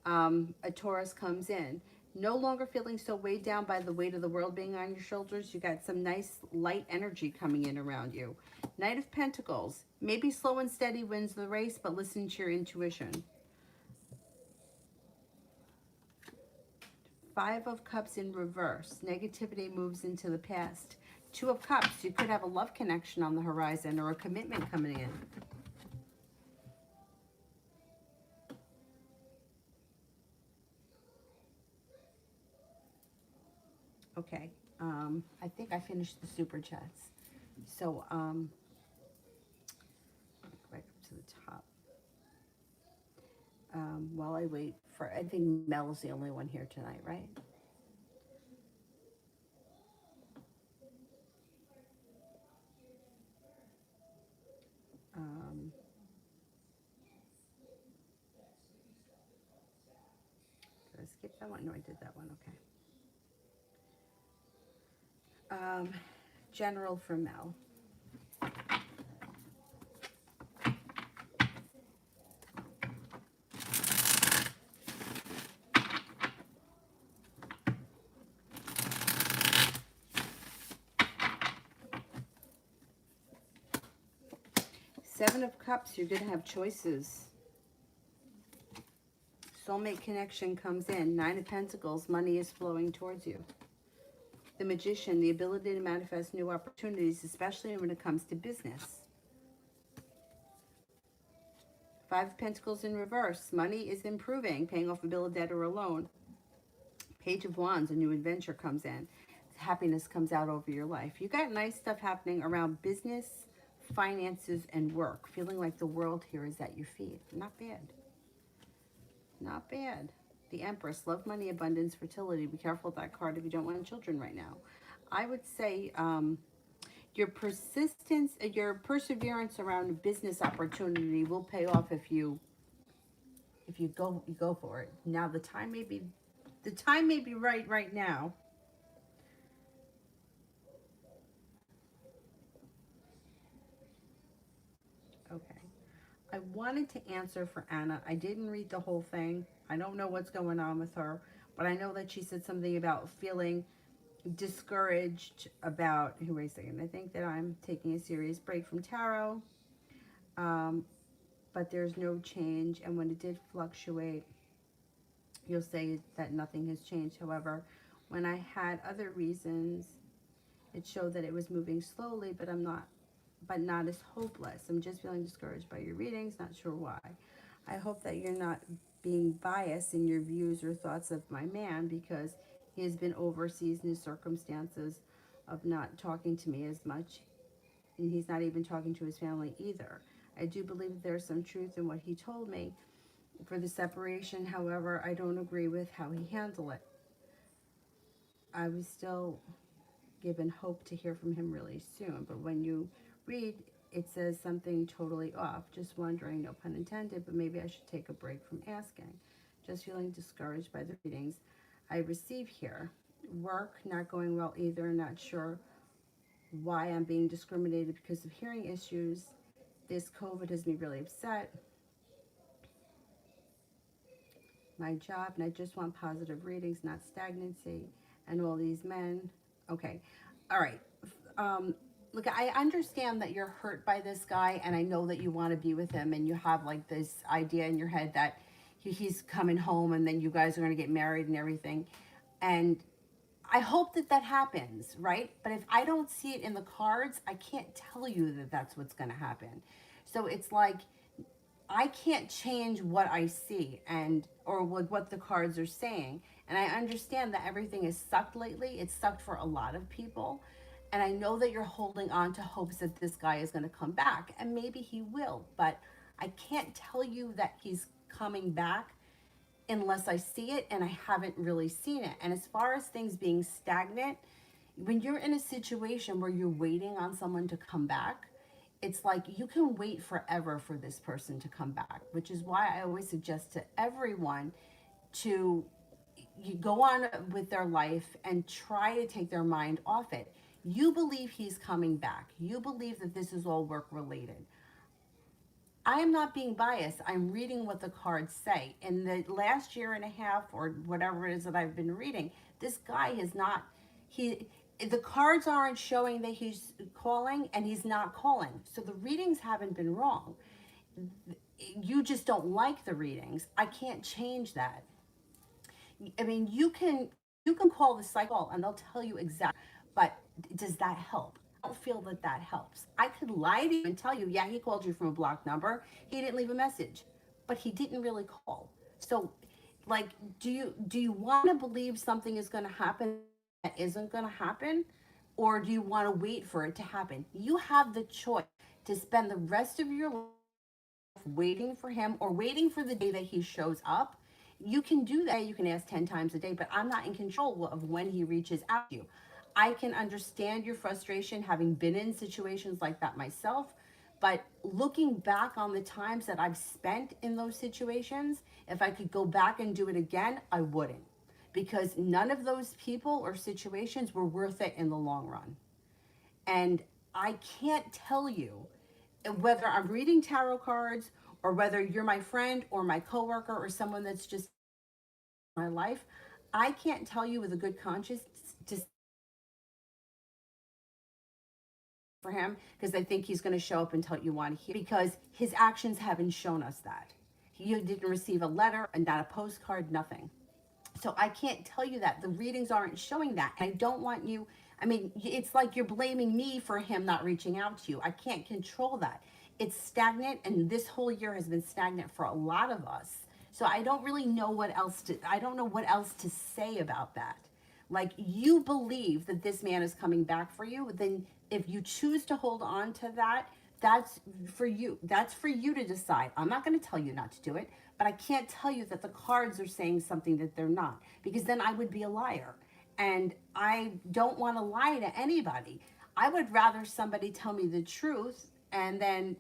A Taurus comes in. No longer feeling so weighed down by the weight of the world being on your shoulders. You got some nice light energy coming in around you. Knight of Pentacles. Maybe slow and steady wins the race, but listen to your intuition. Five of Cups in reverse. Negativity moves into the past. Two of Cups. You could have a love connection on the horizon or a commitment coming in. Okay. I think I finished the super chats. So, right up to the top. While I wait for, I think Mel's the only one here tonight, right? Did I skip that one? No, I did that one. Okay. General for Mel. Seven of Cups, you're going to have choices. Soulmate connection comes in. Nine of Pentacles, money is flowing towards you. The Magician, the ability to manifest new opportunities, especially when it comes to business. Five of Pentacles in reverse. Money is improving, paying off a bill of debt or a loan. Page of Wands, a new adventure comes in. Happiness comes out over your life. You got nice stuff happening around business, finances, and work. Feeling like the world here is at your feet. Not bad. Not bad. The Empress, love, money, abundance, fertility. Be careful with that card if you don't want children right now. I would say your persistence, your perseverance around a business opportunity will pay off if you go for it. Now the time may be right now. Okay. I wanted to answer for Anna. I didn't read the whole thing. I don't know what's going on with her, but I know that she said something about feeling discouraged about, wait a second, I think that I'm taking a serious break from tarot, but there's no change, and when it did fluctuate, you'll say that nothing has changed. However, when I had other reasons, it showed that it was moving slowly, but not as hopeless. I'm just feeling discouraged by your readings, not sure why. I hope that you're not being biased in your views or thoughts of my man, because he has been overseas in his circumstances of not talking to me as much, and he's not even talking to his family either. I do believe that there's some truth in what he told me for the separation. However, I don't agree with how he handled it. I was still given hope to hear from him really soon, but when you read, it says something totally off. Just wondering, no pun intended, but maybe I should take a break from asking. Just feeling discouraged by the readings I receive here. Work not going well either. Not sure why I'm being discriminated because of hearing issues. This COVID has me really upset. My job, and I just want positive readings, not stagnancy. And all these men. Okay. All right. Look, I understand that you're hurt by this guy, and I know that you want to be with him, and you have like this idea in your head that he's coming home, and then you guys are going to get married and everything. And I hope that that happens, right? But if I don't see it in the cards, I can't tell you that that's what's going to happen. So it's like I can't change what I see and or what the cards are saying. And I understand that everything is sucked lately. It's sucked for a lot of people. And I know that you're holding on to hopes that this guy is going to come back. And maybe he will. But I can't tell you that he's coming back unless I see it, and I haven't really seen it. And as far as things being stagnant, when you're in a situation where you're waiting on someone to come back, it's like you can wait forever for this person to come back, which is why I always suggest to everyone to you go on with their life and try to take their mind off it. You believe he's coming back. You believe that this is all work related. I am not being biased. I'm reading what the cards say. In the last year and a half or whatever it is that I've been reading, this guy has not, he, the cards aren't showing that he's calling and he's not calling. So the readings haven't been wrong. You just don't like the readings. I can't change that. I mean, you can call the cycle and they'll tell you exactly, but does that help? I don't feel that that helps. I could lie to you and tell you, yeah, he called you from a blocked number. He didn't leave a message, but he didn't really call. So, like, do you want to believe something is going to happen that isn't going to happen, or do you want to wait for it to happen? You have the choice to spend the rest of your life waiting for him or waiting for the day that he shows up. You can do that. You can ask 10 times a day, but I'm not in control of when he reaches out to you. I can understand your frustration having been in situations like that myself, but looking back on the times that I've spent in those situations, if I could go back and do it again, I wouldn't, because none of those people or situations were worth it in the long run. And I can't tell you whether I'm reading tarot cards or whether you're my friend or my coworker or someone that's just in my life. I can't tell you with a good conscience to for him because I think he's going to show up until you want to hear, because his actions haven't shown us that. You didn't receive a letter and not a postcard, nothing. So I can't tell you that. The readings aren't showing that. I don't want you, I mean, it's like you're blaming me for him not reaching out to you. I can't control that. It's stagnant, and this whole year has been stagnant for a lot of us. So I don't really know I don't know what else to say about that. Like, you believe that this man is coming back for you, then if you choose to hold on to that, that's for you. That's for you to decide. I'm not going to tell you not to do it, but I can't tell you that the cards are saying something that they're not, because then I would be a liar. And I don't want to lie to anybody. I would rather somebody tell me the truth, and then,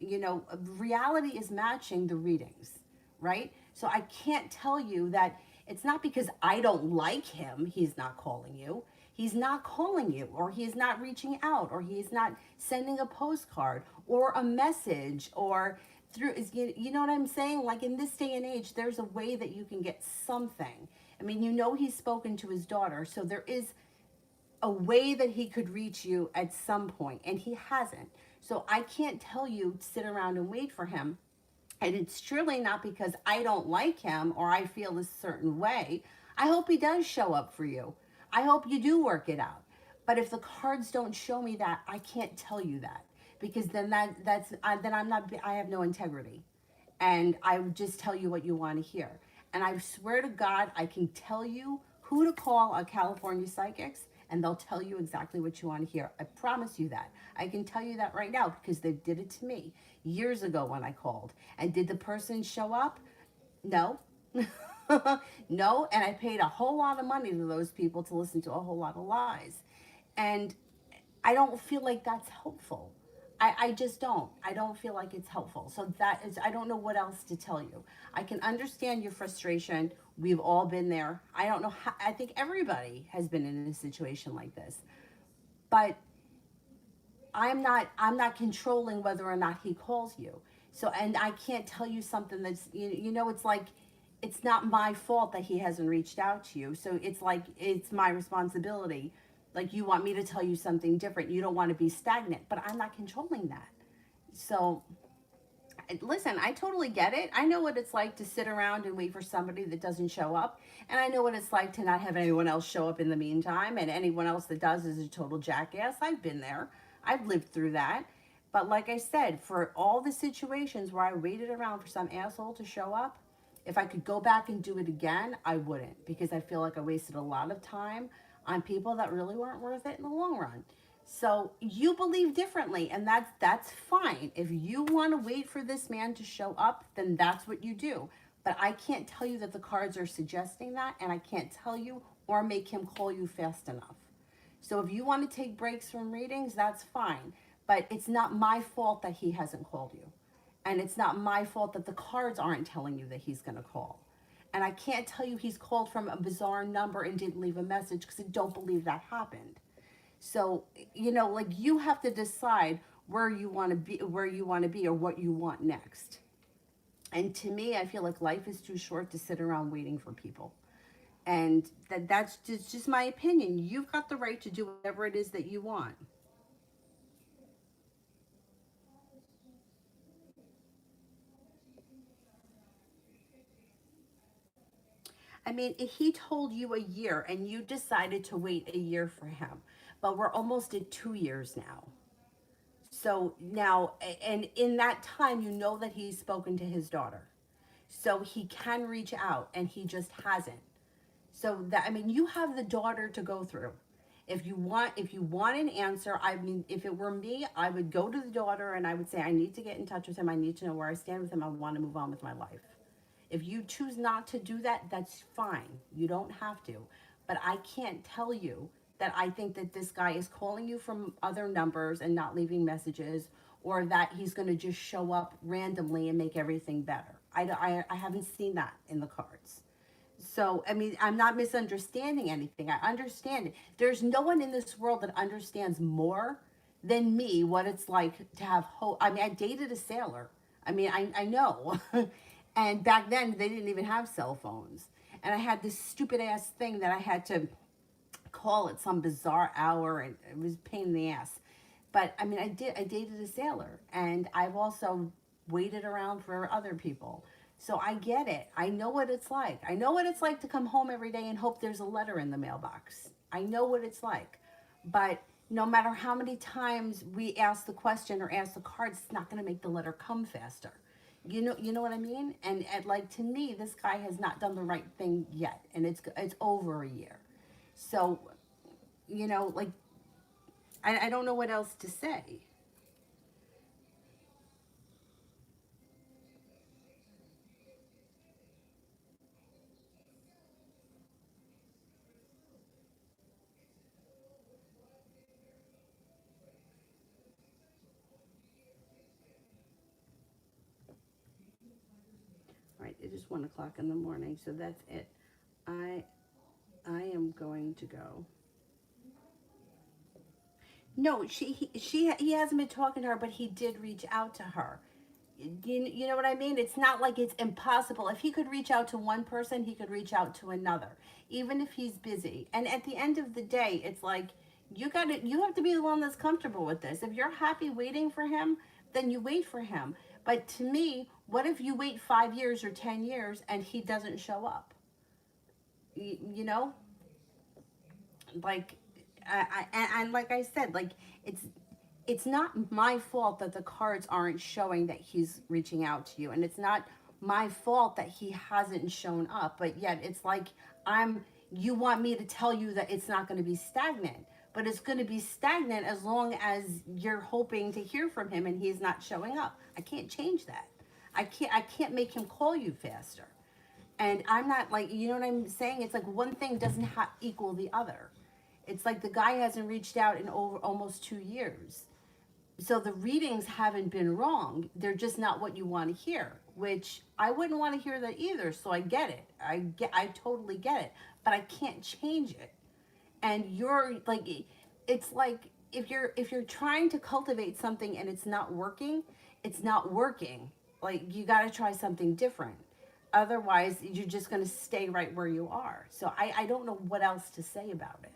reality is matching the readings, right? So I can't tell you that it's not because I don't like him, he's not calling you. He's not calling you, or he's not reaching out, or he's not sending a postcard or a message, or through, you know what I'm saying? Like, in this day and age, there's a way that you can get something. I mean, he's spoken to his daughter, so there is a way that he could reach you at some point, and he hasn't. So I can't tell you sit around and wait for him. And it's surely not because I don't like him or I feel a certain way. I hope he does show up for you. I hope you do work it out. But if the cards don't show me that, I can't tell you that, because then then I have no integrity, and I would just tell you what you want to hear. And I swear to God, I can tell you who to call on California Psychics, and they'll tell you exactly what you want to hear. I promise you that. I can tell you that right now because they did it to me years ago when I called. And did the person show up? No. No, and I paid a whole lot of money to those people to listen to a whole lot of lies. And I don't feel like that's helpful. I just don't. I don't feel like it's helpful. So I don't know what else to tell you. I can understand your frustration. We've all been there. I don't know how, I think everybody has been in a situation like this. But I'm not controlling whether or not he calls you. So, and I can't tell you something that's, it's like, it's not my fault that he hasn't reached out to you. So it's like, it's my responsibility. Like, you want me to tell you something different. You don't want to be stagnant, but I'm not controlling that. So listen, I totally get it. I know what it's like to sit around and wait for somebody that doesn't show up. And I know what it's like to not have anyone else show up in the meantime. And anyone else that does is a total jackass. I've been there. I've lived through that. But like I said, for all the situations where I waited around for some asshole to show up, if I could go back and do it again, I wouldn't, because I feel like I wasted a lot of time on people that really weren't worth it in the long run. So you believe differently, and that's fine. If you want to wait for this man to show up, then that's what you do. But I can't tell you that the cards are suggesting that, and I can't tell you or make him call you fast enough. So if you want to take breaks from readings, that's fine. But it's not my fault that he hasn't called you. And it's not my fault that the cards aren't telling you that he's going to call. And I can't tell you he's called from a bizarre number and didn't leave a message, because I don't believe that happened. So, like, you have to decide where you want to be, or what you want next. And to me, I feel like life is too short to sit around waiting for people. And that's just my opinion. You've got the right to do whatever it is that you want. I mean, if he told you a year and you decided to wait a year for him, but we're almost at 2 years now. So now, and in that time, you know that he's spoken to his daughter. So he can reach out and he just hasn't. So that, I mean, you have the daughter to go through. If you want an answer, I mean, if it were me, I would go to the daughter and I would say, I need to get in touch with him. I need to know where I stand with him. I want to move on with my life. If you choose not to do that, that's fine. You don't have to. But I can't tell you that I think that this guy is calling you from other numbers and not leaving messages, or that he's going to just show up randomly and make everything better. I haven't seen that in the cards. So, I mean, I'm not misunderstanding anything. I understand it. There's no one in this world that understands more than me what it's like to have hope. I mean, I dated a sailor. I mean, I know. And back then, they didn't even have cell phones. And I had this stupid ass thing that I had to call at some bizarre hour, and it was a pain in the ass. But I mean, I dated a sailor, and I've also waited around for other people. So I get it. I know what it's like. I know what it's like to come home every day and hope there's a letter in the mailbox. I know what it's like. But no matter how many times we ask the question or ask the cards, it's not going to make the letter come faster. You know what I mean? And like, to me, this guy has not done the right thing yet, and it's over a year. So, like, I don't know what else to say. All right, it is 1 o'clock in the morning, so that's it. I I am going to go. No, he hasn't been talking to her, but he did reach out to her. You know what I mean? It's not like it's impossible. If he could reach out to one person, he could reach out to another, even if he's busy. And at the end of the day, it's like, you have to be the one that's comfortable with this. If you're happy waiting for him, then you wait for him. But to me, what if you wait 5 years or 10 years and he doesn't show up? You know, like, and like I said, like, it's it's not my fault that the cards aren't showing that he's reaching out to you, and it's not my fault that he hasn't shown up. But yet it's like, I'm you want me to tell you that it's not going to be stagnant, but it's going to be stagnant as long as you're hoping to hear from him and he's not showing up. I can't change that. I can't make him call you faster. And I'm not, like, you know what I'm saying? It's like one thing doesn't equal the other. It's like the guy hasn't reached out in over almost 2 years. So the readings haven't been wrong. They're just not what you want to hear, which I wouldn't want to hear that either. So I get it. I totally get it, but I can't change it. And you're like, it's like, if you're trying to cultivate something and it's not working, it's not working. Like, you got to try something different. Otherwise, you're just going to stay right where you are. So I don't know what else to say about it.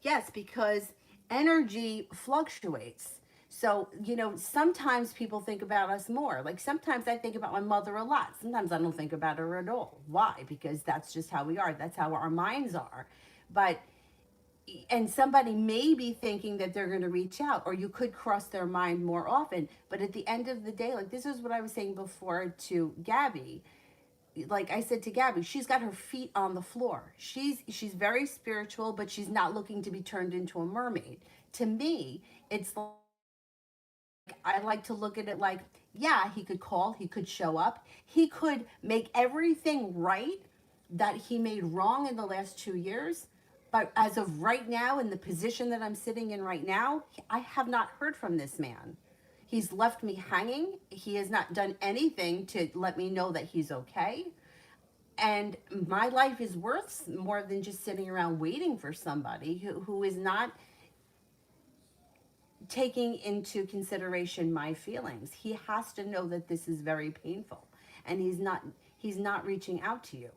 Yes, because energy fluctuates. So, sometimes people think about us more. Like, sometimes I think about my mother a lot. Sometimes I don't think about her at all. Why? Because that's just how we are. That's how our minds are. But, and somebody may be thinking that they're going to reach out, or you could cross their mind more often. But at the end of the day, like, this is what I was saying before to Gabby. Like I said to Gabby, she's got her feet on the floor. She's very spiritual, but she's not looking to be turned into a mermaid. To me, it's like, I like to look at it like, yeah, he could call, he could show up, he could make everything right that he made wrong in the last 2 years. But as of right now, in the position that I'm sitting in right now, I have not heard from this man. He's left me hanging. He has not done anything to let me know that he's okay. And my life is worth more than just sitting around waiting for somebody who is not, taking into consideration my feelings. He has to know that this is very painful, and he's not reaching out to you.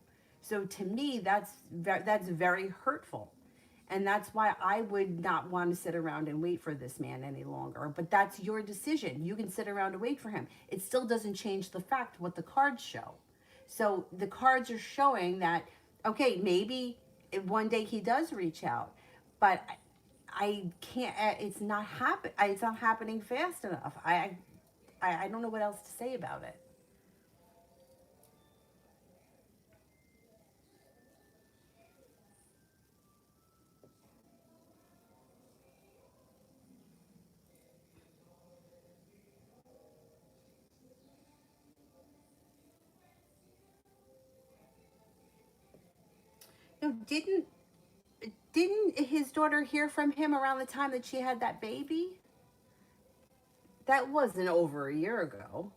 So to me, that's very hurtful. And that's why I would not want to sit around and wait for this man any longer. But that's your decision. You can sit around and wait for him. It still doesn't change the fact what the cards show. So the cards are showing that, okay, maybe one day he does reach out, but I can't. It's not happening fast enough. I don't know what else to say about it. No, didn't his daughter hear from him around the time that she had that baby? That wasn't over a year ago.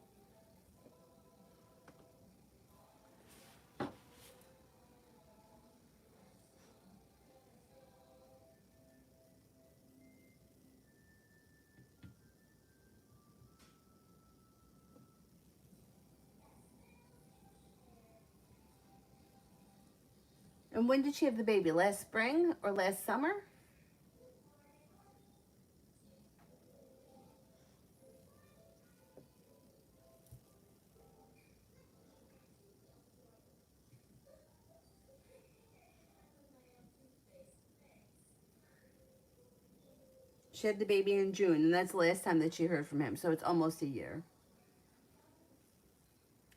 And when did she have the baby? Last spring or last summer? She had the baby in June, and that's the last time that she heard from him. So it's almost a year.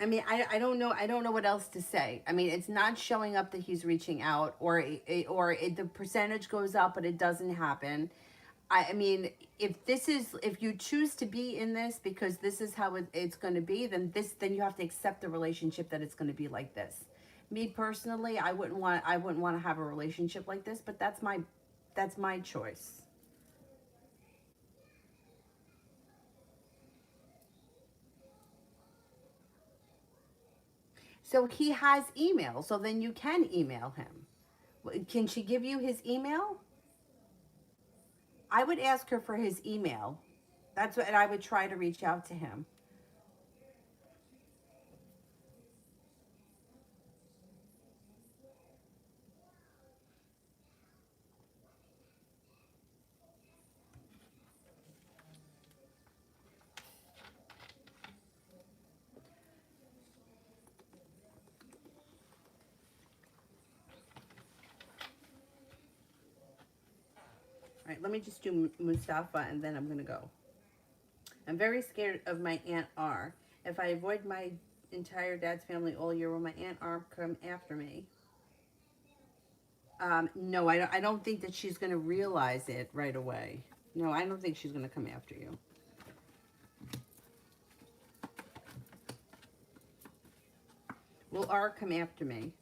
I mean, I don't know. I don't know what else to say. I mean, it's not showing up that he's reaching out, the percentage goes up, but it doesn't happen. I mean, if you choose to be in this because this is how it's going to be, then you have to accept the relationship that it's going to be like this. Me personally, I wouldn't want to have a relationship like this, but that's my choice. So he has email, so then you can email him. Can she give you his email? I would ask her for his email. That's what, and I would try to reach out to him. All right, let me just do Mustafa and then I'm going to go. I'm very scared of my Aunt R. If I avoid my entire dad's family all year, will my Aunt R come after me? No, I don't think that she's going to realize it right away. No, I don't think she's going to come after you. Will R come after me?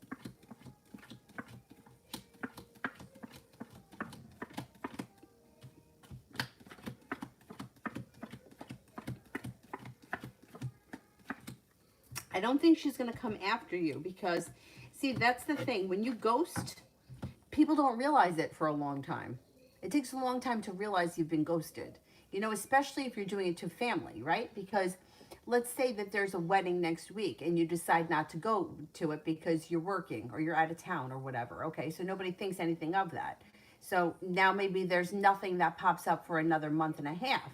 I don't think she's going to come after you because, see, that's the thing. When you ghost, people don't realize it for a long time. It takes a long time to realize you've been ghosted. You know, especially if you're doing it to family, right? Because let's say that there's a wedding next week and you decide not to go to it because you're working or you're out of town or whatever. Okay, so nobody thinks anything of that. So now maybe there's nothing that pops up for another month and a half.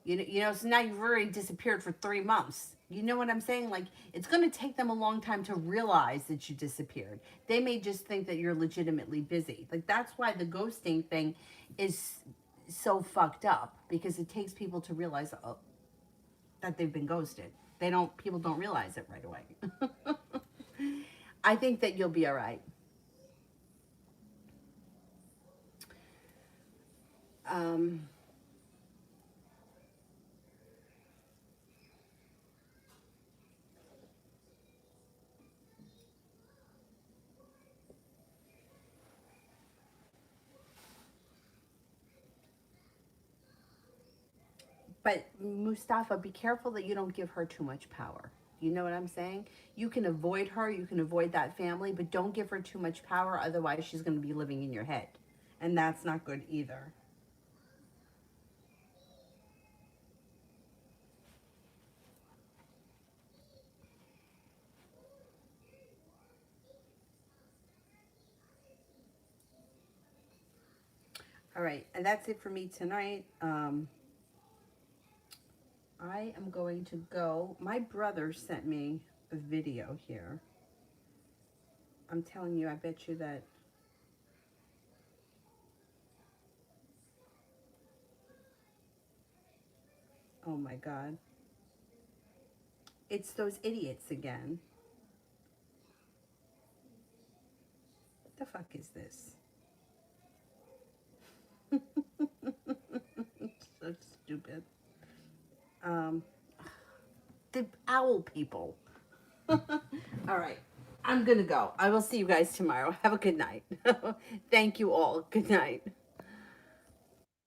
So now you've already disappeared for 3 months. You know what I'm saying? Like, it's going to take them a long time to realize that you disappeared. They may just think that you're legitimately busy. Like, that's why the ghosting thing is so fucked up, because it takes people to realize that they've been ghosted. People don't realize it right away. I think that you'll be all right. Um, But Mustafa, be careful that you don't give her too much power. You know what I'm saying? You can avoid her, you can avoid that family, but don't give her too much power. Otherwise, she's going to be living in your head. And that's not good either. All right, and that's it for me tonight. I am going to go. My brother sent me a video here. I'm telling you, I bet you that. Oh my God. It's those idiots again. What the fuck is this? So stupid. Um, the owl people. All right. I'm going to go. I will see you guys tomorrow. Have a good night. Thank you all. Good night.